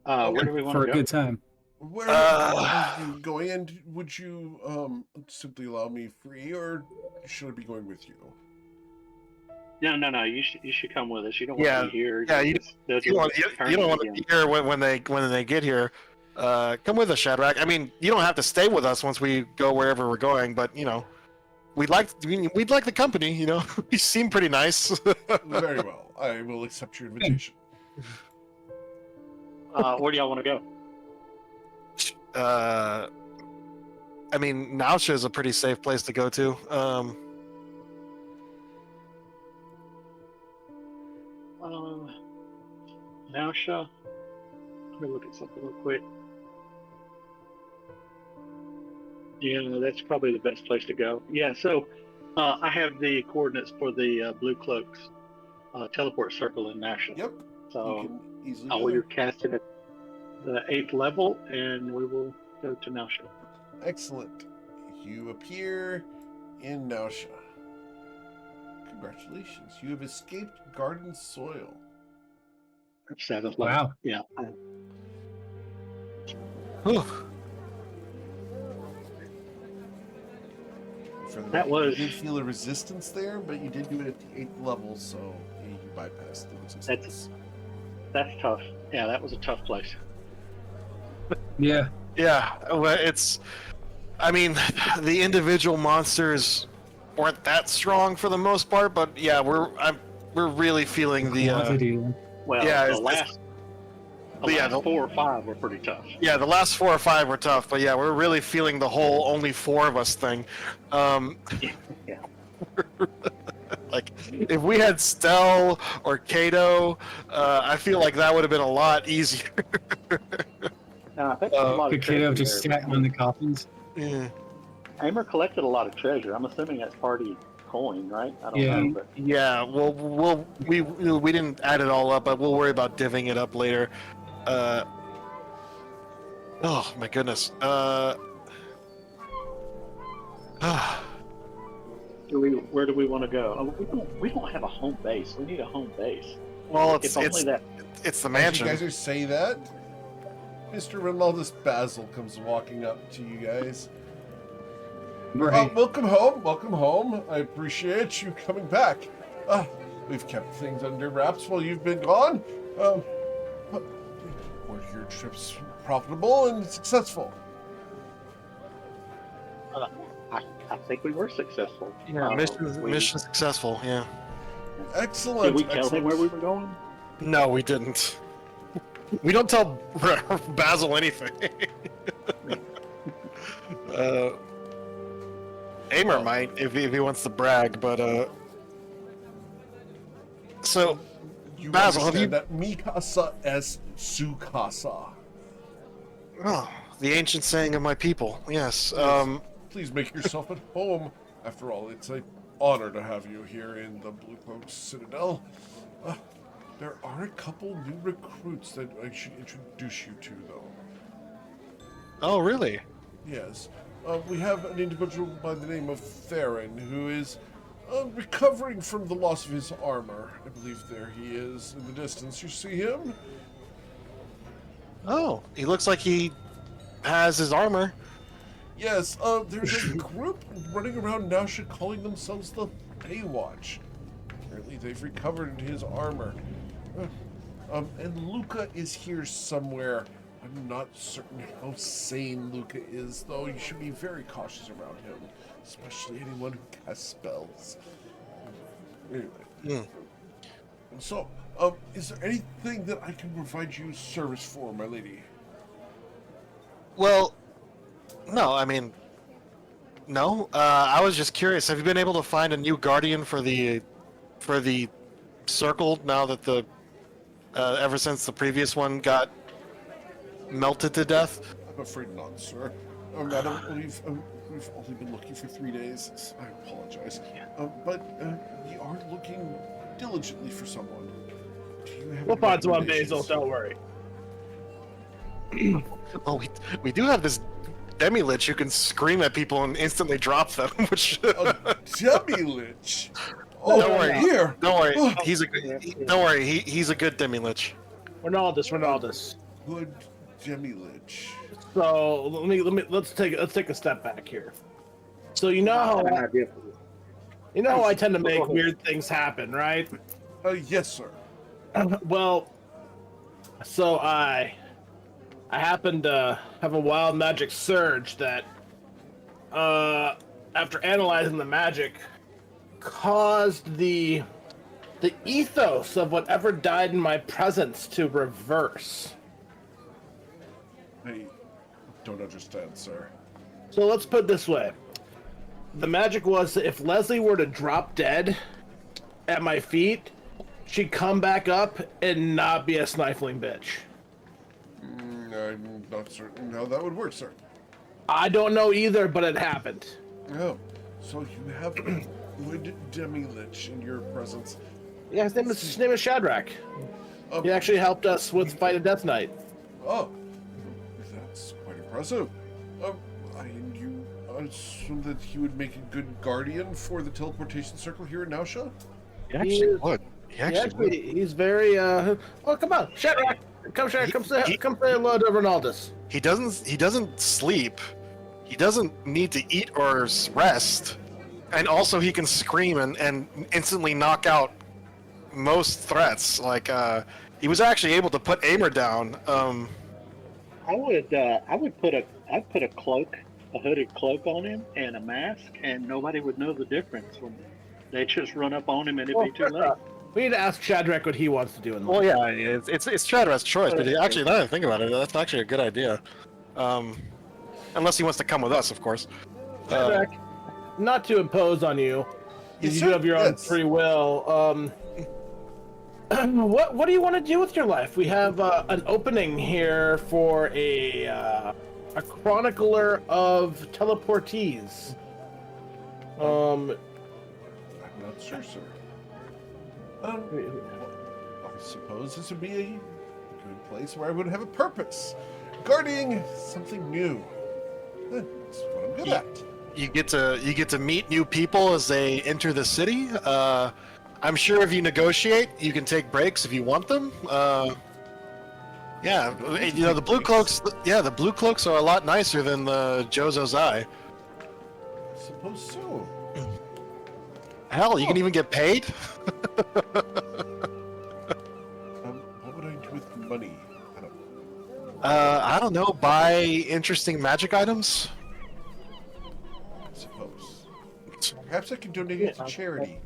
Where do we want For to a go? good time. Where are you going? And would you simply allow me free, or should I be going with you? No. You should come with us. You don't want to be here. Yeah, you don't want to be here when they get here. Come with us, Shadrach. I mean, you don't have to stay with us once we go wherever we're going, but we'd like the company. You seem pretty nice. Very well. I will accept your invitation. Where do y'all want to go? I mean, Nausea is a pretty safe place to go to. Nausea. Let me look at something real quick. Yeah, that's probably the best place to go. Yeah, so I have the coordinates for the Blue Cloaks teleport circle in National. Yep. So you can easily I go will there. cast it at the 8th level, and we will go to Nausea. Excellent. You appear in Nausea. Congratulations. You have escaped garden soil. 7th level. Wow. Yeah. Whew. You did feel a resistance there, but you did do it at the 8th level, so you bypassed the resistance. That's tough. Yeah, that was a tough place. Yeah. Yeah, well, I mean, the individual monsters weren't that strong for the most part, but yeah, we're really feeling the Quantity. Well, yeah, the last 4 or 5 were pretty tough. Yeah, the last 4 or 5 were tough, but yeah, we're really feeling the whole only 4 of us thing. Yeah. Like, if we had Stell or Kato, I feel like that would have been a lot easier. I think there's a lot of Could Kato treasure just there. sat on the coffins? Yeah. Aimer collected a lot of treasure. I'm assuming that's party coin, right? I don't Yeah. know, but Yeah, well, we didn't add it all up, but we'll worry about divvying it up later. Oh my goodness. Where do we want to go? Oh, we don't have a home base. We need a home base. Well, If only that. it's the As mansion. you guys are saying that, Mr. Ronaldus Basil comes walking up to you guys. Right. Welcome home. Welcome home. I appreciate you coming back. We've kept things under wraps while you've been gone. Were your trips profitable and successful? I think we were successful. Yeah, mission successful. Yeah. Excellent. Did we tell him excellent. where we were going? No, we didn't. We don't tell Basil anything. Amer might if he wants to brag, but so You Basil, have understand you- that mi casa es su casa. oh, the ancient saying of my people. Yes. Please make yourself at home. After all, it's an honor to have you here in the Blue Cloak Citadel. There are a couple new recruits that I should introduce you to, though. Oh, really? Yes. We have an individual by the name of Theron who is recovering from the loss of his armor. I believe there he is in the distance. You see him? Oh, he looks like he has his armor. Yes, there's a group running around Nausha calling themselves the Baywatch. Apparently they've recovered his armor. And Luca is here somewhere. I'm not certain how sane Luca is, though. You should be very cautious around him, especially anyone who casts spells. Anyway. So, is there anything that I can provide you service for, my lady? Well, no, I mean, no. I was just curious. Have you been able to find a new guardian for the circle now that the ever since the previous one got melted to death? I'm afraid not, sir. I don't believe we've only been looking for 3 days. I apologize. But we are looking diligently for someone. Do you have We'll any find someone, Basil. recommendations? Don't worry. Oh, we do have this demi-lich who can scream at people and instantly drop them, which... A demi-lich? Oh, Don't worry. here! Don't worry, Oh, he's a good. Don't worry, he's a good demi-lich. Ronaldus. good demi-lich. So let's take a step back here. So you know how I tend to make weird things happen, right? Yes, sir. Well, so I happened to have a wild magic surge that, after analyzing the magic, caused the ethos of whatever died in my presence to reverse. I don't understand, sir. So let's put it this way. The magic was that if Leslie were to drop dead at my feet, she'd come back up and not be a snifling bitch. I'm not certain how that would work, sir. I don't know either, but it happened. Oh, so you have a good demi-lich in your presence. Yeah, his name is Shadrach. He actually helped us with Fight of Death Knight. Oh, that's quite impressive. And you assume that he would make a good guardian for the teleportation circle here in Nausha? He actually would. He's very oh, come on, Shadrach! Come say hello to Ronaldus. He doesn't sleep. He doesn't need to eat or rest. And also he can scream and instantly knock out most threats. Like he was actually able to put Amer down. I'd put a cloak, a hooded cloak on him and a mask, and nobody would know the difference when they just run up on him and it'd be too late. We need to ask Shadrach what he wants to do in the Well, yeah, it's Shadrach's choice, but actually, now that I think about it, that's actually a good idea. Unless he wants to come with us, of course. Shadrach, not to impose on you, Yes, you sir. have your own Yes. free will. What do you want to do with your life? We have an opening here for a chronicler of teleportees. I'm not sure, sir. I suppose this would be a good place where I would have a purpose. Guarding something new. That's what I'm good at. you get to meet new people as they enter the city. I'm sure if you negotiate, you can take breaks if you want them. Yeah, you know the blue cloaks. Yeah, the blue cloaks are a lot nicer than the Jozo's Eye. I suppose so. Hell, you can even get paid. What would I do with money? I don't I don't know. Buy interesting magic items. suppose. Perhaps I can donate it to charity.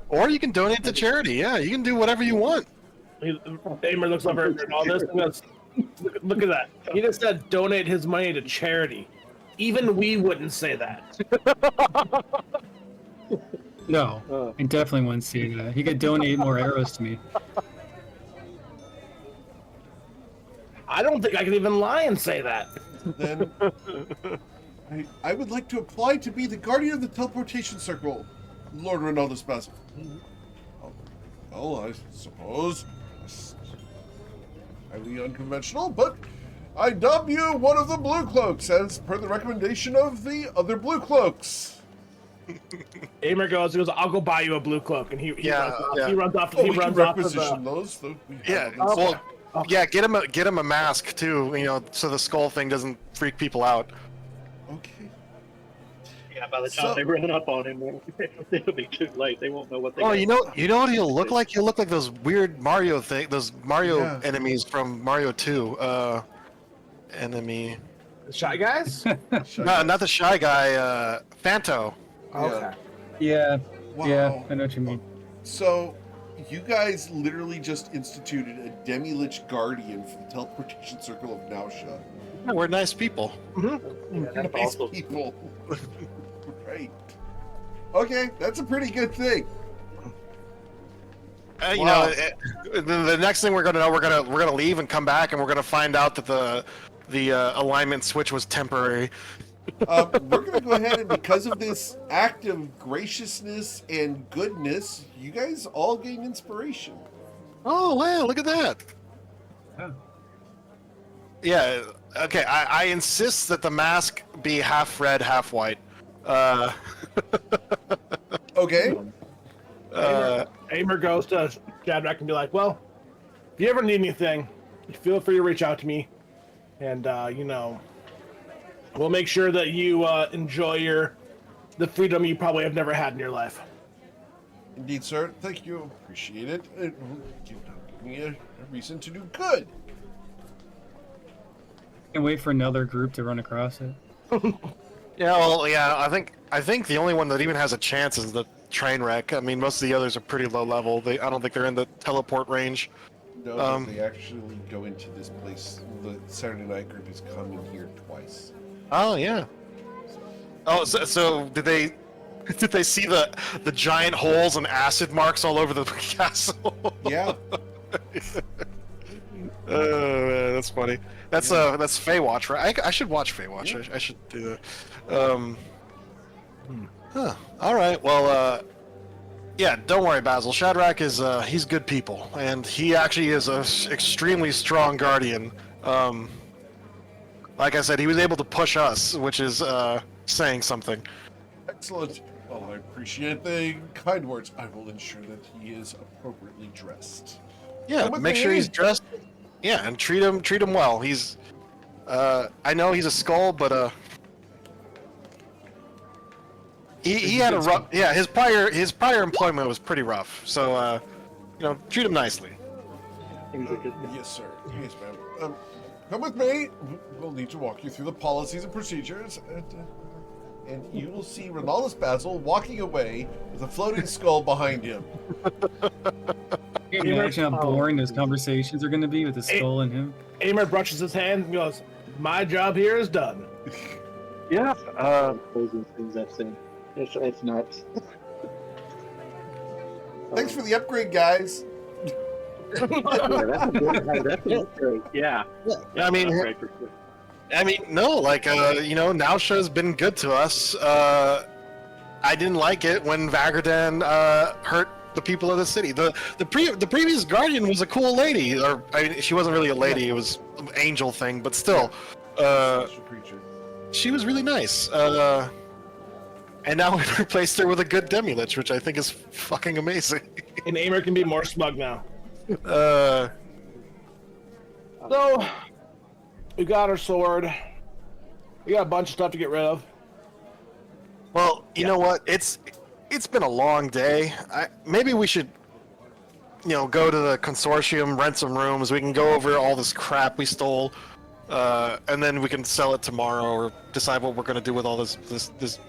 Or you can donate to charity. Yeah, you can do whatever you want. Damer looks over at all this and goes, look at that. He just said donate his money to charity. Even we wouldn't say that. No, I definitely wouldn't say that. He could donate more arrows to me. I don't think I can even lie and say that. Then I would like to apply to be the guardian of the teleportation circle, Lord Ronaldus Basil. Well, I suppose it's highly unconventional, but I dub you one of the blue cloaks as per the recommendation of the other blue cloaks. Amer goes, I'll go buy you a blue cloak, and he Yeah, runs off. yeah. He runs off. Oh, he we can runs off of requisition the, those. Though we have Yeah, them. well, yeah. Get him a mask too. You know, so the skull thing doesn't freak people out. Okay. Yeah, by the time So- they run up on him, it'll be too late. They won't know what they. Oh, got. you know what he'll look like? He'll look like those weird Mario those Mario Yeah. enemies from Mario 2. Enemy. the Shy Guys. No, not the shy guy. Fanto. Okay. Yeah, Wow. yeah, I know what you mean. So, you guys literally just instituted a demi-lich guardian for the teleportation circle of Nausha. Yeah, we're nice people. Yeah, that's Nice awesome. people. Right. Okay, that's a pretty good thing. You Wow. know, the next thing we're gonna know, we're gonna leave and come back, and we're gonna find out that the alignment switch was temporary. We're going to go ahead and because of this act of graciousness and goodness, you guys all gain inspiration. Oh wow! Look at that. Oh. Yeah. Okay. I insist that the mask be half red, half white. Okay. Amer goes to Shadrach and be like, well, if you ever need anything, feel free to reach out to me. And, you know, we'll make sure that you enjoy the freedom you probably have never had in your life. Indeed, sir. Thank you. Appreciate it. It will give me a reason to do good. Can't wait for another group to run across it. Yeah. Well, yeah. I think the only one that even has a chance is the train wreck. I mean, most of the others are pretty low level. I don't think they're in the teleport range. No, but they actually go into this place. The Saturday night group has come in here twice. Oh yeah. Oh, so did they see the giant holes and acid marks all over the castle? Yeah. Oh man, that's funny. That's Feywatch, right? I should watch Feywatch. Yeah. I should do that. Huh. All right. Well, yeah. Don't worry, Basil. Shadrach is he's good people, and he actually is a extremely strong guardian. Like I said, he was able to push us, which is saying something. Excellent. Well, I appreciate the kind words. I will ensure that he is appropriately dressed. Yeah, Come with make me. sure he's dressed. Yeah, and treat him well. He's I know he's a skull, but he had a rough, yeah, his prior employment was pretty rough. So you know, treat him nicely. Yes, sir. Yes, ma'am. Come with me. We'll need to walk you through the policies and procedures. And you will see Ronaldus Basil walking away with a floating skull behind him. Can you imagine how boring those conversations are going to be with the skull and him? Amer brushes his hand and goes, my job here is done. Yeah. Crazy things I've seen. It's nuts. Thanks for the upgrade, guys. Yeah, that's a good upgrade. Yeah. I mean, Upgrade for sure. no, like you know, Nausha's been good to us. I didn't like it when Vagardan hurt the people of the city. The previous guardian was a cool lady, or I mean, she wasn't really a lady; it was an angel thing, but still, Special creature. she was really nice. And now we replaced her with a good Demi-Lich, which I think is fucking amazing. And Aimer can be more smug now. Uh, So, we got our sword. We got a bunch of stuff to get rid of. well, you know what? It's been a long day. Maybe we should, go to the consortium, rent some rooms. We can go over all this crap we stole, and then we can sell it tomorrow or decide what we're gonna do with all this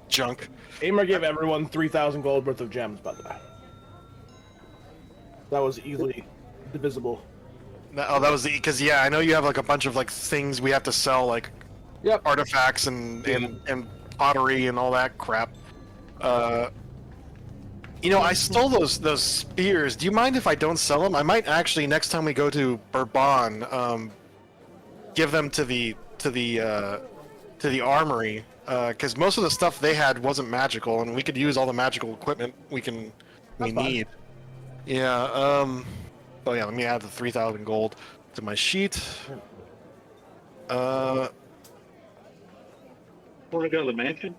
junk. Aimer gave everyone 3,000 gold worth of gems, by the way. That was easily divisible. Oh, that was because I know you have like a bunch of like things we have to sell, like Yep. artifacts and pottery and all that crap. I stole those spears. Do you mind if I don't sell them? I might actually next time we go to Bourbon, give them to the armory, because most of the stuff they had wasn't magical, and we could use all the magical equipment we That's fine. need. Yeah. Oh yeah. Let me add the 3,000 gold to my sheet. Want to go to the mansion?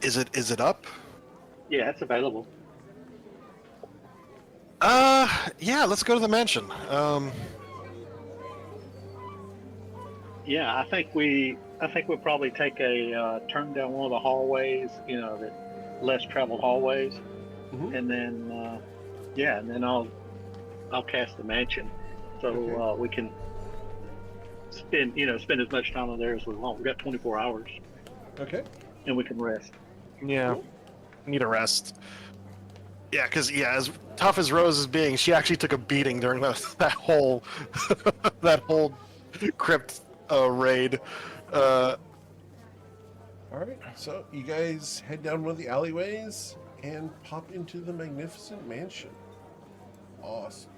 Is it up? Yeah, it's available. Yeah. Let's go to the mansion. Yeah, I think we'll probably take a turn down one of the hallways, the less traveled hallways, Mhm. and then and then I'll cast the mansion, so we can spend as much time on there as we want. We've got 24 hours, Okay. and we can rest. Yeah. Need a rest. Yeah, because as tough as Rose is being, she actually took a beating during that whole that whole crypt raid. All right. So you guys head down one of the alleyways and pop into the magnificent mansion. Awesome.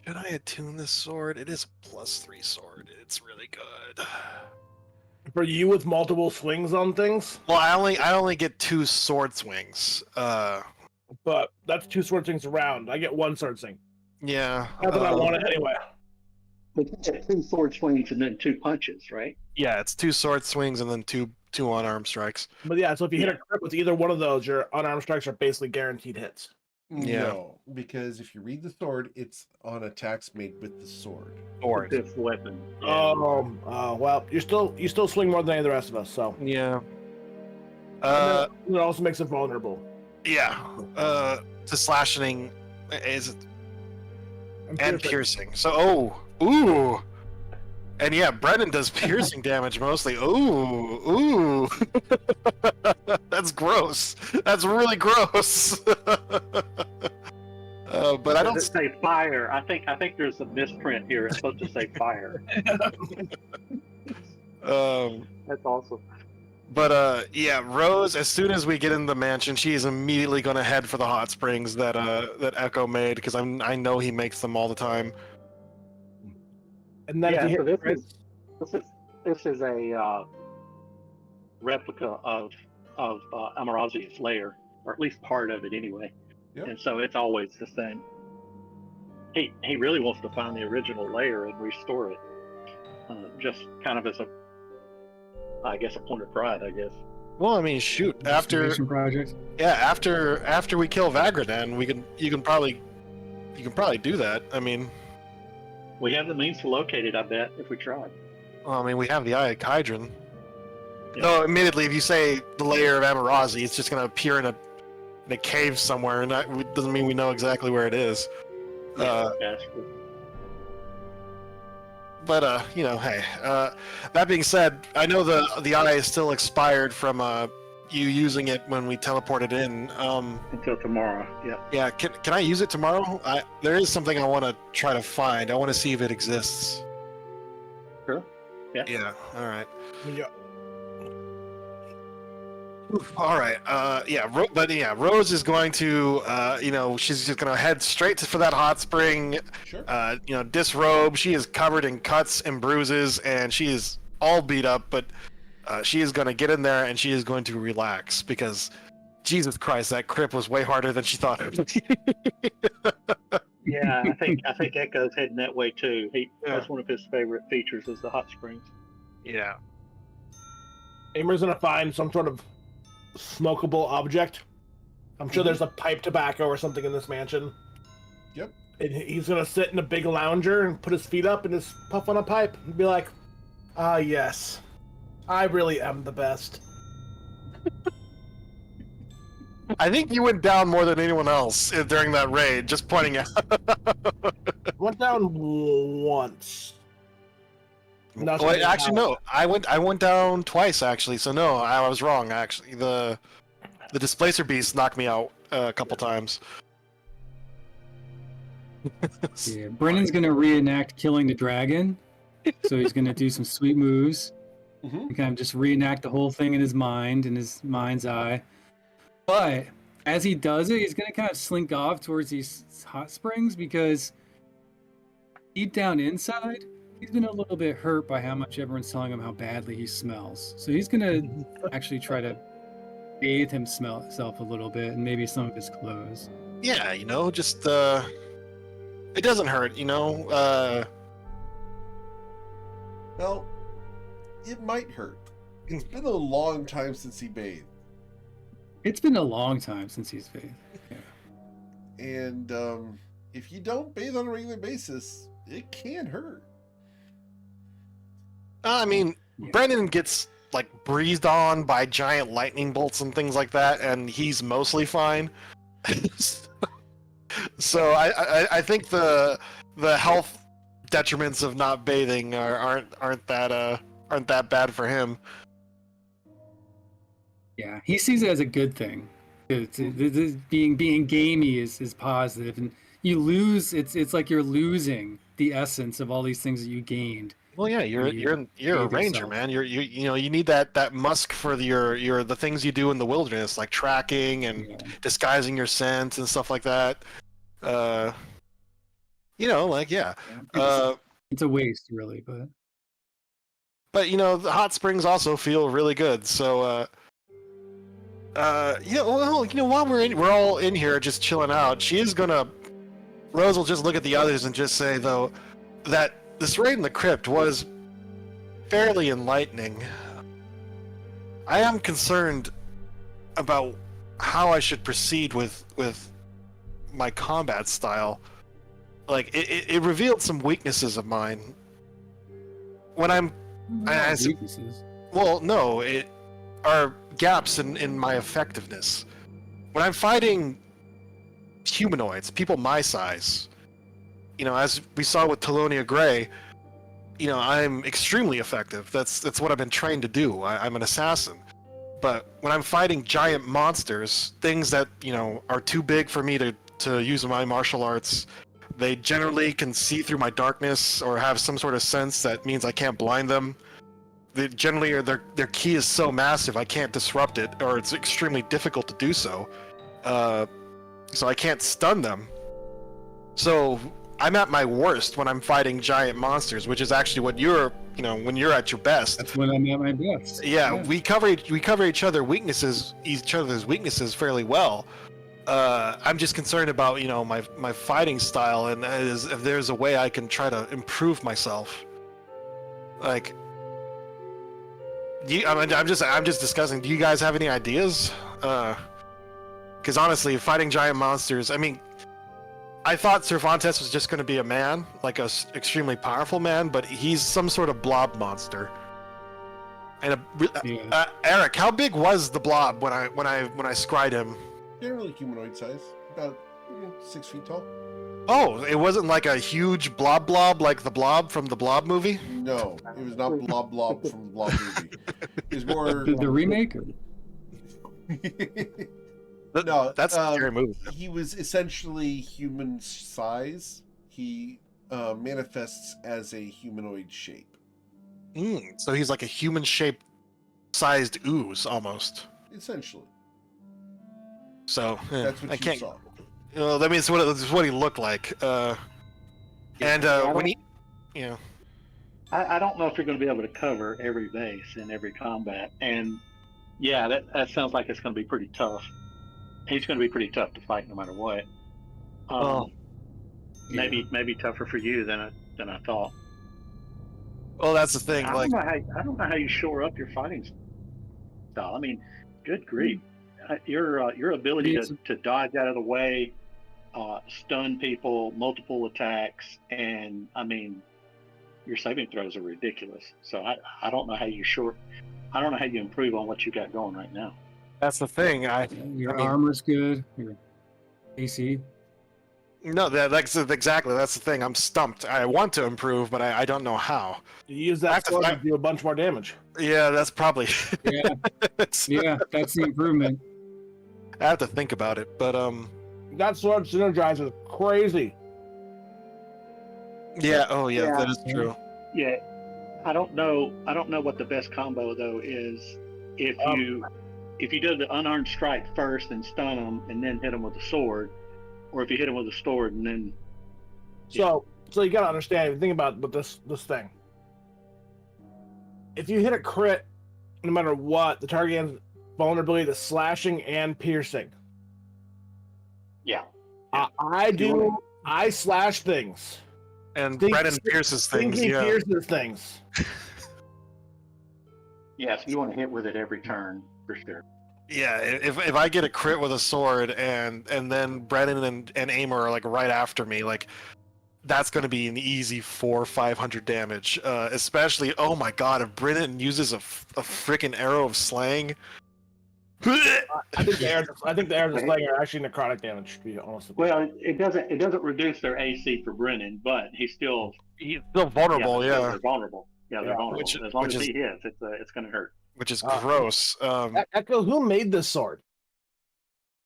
Should I attune this sword? It is a +3 sword. It's really good. For you with multiple swings on things, Well, I only get 2 sword swings. but that's 2 sword swings around. I get 1 sword swing. Yeah. Not that I want it anyway. But you get 2 sword swings and then 2 punches, right? Yeah, it's 2 sword swings and then two unarmed strikes. But yeah, so if you hit a crit with either one of those, your unarmed strikes are basically guaranteed hits. Yeah. No, because if you read the sword, it's on attacks made with the sword. Or Fifth weapon. Well, you still swing more than any of the rest of us, so yeah. it also makes it vulnerable. Yeah. To slashing is and piercing. So ooh. And yeah, Brennan does piercing damage mostly. Ooh. That's gross. That's really gross. But I don't Does it say fire? I think there's a misprint here. It's supposed to say fire. That's awesome. But yeah, Rose, as soon as we get in the mansion, she is immediately going to head for the hot springs that Echo made, because I know he makes them all the time. And then if you hit this is a replica of Amarazi's lair, or at least part of it anyway. Yep. And so it's always the same. He really wants to find the original lair and restore it, just kind of as a point of pride, I guess. Well, I mean, shoot, after project. after we kill Vagradan, you can probably do that. I mean, We have the means to locate it, I bet, if we tried. well, I mean, we have the Eye of Hydron. Yeah. Though, admittedly, if you say the lair of Amarazi, it's just going to appear in a cave somewhere, and that doesn't mean we know exactly where it is. That's true. But hey. That being said, I know the eye is still expired from you using it when we teleported in. Until tomorrow. Yeah. Yeah, can I use it tomorrow? There is something I want to try to find. I want to see if it exists. Sure. Yeah. Yeah. All right. yeah. All right. Rose is going to, she's just going to head straight for that hot spring. Sure. Disrobe. She is covered in cuts and bruises, and she is all beat up. But she is going to get in there, and she is going to relax because, Jesus Christ, that crypt was way harder than she thought it would be. Yeah, I think Echo's heading that way too. Yeah. That's one of his favorite features is the hot springs. Yeah. Amer's gonna find some sort of smokable object. I'm sure there's a pipe tobacco or something in this mansion. Yep. And he's gonna sit in a big lounger and put his feet up and just puff on a pipe and be like, "Ah, yes, I really am the best." I think you went down more than anyone else during that raid. Just pointing out. Went down once. Not Well, really actually, how- no. I went down twice actually. So no, I was wrong. Actually, the displacer beast knocked me out a couple times. Yeah, Brennan's gonna reenact killing the dragon, so he's gonna do some sweet moves Mhm. and kind of just reenact the whole thing in his mind, in his mind's eye. But as he does it, he's gonna kind of slink off towards these hot springs because deep down inside, he's been a little bit hurt by how much everyone's telling him how badly he smells. So he's gonna actually try to bathe himself a little bit and maybe some of his clothes. Yeah, just it doesn't hurt, Well, it might hurt. It's been a long time since he bathed. It's been a long time since he's bathed. And if you don't bathe on a regular basis, it can hurt. I mean, Yeah. Brennan gets like breezed on by giant lightning bolts and things like that, and he's mostly fine. So I think the health detriments of not bathing aren't that bad for him. Yeah, he sees it as a good thing. Being gamey is positive, and you lose. It's like you're losing the essence of all these things that you gained. Well, yeah, you're a bathe ranger, yourself. man. You need that musk for the things you do in the wilderness, like tracking and Yeah. disguising your scent and stuff like that. Yeah. It's a waste, really, but But the hot springs also feel really good. So while we're all in here just chilling out, Rose will just look at the others and just say though that this raid in the crypt was fairly enlightening. I am concerned about how I should proceed with my combat style. Like it revealed some weaknesses of mine. When I'm weaknesses. well, no, it are gaps in my effectiveness. When I'm fighting humanoids, people my size, as we saw with Talonia Gray, I'm extremely effective. That's what I've been trained to do. I'm an assassin. But when I'm fighting giant monsters, things that, are too big for me to use my martial arts, they generally can see through my darkness or have some sort of sense that means I can't blind them. They generally their key is so massive I can't disrupt it, or it's extremely difficult to do so. So I can't stun them. So I'm at my worst when I'm fighting giant monsters, which is actually what when you're at your best. That's when I'm at my best. Yeah, we cover each other's weaknesses fairly well. I'm just concerned about my fighting style, and if there's a way I can try to improve myself. Like, I'm just discussing. Do you guys have any ideas? Because honestly, fighting giant monsters. I mean, I thought Cervantes was just going to be a man, like a extremely powerful man, but he's some sort of blob monster. And Eric, how big was the blob when I scried him? Generally humanoid size, about 6 feet tall. Oh, it wasn't like a huge blob like the Blob from the Blob movie? No, it was not Blob from the Blob movie. It was more. The remake? No, that's a scary movie. He was essentially human size. He manifests as a humanoid shape. So he's like a human-shaped sized ooze almost. Essentially. So That's what I you can't. saw. I mean, it's what he looked like. When he, I don't know if you're going to be able to cover every base in every combat, and yeah, that sounds like it's going to be pretty tough. He's going to be pretty tough to fight no matter what. maybe tougher for you than I thought. Well, that's the thing. I Like, don't know how you shore up your fighting style. I mean, good grief, your ability It's- to dodge out of the way, stun people, multiple attacks, and I mean, your saving throws are ridiculous. So I don't know how you I don't know how you improve on what you got going right now. that's the thing. Your I mean, armor's good. Your AC. no, that's exactly that's the thing. I'm stumped. I want to improve, but I don't know how. You use I that have to sword to find- do a bunch more damage. Yeah, that's probably. Yeah, It's- yeah, that's the improvement. I have to think about it, but That sword synergizes crazy. yeah. Oh yeah, Yeah. that is true. Yeah, I don't know what the best combo though is. If you do the unarmed strike first and stun them, and then hit them with the sword, or if you hit them with a sword and then So you gotta understand. If you think about this thing, if you hit a crit, no matter what, the target has vulnerability to slashing and piercing. yeah. I slash things. And Stink- Brennan pierces things. Stinky Yeah. pierces things. Yeah, so you want to hit with it every turn for sure. Yeah, if I get a crit with a sword and then Brennan and Aimer are like right after me, like that's going to be an easy 400-500 damage. Especially, oh my god, if Brennan uses a freaking arrow of slaying. I think the arrows of slaying are actually necrotic damage. To be honest with you. Well, it doesn't reduce their AC for Brennan, but he's still He's still vulnerable, yeah. yeah, They're vulnerable. Yeah, they're Yeah, vulnerable. which- As long which as is- he hits, it's going to hurt. which is Uh, gross. Echo, who made this sword?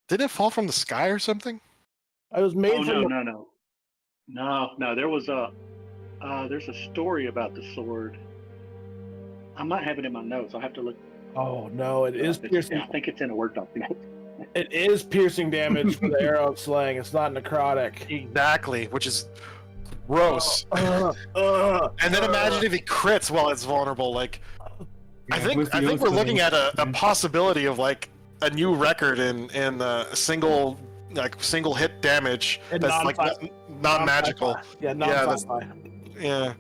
Did it fall from the sky or something? It was made Oh from. no! There was there's a story about the sword. I might have it in my notes. I'll have to look. Oh no! It is piercing. Yeah, I think it's in a Word document. It is piercing damage for the arrow of slaying. It's not necrotic. Exactly, which is gross. Uh, And then imagine if he crits while it's vulnerable. Like, I Yeah, think with the we're oath looking at a thing. possibility of like a new record in single hit damage And that's like non-magical. Yeah, that's- non-sci-fi. Yeah,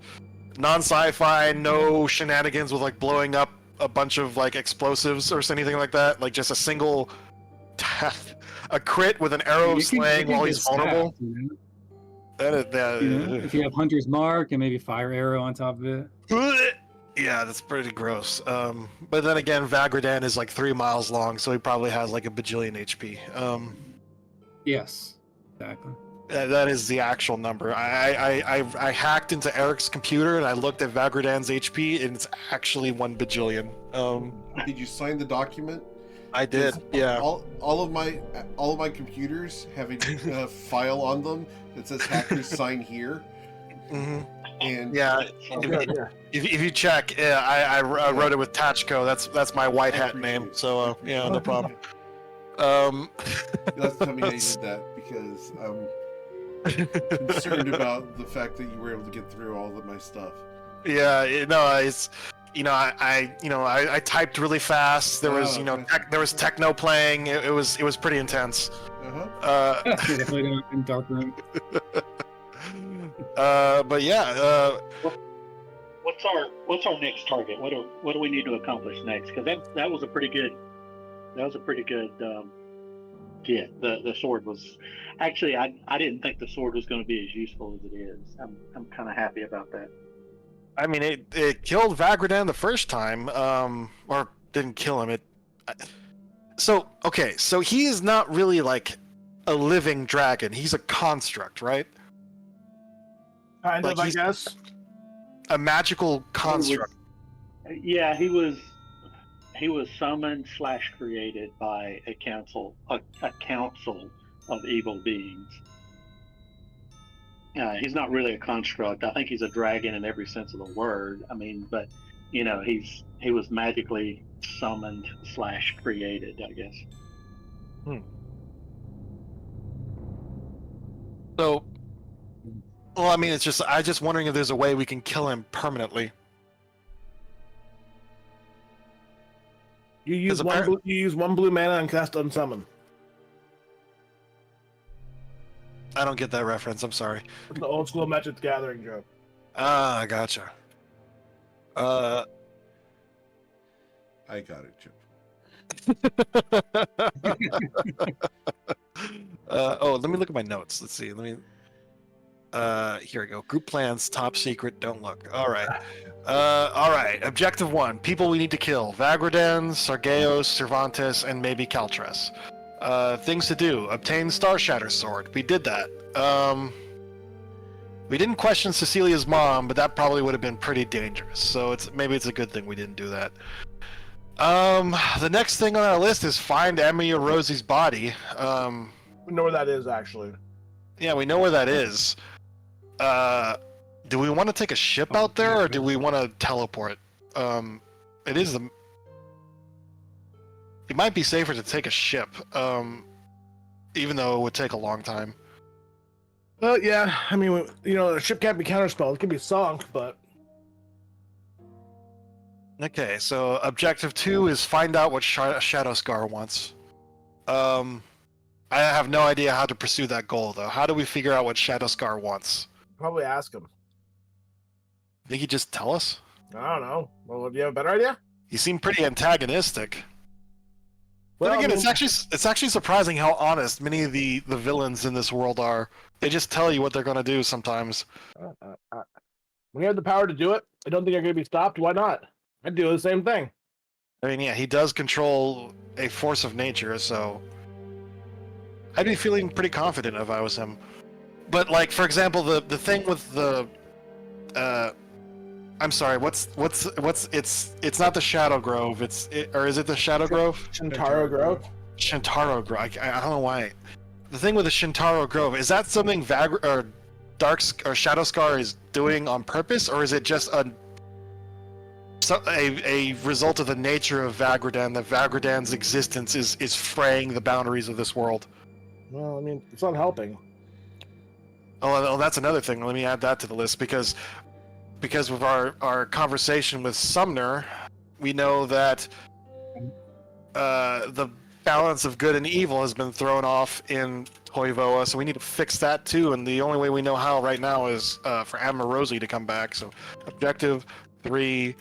non-sci-fi, no shenanigans with like blowing up a bunch of like explosives or anything like that. Like just a single a crit with an arrow of You can slaying while get he's stabbed, vulnerable. you That know? If you have Hunter's Mark and maybe Fire Arrow on top of it. Yeah, that's pretty gross. But then again, Vagradan is like 3 miles long, so he probably has like a bajillion HP. Yes, exactly. That is the actual number. I hacked into Eric's computer and I looked at Vagradan's HP, and it's actually 1 bajillion. Did you sign the document? I did, yeah. All of my computers have a file on them that says "hackers sign here," hmm and Yeah, Oh, good, yeah. if you check, I wrote it with Tachko. That's my white hat appreciate name. it. So yeah, no problem. You'll have to tell me how you did that because I'm concerned about the fact that you were able to get through all of my stuff. Yeah, it's I typed really fast. There was there was techno playing. It was pretty intense. Uh-huh. Definitely in dark room. But yeah, What's our next target? What do we need to accomplish next? Because that was a pretty good get. The sword was actually I didn't think the sword was going to be as useful as it is. I'm kind of happy about that. I mean it killed Vagradan the first time, or didn't kill him. So he is not really like a living dragon. He's a construct, right? Kind Like of, I he's- guess. A magical construct. Yeah, he was summoned / created by a council of evil beings. He's not really a construct. I think he's a dragon in every sense of the word. I mean, but he was magically summoned / created, I guess. So, well, I mean, I just wondering if there's a way we can kill him permanently. You use one blue mana and cast unsummon. I don't get that reference. I'm sorry. The old school Magic the Gathering joke. Ah, gotcha. I got it, Chip. Oh, let me look at my notes. Let's see. Let me. Here we go. Group plans, top secret. Don't look. All right. All right. Objective 1: people we need to kill: Vagradan, Sargeos, Cervantes, and maybe Caltres. Things to do: obtain Star Shatter Sword. We did that. We didn't question Cecilia's mom, but that probably would have been pretty dangerous. So maybe it's a good thing we didn't do that. The next thing on our list is find Emmy or Rosie's body. We know where that is, actually. Yeah, we know where that is. Do we want to take a ship out there, or do we want to teleport? It is the. It might be safer to take a ship, even though it would take a long time. Well, yeah. I mean, you know, the ship can't be counterspelled. It can be sunk, but. Okay, so objective 2 is find out what Shadow Scar wants. I have no idea how to pursue that goal, though. How do we figure out what Shadow Scar wants? Probably ask him. Think he'd just tell us? I don't know. Well, do you have a better idea? You seem pretty antagonistic. Well, Then again, I mean- it's actually surprising how honest many of the villains in this world are. They just tell you what they're going to do sometimes. When you have the power to do it, I don't think you're going to be stopped. Why not? I'd do the same thing. I mean, yeah, he does control a force of nature, so I'd be feeling pretty confident if I was him. But like, for example, the thing with the, I'm sorry, it's not the Shadow Grove. Or is it the Shadow Grove? Shintaro Grove. Shintaro Grove. I don't know why. The thing with the Shintaro Grove, is that something Shadow Scar is doing on purpose, or is it just a result of the nature of Vagradan, that Vagradan's existence is fraying the boundaries of this world? Well, I mean, it's not helping. Oh, that's another thing. Let me add that to the list, because of our conversation with Sumner, we know that the balance of good and evil has been thrown off in Toivoa, so we need to fix that too, and the only way we know how right now is for Amorosi to come back. So objective 3,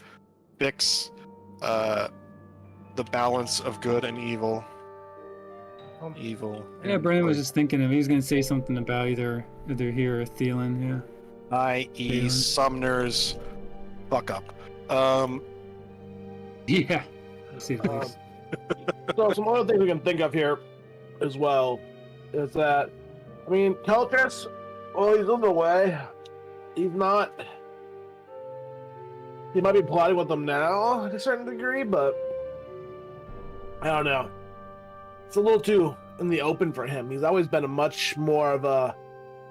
fix the balance of good and evil. Yeah, Brandon was just thinking of he was going to say something about either here or Thielen. Yeah. i.e. Thielen. Sumner's fuck up. Yeah. Let's see the face. So some other things we can think of here as well is that, I mean, Keltris, well, he's on the way. He's not. He might be plotting with them now to a certain degree, but I don't know. It's a little too in the open for him. He's always been a much more of a.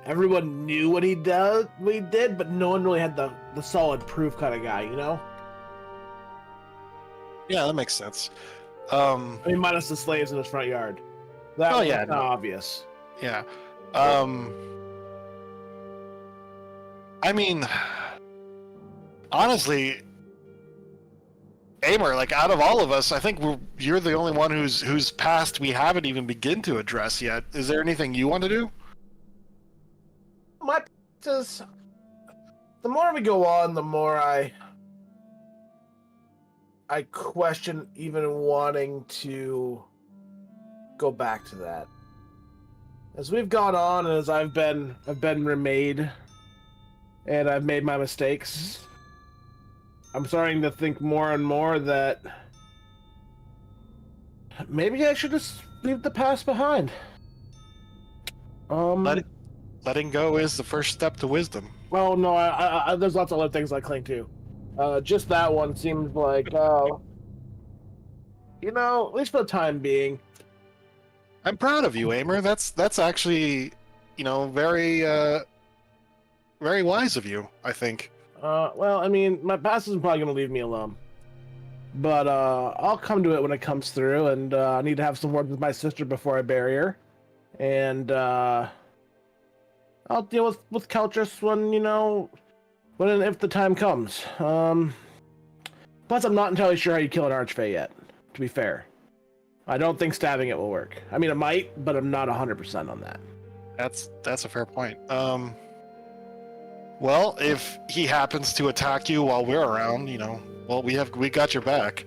Everyone knew what he did, but no one really had the solid proof kind of guy, you know? Yeah, that makes sense. I mean, minus the slaves in his front yard. That Oh, was yeah, kinda obvious. Yeah. I mean, honestly, Amer, like out of all of us, I think you're the only one whose past we haven't even begin to address yet. Is there anything you want to do? My is the more we go on, the more I question even wanting to go back to that. As we've gone on, and as I've been remade, and I've made my mistakes, I'm starting to think more and more that maybe I should just leave the past behind. Letting go is the first step to wisdom. Well, no, I there's lots of other things I cling to. Just that one seems like, you know, at least for the time being. I'm proud of you, Amer. That's actually, you know, very very wise of you, I think. Well, I mean, my past isn't probably going to leave me alone. But I'll come to it when it comes through, and I need to have some words with my sister before I bury her. And I'll deal with Keltris when, you know, when and if the time comes. Plus, I'm not entirely sure how you kill an Archfey yet, to be fair. I don't think stabbing it will work. I mean, it might, but I'm not 100% on that. That's a fair point. Well, if he happens to attack you while we're around, well, we got your back.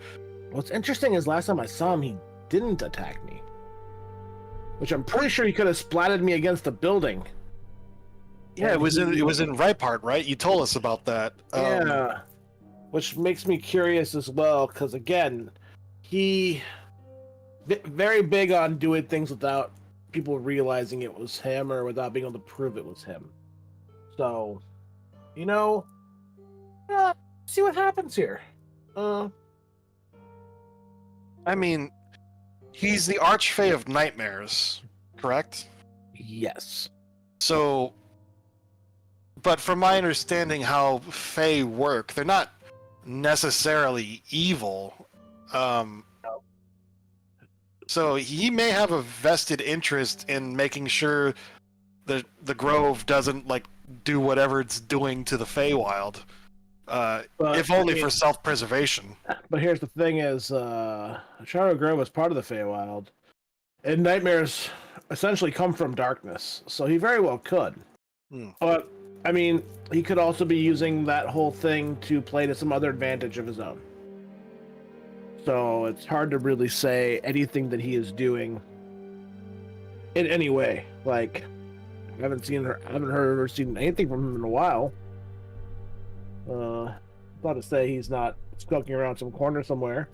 What's interesting is last time I saw him, he didn't attack me. Which I'm pretty sure he could have splatted me against the building. Yeah, it was in Ripart, right? You told us about that. Yeah. Which makes me curious as well, because again, he very big on doing things without people realizing it was him or without being able to prove it was him. So, see what happens here. I mean, he's the Archfey of Nightmares, correct? Yes. So, but from my understanding how Fey work, they're not necessarily evil. So he may have a vested interest in making sure that the Grove doesn't do whatever it's doing to the Feywild, if only for self-preservation. But here's the thing: is Shadow Grove was part of the Feywild, and nightmares essentially come from darkness, so he very well could. But I mean, he could also be using that whole thing to play to some other advantage of his own. So it's hard to really say anything that he is doing in any way. I haven't heard or seen anything from him in a while. Not to say he's not skulking around some corner somewhere,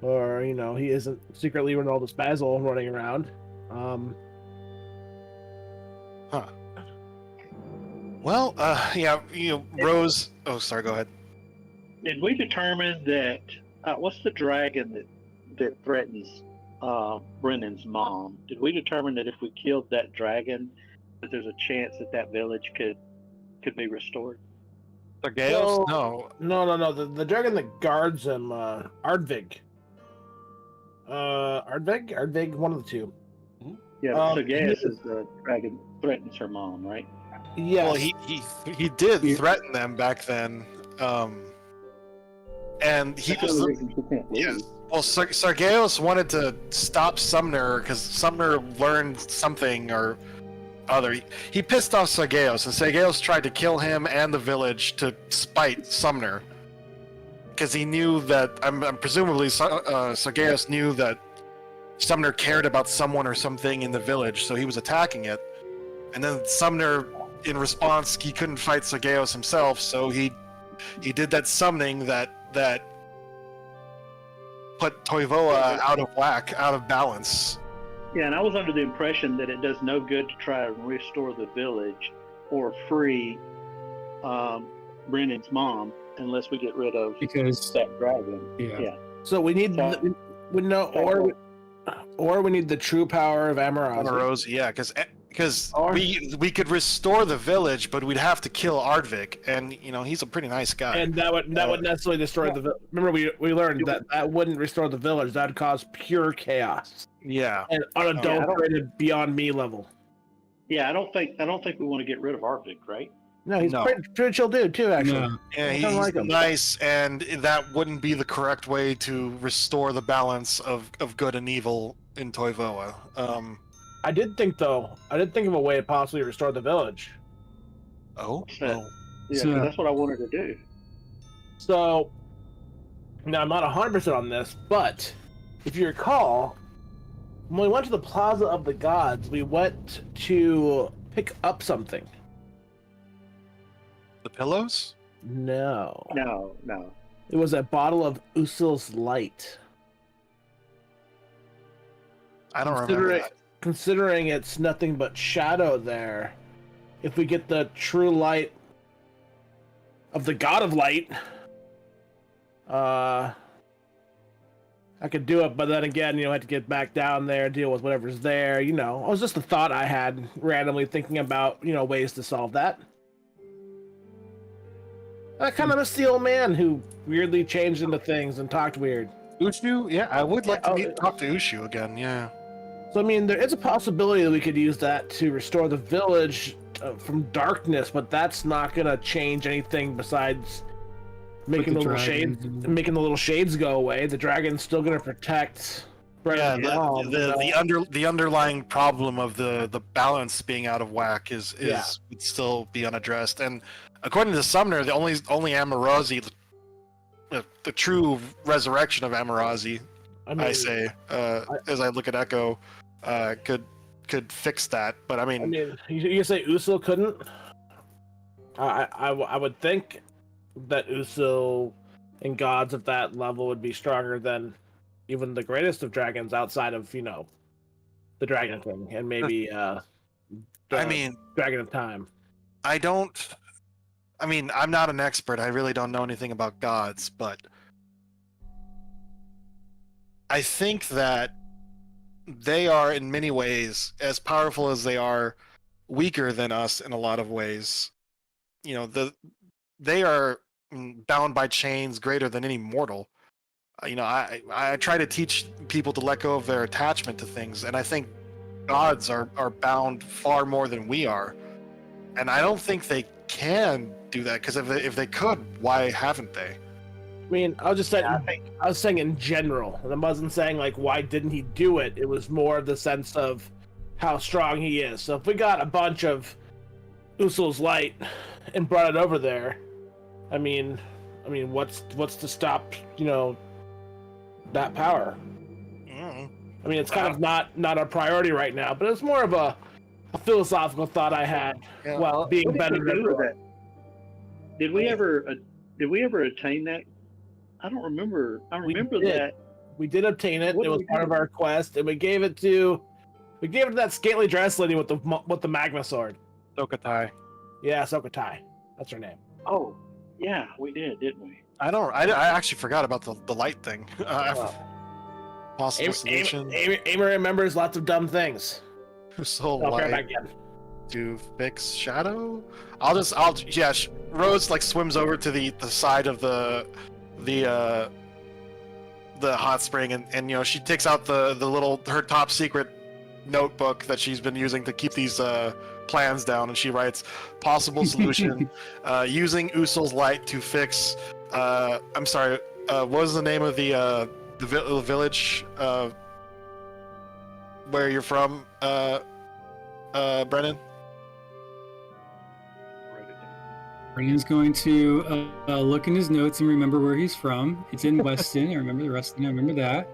or he isn't secretly Ronaldus Basil running around. Well, yeah, Rose. Oh, sorry. Go ahead. Did we determine that? What's the dragon that threatens Brennan's mom? Did we determine that if we killed that dragon, that there's a chance that village could be restored? Sargeos? No. The dragon that guards him, Ardvig. Ardvig, one of the two. Yeah, Sargeos is the dragon that threatens her mom, right? Yes. Well, he did threaten them back then. And he was yes. Well, Sargeos wanted to stop Sumner because Sumner learned something or other. He pissed off Sargeos, and Sargeos tried to kill him and the village to spite Sumner because he knew that. Presumably Sargeos knew that Sumner cared about someone or something in the village, so he was attacking it. And then Sumner, in response, he couldn't fight Sargeos himself, so he did that summoning that put Toivoa out of whack, out of balance. Yeah, and I was under the impression that it does no good to try to restore the village or free Brennan's mom unless we get rid of that dragon. Yeah. So we need or we need the true power of Amarosa. Yeah, because we could restore the village, but we'd have to kill Ardvig, and he's a pretty nice guy. And that would necessarily destroy the village. Remember, we learned that wouldn't restore the village. That'd cause pure chaos. Yeah, and unadulterated beyond me level. Yeah, I don't think we want to get rid of Ardvig, right? No, he's pretty chill dude too. Actually, yeah, he's nice, and that wouldn't be the correct way to restore the balance of good and evil in Toivoa. I did think of a way to possibly restore the village. Oh? Yeah, that's what I wanted to do. So, now I'm not 100% on this, but if you recall, when we went to the Plaza of the Gods, we went to pick up something. The pillows? No. No. It was a bottle of Usil's Light. I don't remember that. Considering it's nothing but shadow there, if we get the true light of the God of Light, I could do it, but then again, I had to get back down there, deal with whatever's there, It was just a thought I had randomly thinking about, ways to solve that. Kind of a steel man who weirdly changed into things and talked weird. Ushu? Yeah, I would like to talk to Ushu again, yeah. So, I mean, there is a possibility that we could use that to restore the village from darkness, but that's not going to change anything besides making the little shades go away. The dragon's still going to protect Yeah, Brennan Palm, the underlying problem of the balance being out of whack is Yeah. would still be unaddressed. And according to Sumner, the only Amarazi, the true resurrection of Amarazi, I mean, I say, as I look at Echo, could fix that. But I I mean, mean, you say Usul couldn't. I would think that Usul and gods of that level would be stronger than even the greatest of dragons outside of the Dragon King and maybe I the mean, Dragon of Time. I don't. I mean, I'm not an expert. I really don't know anything about gods, but I think that they are, in many ways, as powerful as they are, weaker than us in a lot of ways. You know, they are bound by chains greater than any mortal. You know, I try to teach people to let go of their attachment to things, and I think gods are bound far more than we are. And I don't think they can do that, because if they could, why haven't they? I mean, I was just saying. I was saying in general, and I wasn't saying like why didn't he do it. It was more the sense of how strong he is. So if we got a bunch of Usul's light and brought it over there, I mean, what's to stop that power? Mm. I mean, it's kind of not a priority right now, but it's more of a philosophical thought I had. Yeah. Well, being What did better we than do with everyone. that? Did we ever attain that? I don't remember. I We remember did. that. We did obtain it. What It did was we part do? of our quest, and we gave it to that scantily dressed lady with the magma sword. Sokatai. Yeah, Sokatai. That's her name. Oh, yeah, we did, didn't we? I actually forgot about the light thing. Possible solution. Aimer remembers lots of dumb things. So I'll try light back again. to fix shadow. Rose like swims over to the side of the hot spring, and she takes out her top secret notebook that she's been using to keep these plans down, and she writes possible solution using Usul's light to fix I'm sorry, what was the name of the village where you're from, Brennan? Wrote it down. Brandon's going to look in his notes and remember where he's from. It's in Weston. I remember the rest. I remember that.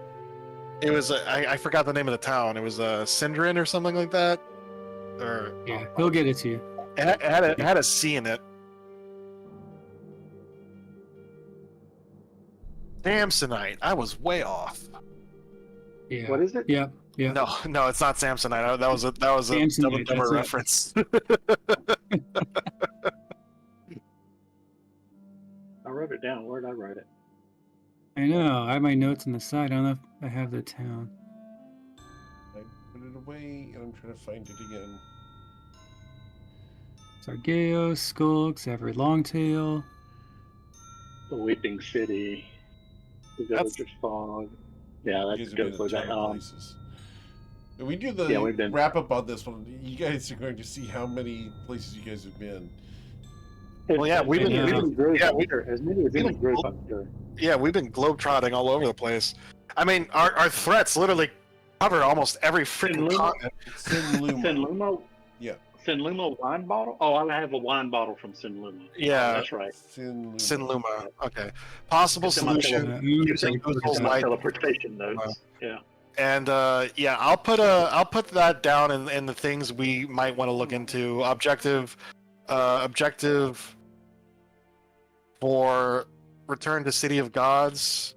It was I forgot the name of the town. It was Syndrin or something like that. Or Yeah, he'll get it to you. it had a C in it. Samsonite. I was way off. Yeah. What is it? Yeah. Yeah. No, it's not Samsonite. That was a Samsonite, Dumb and Dumber that's it. reference. I wrote it down. Where did I write it? I know. I have my notes on the side. I don't know if I have the town. I put it away, and I'm trying to find it again. Sargayo, Skulk, Zephyr Longtail. The Weeping City. The That's- Villager's Fog. Yeah, You that's guys have good been for a ton that. of places. When we do the Yeah, we've been- wrap up on this one, you guys are going to see how many places you guys have been. Well, yeah, we've been- we've as many as any group, I'm sure. Yeah, we've been globetrotting all over the place. I mean, our threats literally cover almost every freaking Luma? continent. Sin Luma. Sinluma? Yeah. Sinluma wine bottle? Oh, I have a wine bottle from Sinluma. Yeah. Oh, that's right. Sin Luma. Sinluma. Okay. Possible It's in my solution. I'm using gonna Usul's take light. Teleportation notes. Yeah. And yeah, I'll put that down in the things we might want to look into. Objective for return to City of Gods.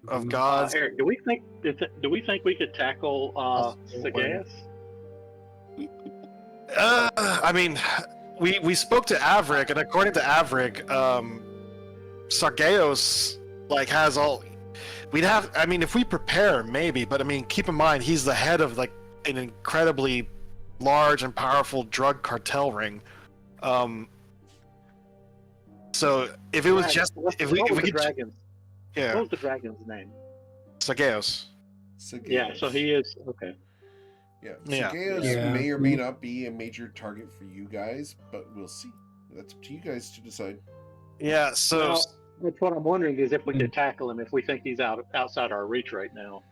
Of Gods. Eric, do we think we could tackle Sagadas? I mean, we spoke to Avrik, and according to Avrik, Sargeos like has all. We'd have. I mean, if we prepare, maybe. But I mean, keep in mind he's the head of like an incredibly large and powerful drug cartel ring. So if it was just if we could, dragons? yeah, What was the dragon's name? Sargeos. Yeah, so he is okay. Yeah. Yeah. Sargeos Yeah. may or may not be a major target for you guys, but we'll see. That's up to you guys to decide. Yeah. So Well, That's what I'm wondering is if we could tackle him if we think he's outside our reach right now.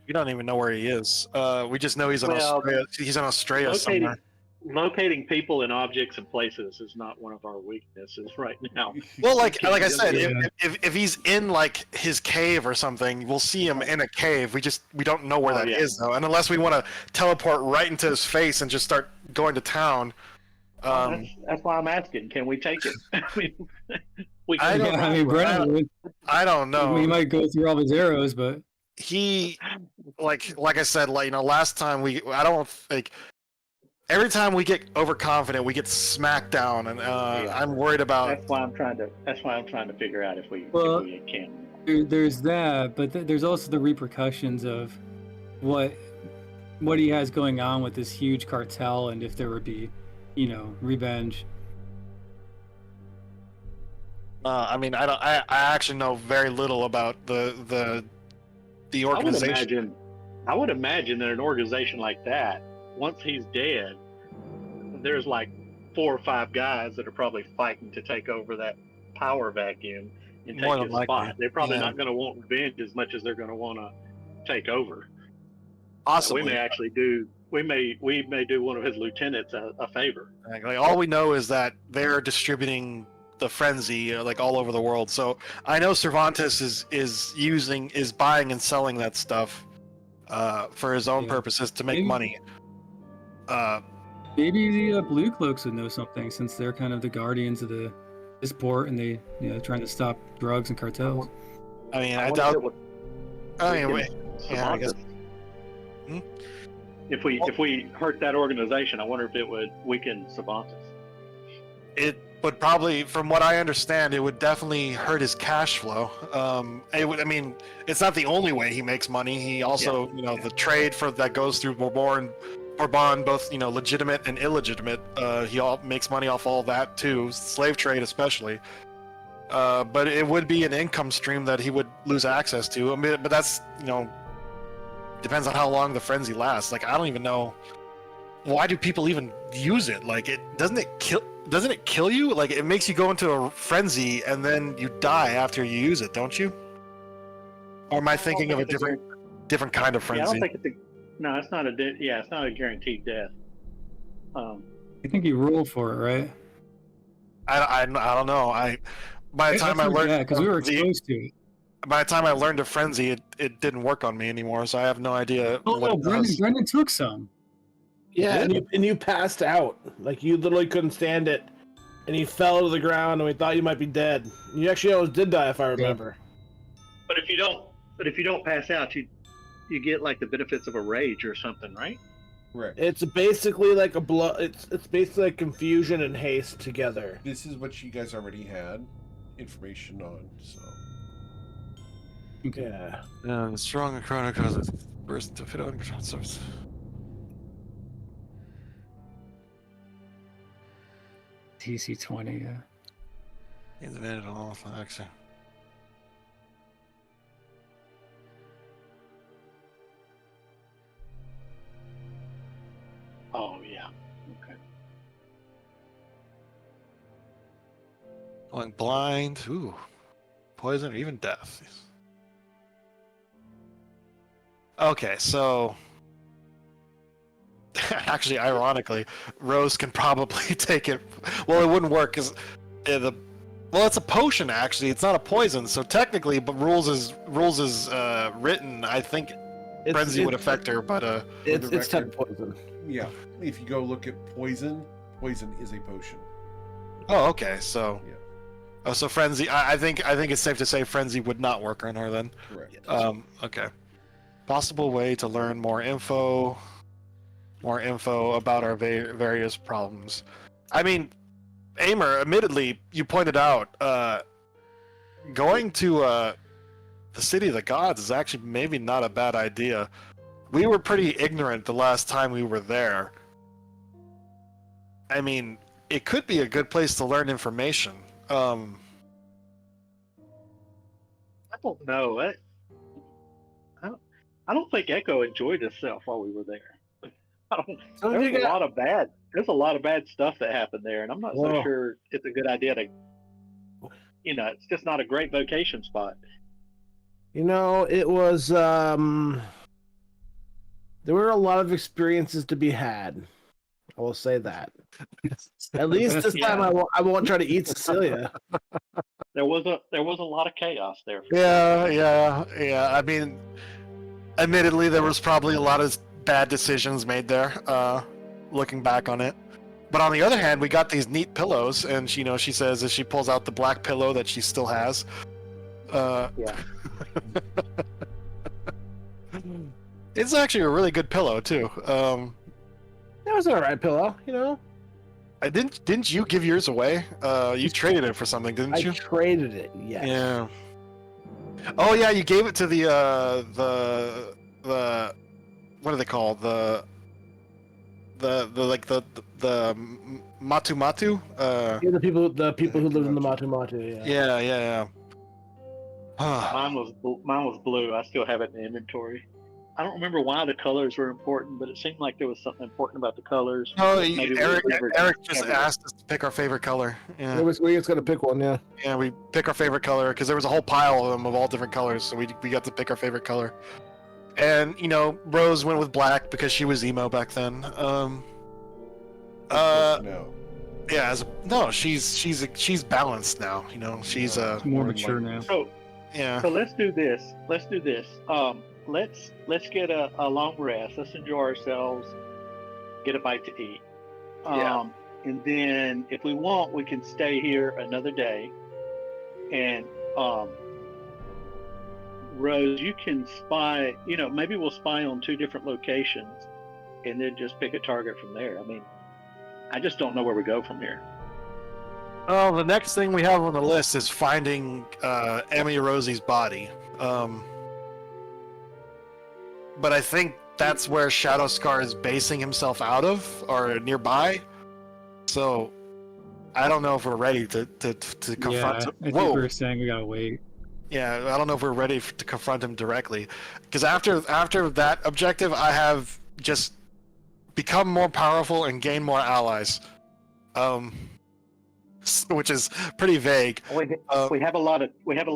We don't even know where he is. We just know he's in Well, Australia. He's in Australia somewhere. Locating people and objects and places is not one of our weaknesses right now. Well, like I said, Yeah. if he's in like his cave or something, we'll see him in a cave. We don't know where that is though, and unless we want to teleport right into his face and just start going to town. That's why I'm asking. Can we take it? I mean, we I can. don't I mean, Brennan would. I don't know. He might go through all his arrows, but He, like I said, like last time I don't like. Every time we get overconfident, we get smacked down, and I'm worried about. That's why I'm trying to figure out if we can. there's that. But there's also the repercussions of what he has going on with this huge cartel, and if there would be, revenge. I mean, I actually know very little about the organization. I would imagine that an organization like that, once he's dead, there's like 4 or 5 guys that are probably fighting to take over that power vacuum and More take than his likely. spot. They're probably not going to want revenge as much as they're going to want to take over. Possibly. We may actually do. We may do one of his lieutenants a favor. Like all we know is that they're distributing the frenzy like all over the world. So I know Cervantes is buying and selling that stuff for his own purposes to make money. Maybe the Blue Cloaks would know something, since they're kind of the guardians of this port, and they trying to stop drugs and cartels. I mean, I doubt. Anyway, yeah, I guess. If we hurt that organization, I wonder if it would weaken Cervantes. It would probably, from what I understand, it would definitely hurt his cash flow. It would. I mean, it's not the only way he makes money. He also, the trade that goes through Bourbon, both legitimate and illegitimate. He makes money off all that too, slave trade especially. But it would be an income stream that he would lose access to. I mean, but that's depends on how long the frenzy lasts. Like I don't even know, why do people even use it? Like doesn't it kill you? Like it makes you go into a frenzy and then you die after you use it, don't you? Or am I thinking of a different kind of frenzy? Yeah, I don't think it's not it's not a guaranteed death. I think you roll for it, right? I don't know. By the time I learned, because we were exposed to it. By the time I learned a frenzy, it didn't work on me anymore, so I have no idea. Oh, Brendan took some. Yeah, and you passed out. Like you literally couldn't stand it, and you fell to the ground, and we thought you might be dead. You actually almost did die, if I remember. But if you don't pass out, you get like the benefits of a rage or something, right? Right. It's basically like It's basically like confusion and haste together. This is what you guys already had information on, so. Okay. Yeah. Strong chronicles burst to fit on service. TC20, yeah. In the minute on all action. Oh yeah. Okay. Going blind, poison, or even death. Okay, so actually, ironically, Rose can probably take it. Well, it wouldn't work because it's a potion. Actually, it's not a poison. So technically, but rules is written. I think frenzy would affect her, but it's type poison. Yeah, if you go look at poison is a potion. Oh, okay. So Yeah. Oh, so frenzy. I think it's safe to say frenzy would not work on her then. Correct. Okay. Possible way to learn more info about our various problems. I mean, Aimer, admittedly, you pointed out going to the City of the Gods is actually maybe not a bad idea. We were pretty ignorant the last time we were there. I mean, it could be a good place to learn information. I don't know. I don't think Echo enjoyed himself while we were there. There's a lot of bad stuff that happened there, and I'm not so sure it's a good idea to. it's just not a great vacation spot. It was there were a lot of experiences to be had. I will say that. At least this time I won't try to eat Cecilia. There was a lot of chaos there. Yeah. I mean, admittedly, there was probably a lot of bad decisions made there. Looking back on it, but on the other hand, we got these neat pillows, and she says as she pulls out the black pillow that she still has. Yeah. It's actually a really good pillow too. That was an alright pillow, I didn't you give yours away? You traded it for something, didn't you? I traded it, yes. Yeah. Oh yeah, you gave it to the what are they called? The Matu Matu? Yeah, the people who lived in the Matu Matu, yeah. Yeah. Mine was blue. I still have it in the inventory. I don't remember why the colors were important, but it seemed like there was something important about the colors. Oh, Maybe Eric just asked us to pick our favorite color. Yeah. We just got to pick one, yeah. Yeah, we pick our favorite color because there was a whole pile of them of all different colors, so we got to pick our favorite color. And Rose went with black because she was emo back then. No. Yeah, she's balanced now. She's more mature now. So yeah. So let's do this. Let's get a long rest. Let's enjoy ourselves. Get a bite to eat. Yeah. And then if we want, we can stay here another day. And Rose, you can spy. Maybe we'll spy on 2 different locations, and then just pick a target from there. I mean, I just don't know where we go from here. Oh, the next thing we have on the list is finding Emmy Rosie's body. But I think that's where Shadow Scar is basing himself out of, or nearby. So I don't know if we're ready to confront him. I think we were saying we gotta wait. Yeah, I don't know if we're ready to confront him directly. Because after that objective, I have just become more powerful and gain more allies. Which is pretty vague. We have a lot of we have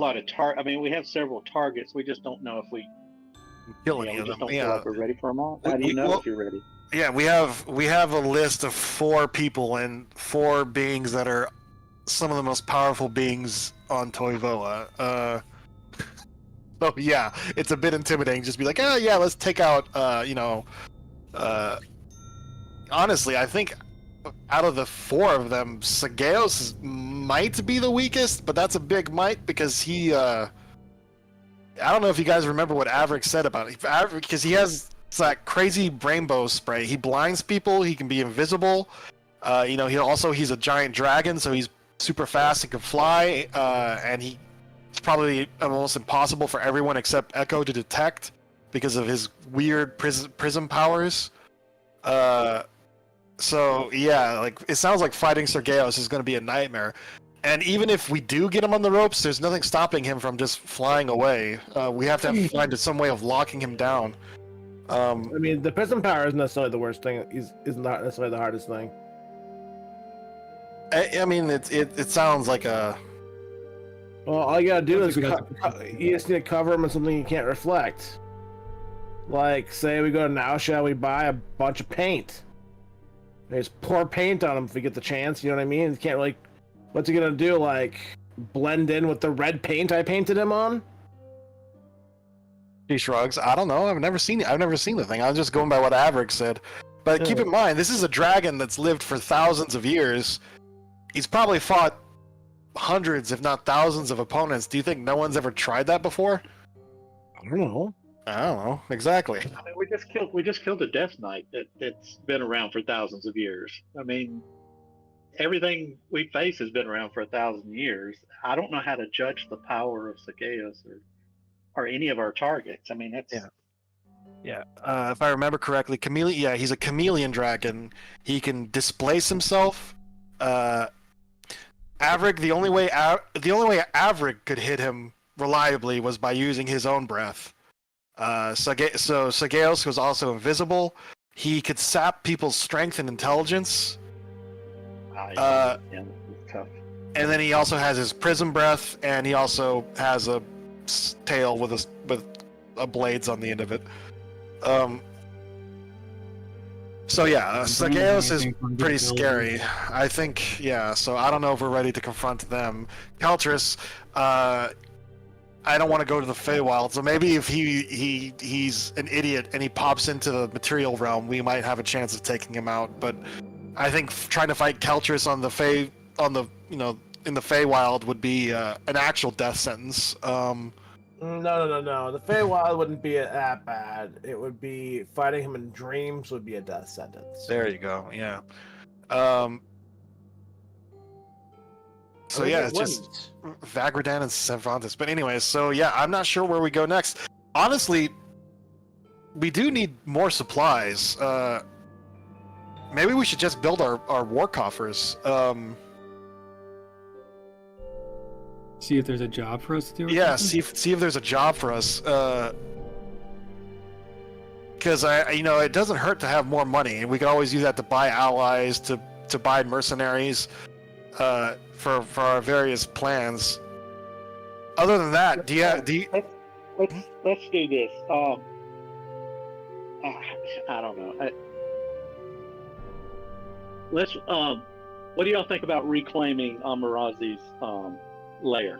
several targets. We just don't know if we kill any of just them. don't feel like we're ready for them all. How do you know if you're ready? Yeah, we have a list of 4 people and 4 beings that are some of the most powerful beings on Toivoa. So yeah, it's a bit intimidating. Just be like, let's take out. Honestly, I think out of the 4 of them, Sageos might be the weakest, but that's a big might because he. I don't know if you guys remember what Averick said about it. Because he has that crazy rainbow spray. He blinds people. He can be invisible. He's a giant dragon, so he's super fast and can fly. And it's probably almost impossible for everyone except Echo to detect because of his weird prism powers. So yeah, it sounds like fighting Sergeos is going to be a nightmare. And even if we do get him on the ropes, there's nothing stopping him from just flying away. We have to find some way of locking him down. I mean, the prism power isn't necessarily the worst thing. Is not necessarily the hardest thing. I mean, it sounds like a. Well, all you gotta do is you just need to cover him in something you can't reflect. Like, say we go to Now Shall we buy a bunch of paint? Just pour paint on him if we get the chance. You know what I mean? You can't really. What's he gonna do? Like blend in with the red paint I painted him on? He shrugs. I don't know. I've never seen the thing. I'm just going by what Averick said. But keep in mind, this is a dragon that's lived for thousands of years. He's probably fought hundreds, if not thousands, of opponents. Do you think no one's ever tried that before? I don't know. Exactly. I mean, we just killed a Death Knight that's been around for thousands of years. I mean, everything we face has been around for 1,000 years. I don't know how to judge the power of Sageos or any of our targets. I mean, that's Yeah. If I remember correctly, chameleon. Yeah, he's a chameleon dragon. He can displace himself. Averick. The only way Averick could hit him reliably was by using his own breath. So Sageos was also invisible. He could sap people's strength and intelligence. that's tough. and then he also has his prism breath, and he also has a tail with blades on the end of it. So yeah, Sageos is pretty scary. I think, yeah. So I don't know if we're ready to confront them. Keltris, I don't want to go to the Feywild. So maybe if he's an idiot and he pops into the material realm, we might have a chance of taking him out. But I think trying to fight Keltris on the in the Feywild would be an actual death sentence. No. The Feywild wouldn't be that bad. It would be fighting him in dreams would be a death sentence. There you go. Yeah. So yeah, it's just Vagradan and Cervantes. But anyways, so yeah, I'm not sure where we go next. Honestly, we do need more supplies. Maybe we should just build our war coffers. See if there's a job for us to do. Yeah, see if there's a job for us. Because it doesn't hurt to have more money, and we could always use that to buy allies, to buy mercenaries, for our various plans. Other than that, do you? Let's do this. I don't know. Let's. What do y'all think about reclaiming Amarazi's lair?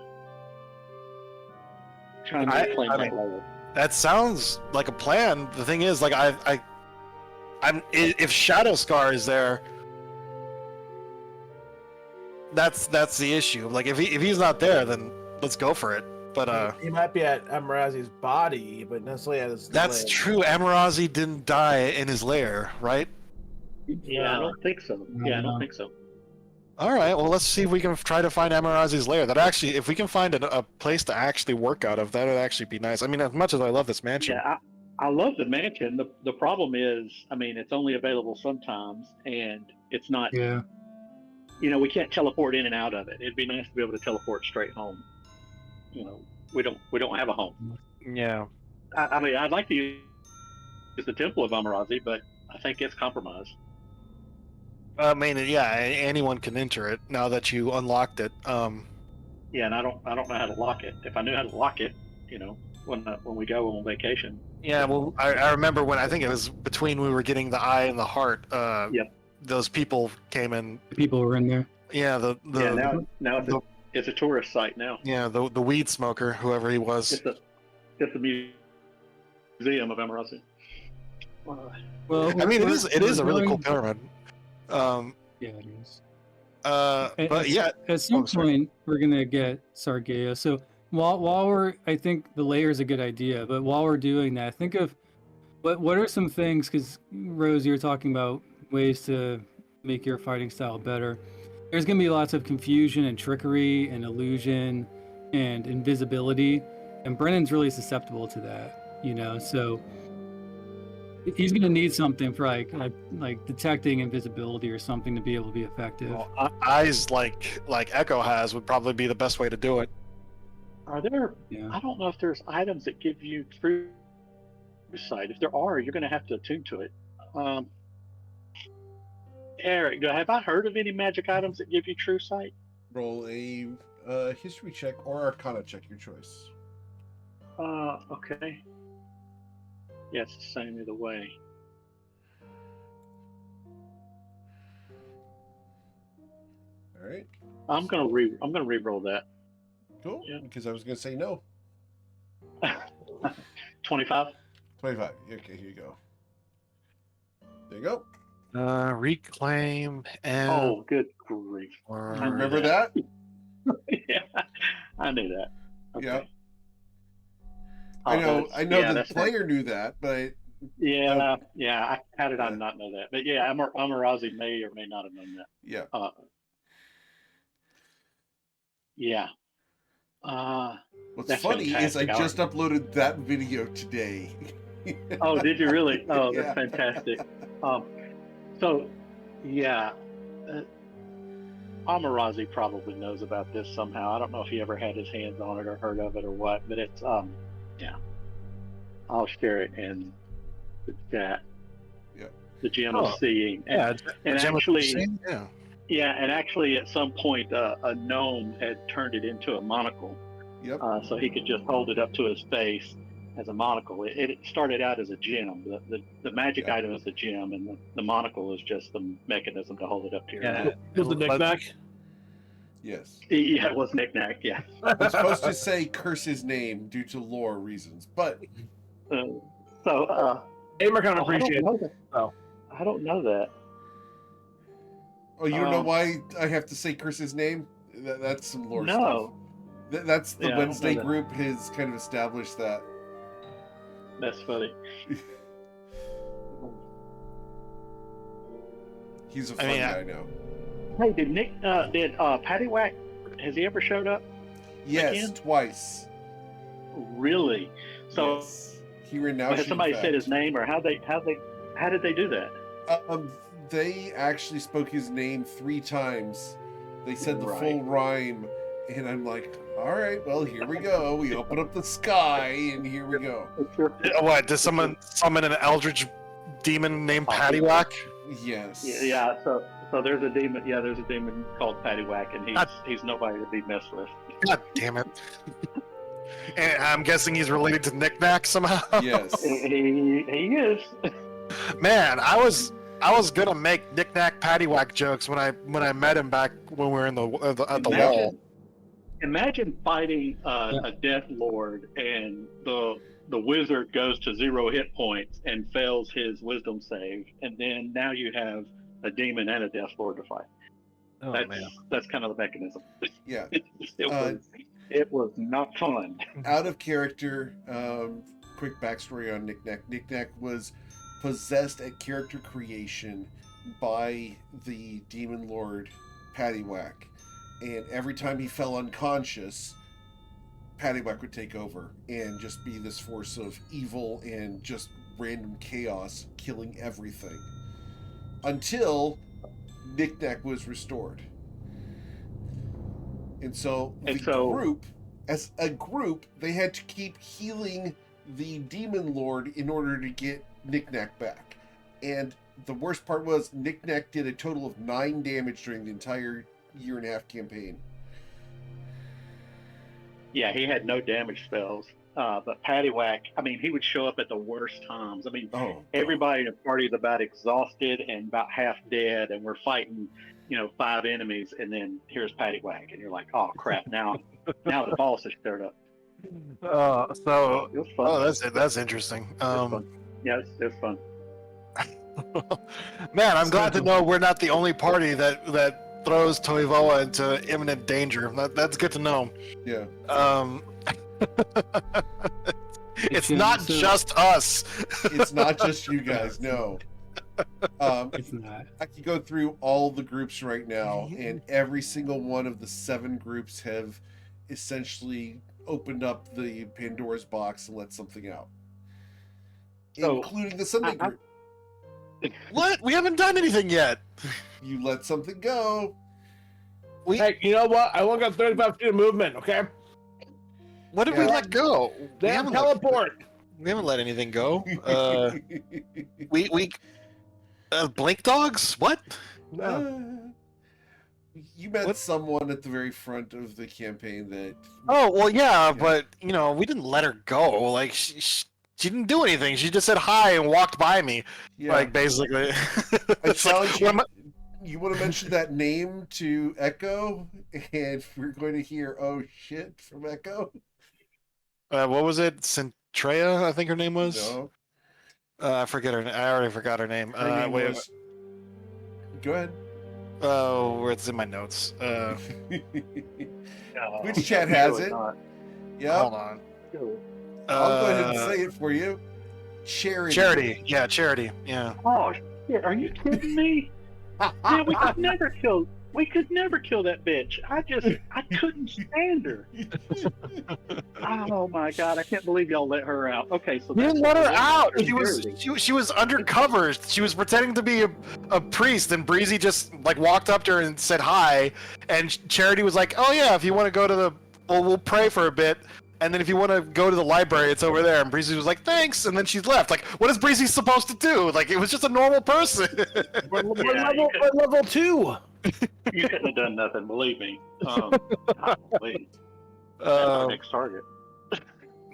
Trying to reclaim that lair. That sounds like a plan. The thing is, like, if Shadow Scar is there, that's the issue. Like, if he's not there, then let's go for it. But he might be at Amarazi's body, but necessarily at his. That's lair. true. Amarazi didn't die in his lair, right? Yeah, I don't think so. Yeah, I don't think so. All right. Well, let's see if we can try to find Amarazi's lair. That actually, if we can find a place to actually work out of, that would actually be nice. I mean, as much as I love this mansion. Yeah, I love the mansion. The problem is, I mean, it's only available sometimes, and it's not. Yeah. We can't teleport in and out of it. It'd be nice to be able to teleport straight home. We don't have a home. Yeah. I mean, I'd like to use the Temple of Amarazi, but I think it's compromised. I mean, yeah, anyone can enter it now that you unlocked it. Yeah, and I don't know how to lock it. If I knew how to lock it, when we go on vacation. Yeah, well, I remember when I think it was between we were getting the eye and the heart. Yep. Those people came in. People were in there. Yeah, now it's a tourist site now. Yeah, the weed smoker, whoever he was. It's a museum of Amarazi. Well, I mean, it is a really cool pyramid. Yeah, it is. But yeah, at some point we're gonna get Sargeia. So while I think the layer is a good idea, but while we're doing that, think of what are some things, because Rose, you were talking about ways to make your fighting style better. There's gonna be lots of confusion and trickery and illusion and invisibility, and Brennan's really susceptible to that, so he's gonna need something for like detecting invisibility or something to be able to be effective. Well, eyes like Echo has would probably be the best way to do it. Are there? Yeah. I don't know if there's items that give you true sight. If there are, you're going to have to attune to it. Eric, have I heard of any magic items that give you true sight? Roll a history check or arcana check, your choice. Okay. Yeah, it's the same either way. All right. I'm gonna re-roll that. Cool. Yeah. Because I was gonna say no. 25. 25. Okay, here you go. There you go. Reclaim and. Oh, good grief! Remember that? Yeah, I knew that. Okay. Yeah. I know the player knew that, but how did I not know that? But yeah, Amarazi may or may not have known that. Yeah. Yeah. What's That's funny is I fantastic. just uploaded that video today. Oh, did you really? Oh, Yeah. that's fantastic. So, yeah, Amarazi probably knows about this somehow. I don't know if he ever had his hands on it or heard of it or what, but it's yeah. I'll share it in the chat. Yeah. The gem of seeing. Yeah, And Gem of actually, Seeing, yeah. Yeah, and actually, at some point, a gnome had turned it into a monocle, Yep. so he could just hold it up to his face as a monocle. It started out as a gem. The magic Yeah. item is a gem, and the monocle is just the mechanism to hold it up to your Yeah. head. Was the knick-knack? Yes. Yeah, it was knick-knack, yeah. I'm supposed to say curse his name due to lore reasons, but Aimer kind of I don't appreciates know it. that. Oh. I don't know that. oh, you don't know why I have to say curse his name? That's some lore stuff. No, That's the Yeah, I don't know Wednesday that. group has kind of established that. that's funny. He's a I fun mean, guy now. Hey, did Paddywhack, has he ever showed up? Yes, again? twice. Really? So yes. Here and now. has somebody fact. said his name, or how did they do that? They actually spoke his name 3 times. They said the Right. full rhyme, and I'm like, all right, well, here we go. We open up the sky, and here we go. What? Does someone summon an eldritch demon named Possibly. Paddywhack? Yes. Yeah. So there's a demon. Yeah, there's a demon called Paddywhack, and God. he's nobody to be messed with. God damn it! And I'm guessing he's related to Knick-Knack somehow. Yes. He is. Man, I was gonna make Knick-Knack Paddywhack jokes when I met him back when we were in at the wall. Imagine fighting a Death Lord, and the wizard goes to 0 hit points and fails his wisdom save, and then now you have a demon and a Death Lord to fight. Oh That's man. that's kind of the mechanism. Yeah. It was not fun. Out of character, quick backstory on Knick-Knack. Knick-Knack was possessed at character creation by the demon lord Paddywhack. And every time he fell unconscious, Paddywhack would take over and just be this force of evil and just random chaos, killing everything. Until Knick-Knack was restored. And so group, as a group, they had to keep healing the demon lord in order to get Knick-Knack back. And the worst part was Knick-Knack did a total of 9 damage during the entire 1.5-year campaign. Yeah, he had no damage spells. But Paddywhack, I mean, he would show up at the worst times. I mean, everybody in the party is about exhausted and about half dead, and we're fighting, 5 enemies, and then here's Paddywhack, and you're like, oh crap! Now the boss has stirred up. So It was fun. that's interesting. Yeah, it's fun. Man, I'm glad to know we're not the only party that throws Toivoa into imminent danger. That's good to know. Yeah. It's not just us. It's not just you guys, no. It's not. I could go through all the groups right now, and every single one of the 7 groups have essentially opened up the Pandora's box and let something out. So, including the Sunday group. What? We haven't done anything yet. You let something go. Hey, you know what? I only got 35 feet of movement, okay? What did we let go? They have teleport. We haven't let anything go. We blink dogs? What? No. You met What? someone at the very front of the campaign that. Oh well, yeah, but we didn't let her go. Like she didn't do anything. She just said hi and walked by me. Yeah. Like basically. I It's challenge like, you. You want to mention that name to Echo, and we're going to hear "oh shit" from Echo. what was it? Centrea, I think her name was. No. I forget her. I already forgot her name. Her name Wait. was... Go ahead. Oh, where it's in my notes. Which chat has it? Yeah. Hold on. I'll go ahead and say it for you. Charity. Charity. Yeah, Charity. Yeah. Oh shit! Are you kidding me? Yeah, we could never kill. We could never kill that bitch. I couldn't stand her. Oh my god! I can't believe y'all let her out. Okay, so We didn't let her out. Charity. She was undercover. She was pretending to be a priest, and Breezy just walked up to her and said hi. And Charity was like, "Oh yeah, if you want to go to we'll pray for a bit, And then if you want to go to the library, it's over there. And Breezy was like, thanks. And then she left. Like, what is Breezy supposed to do? Like, it was just a normal person. We're Yeah, we're level 2. You couldn't have done nothing, believe me. Golly. That's our Um, next target. I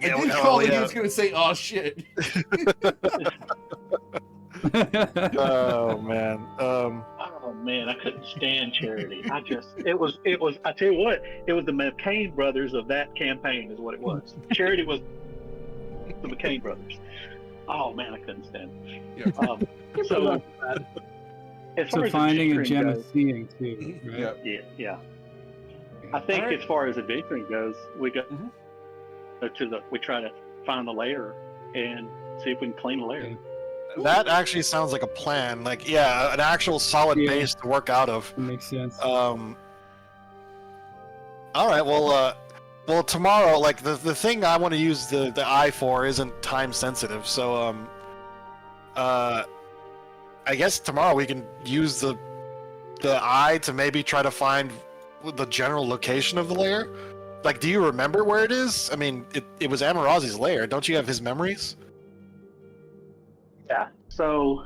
did call that he was going to say, "Oh shit." Oh man. Oh man, I couldn't stand Charity. It was. I tell you what, it was the McCain brothers of that campaign, is what it was. Charity was the McCain brothers. Oh man, I couldn't stand it. Yeah. So, as far So as finding and adventuring Gemma goes, seeing too, right? Yeah. yeah. I think Alright. as far as adventuring goes, we go Mhm. we try to find the lair and see if we can clean the lair. Okay. That actually sounds like a plan. Like, yeah, an actual solid Yeah. base to work out of. That makes sense. All right. Well, tomorrow, like the thing I want to use the eye for isn't time sensitive. So, I guess tomorrow we can use the eye to maybe try to find the general location of the lair. Like, do you remember where it is? I mean, it was Amarazi's lair. Don't you have his memories? Yeah. So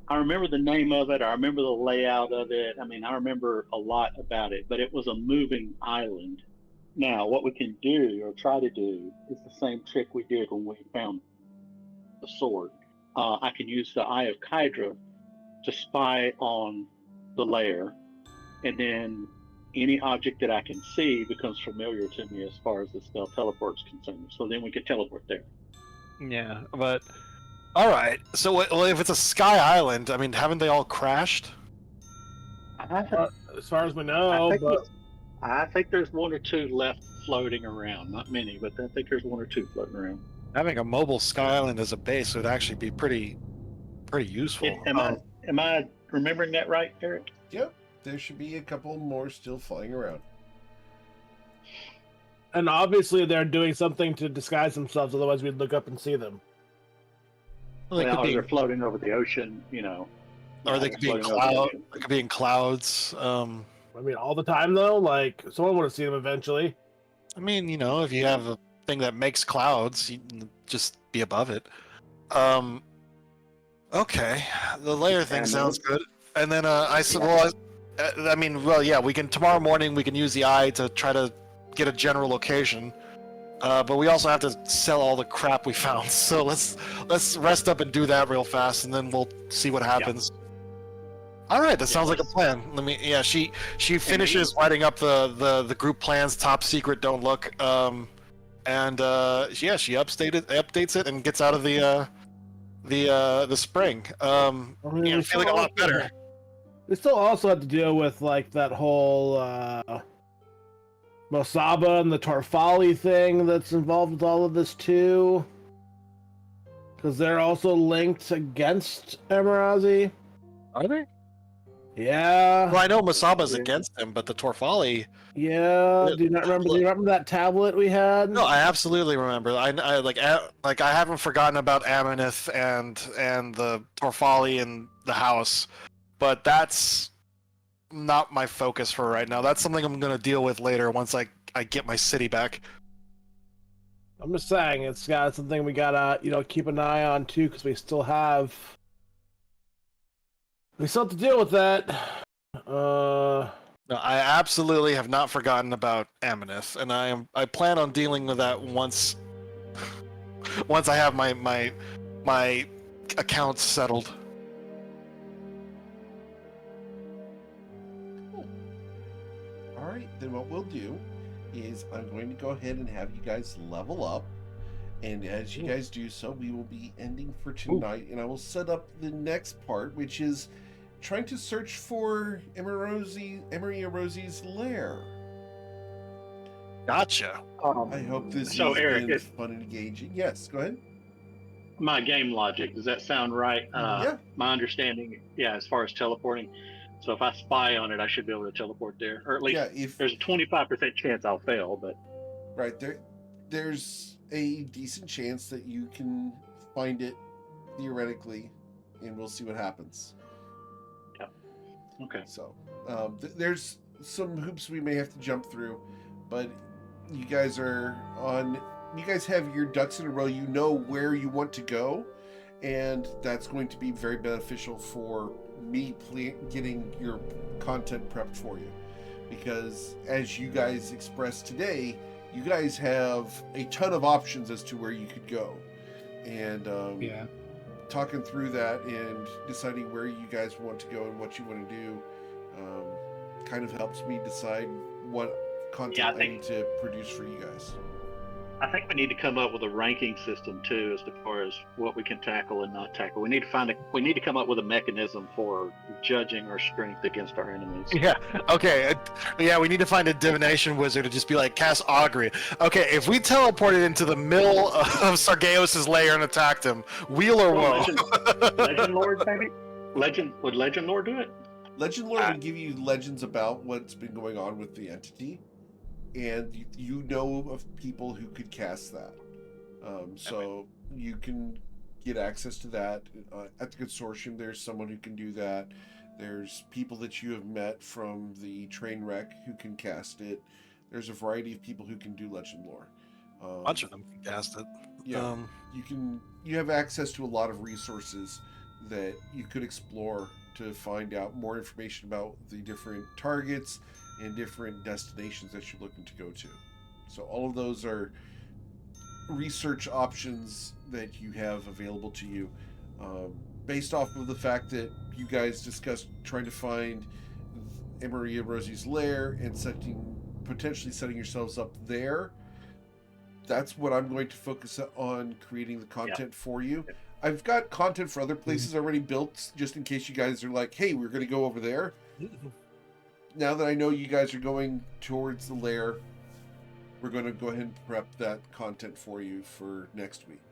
I remember the name of it. I remember the layout of it. I mean, I remember a lot about it, but it was a moving island. Now, what we can do or try to do is the same trick we did when we found the sword. I can use the Eye of Kydra to spy on the lair, and then any object that I can see becomes familiar to me as far as the spell teleport is concerned. So then we could teleport there. Yeah, but all right. So, well, if it's a sky island, I mean, haven't they all crashed? As far as we know, I think there's one or two left floating around. Not many, but I think there's one or two floating around. Having a mobile sky island as a base would actually be pretty useful. Am I remembering that right, Eric? Yep. There should be a couple more still flying around. and obviously they're doing something to disguise themselves, otherwise we'd look up and see them. Well, they Well, could be, they're floating over the ocean, you know. or they could be in floating over the cloud. ocean. They could be in clouds. I mean, all the time though. Like someone would have seen them eventually. I mean, you know, if you have a thing that makes clouds, you can just be above it. Okay, the layer thing And sounds good. And then I said, well, I mean, well, yeah, we can tomorrow morning we can use the eye to try to get a general location. But we also have to sell all the crap we found. So let's rest up and do that real fast, and then we'll see what happens. All right, that sounds like a plan. She finishes writing up the group plans, top secret, don't look. She updates it and gets out of the spring. Feeling a lot better. We still also have to deal with like that whole Mosaba and the Torfali thing that's involved with all of this too, because they're also linked against Emirazi. Are they? Yeah. Well, I know Masaba's against him, but the Torfali. Yeah. Do you not remember? Do you remember that tablet we had? No, I absolutely remember. I haven't forgotten about Amanith and the Torfali and the house, but that's not my focus for right now. That's something I'm gonna deal with later once I get my city back. I'm just saying it's got something we gotta keep an eye on too, because we still have to deal with that. No, I absolutely have not forgotten about Amanith, and I plan on dealing with that once I have my accounts settled. All right, then what we'll do is I'm going to go ahead and have you guys level up. And as you guys do so, we will be ending for tonight, and I will set up the next part, which is trying to search for Emery Rosie's lair. Gotcha. I hope this So, has Eric, been fun and engaging. Yes, go ahead. My game logic, does that sound right? Yeah. My understanding, as far as teleporting. So if I spy on it, I should be able to teleport there, or at least If there's a 25% chance I'll fail. But right there's a decent chance that you can find it theoretically, and we'll see what happens. okay, So there's some hoops we may have to jump through, but you guys are on you guys have your ducks in a row. You know where you want to go, and that's going to be very beneficial for me getting your content prepped for you. Because as you guys expressed today, you guys have a ton of options as to where you could go. And Yeah. talking through that and deciding where you guys want to go and what you want to do kind of helps me decide what content I need to produce for you guys. I think we need to come up with a ranking system too, as far as what we can tackle and not tackle. We need to come up with a mechanism for judging our strength against our enemies. Yeah. Okay. Yeah, we need to find a divination wizard to just be like cast augury. Okay, if we teleported into the middle of Sargeos' lair and attacked him, wheel or woe? Legend Lord, maybe. Would Legend Lord do it? Legend Lore would give you legends about what's been going on with the entity, and you know of people who could cast that. So you can get access to that. At the consortium, there's someone who can do that. There's people that you have met from the train wreck who can cast it. There's a variety of people who can do Legend Lore. A bunch of them can cast it. Yeah, you have access to a lot of resources that you could explore to find out more information about the different targets and different destinations that you're looking to go to. So all of those are research options that you have available to you, based off of the fact that you guys discussed trying to find Maria Rosie's lair and potentially setting yourselves up there. That's what I'm going to focus on, creating the content for you. I've got content for other places already built, just in case you guys are like, hey, we're going to go over there. Now that I know you guys are going towards the lair, we're going to go ahead and prep that content for you for next week.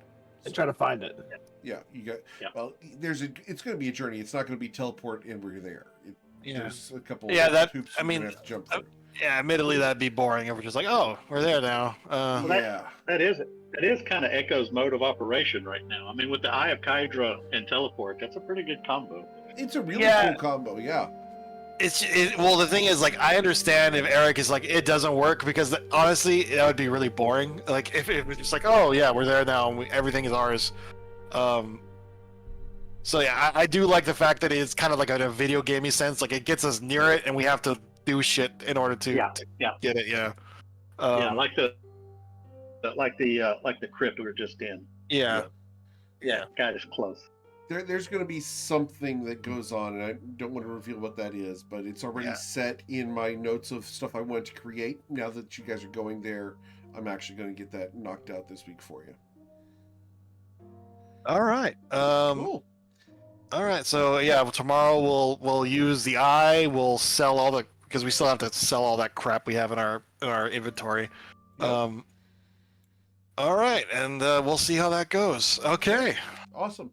And try to find it. Yeah, you got. Yeah. Well, it's going to be a journey. It's not going to be teleport and we're there. There's a couple. Hoops you're gonna have to jump through. Yeah, admittedly that'd be boring. If we're just like, oh, we're there now. That is kind of Echo's mode of operation right now. I mean, with the Eye of Kydra and teleport, that's a pretty good combo. It's a really cool combo. Yeah. Well, the thing is, like, I understand if Eric is like, it doesn't work, because honestly, that would be really boring. Like, if it was just like, oh yeah, we're there now, and everything is ours. So yeah, I do like the fact that it's kind of like in a video gamey sense. Like, it gets us near it, and we have to do shit in order to get it. Yeah. Like the crypt we were just in. Yeah. Got us close. There's going to be something that goes on, and I don't want to reveal what that is, but it's already set in my notes of stuff I want to create. Now that you guys are going there, I'm actually going to get that knocked out this week for you. All right. Cool. All right. So yeah, tomorrow we'll use the eye. We'll sell because we still have to sell all that crap we have in our inventory. Yep. All right, and we'll see how that goes. Okay. Awesome.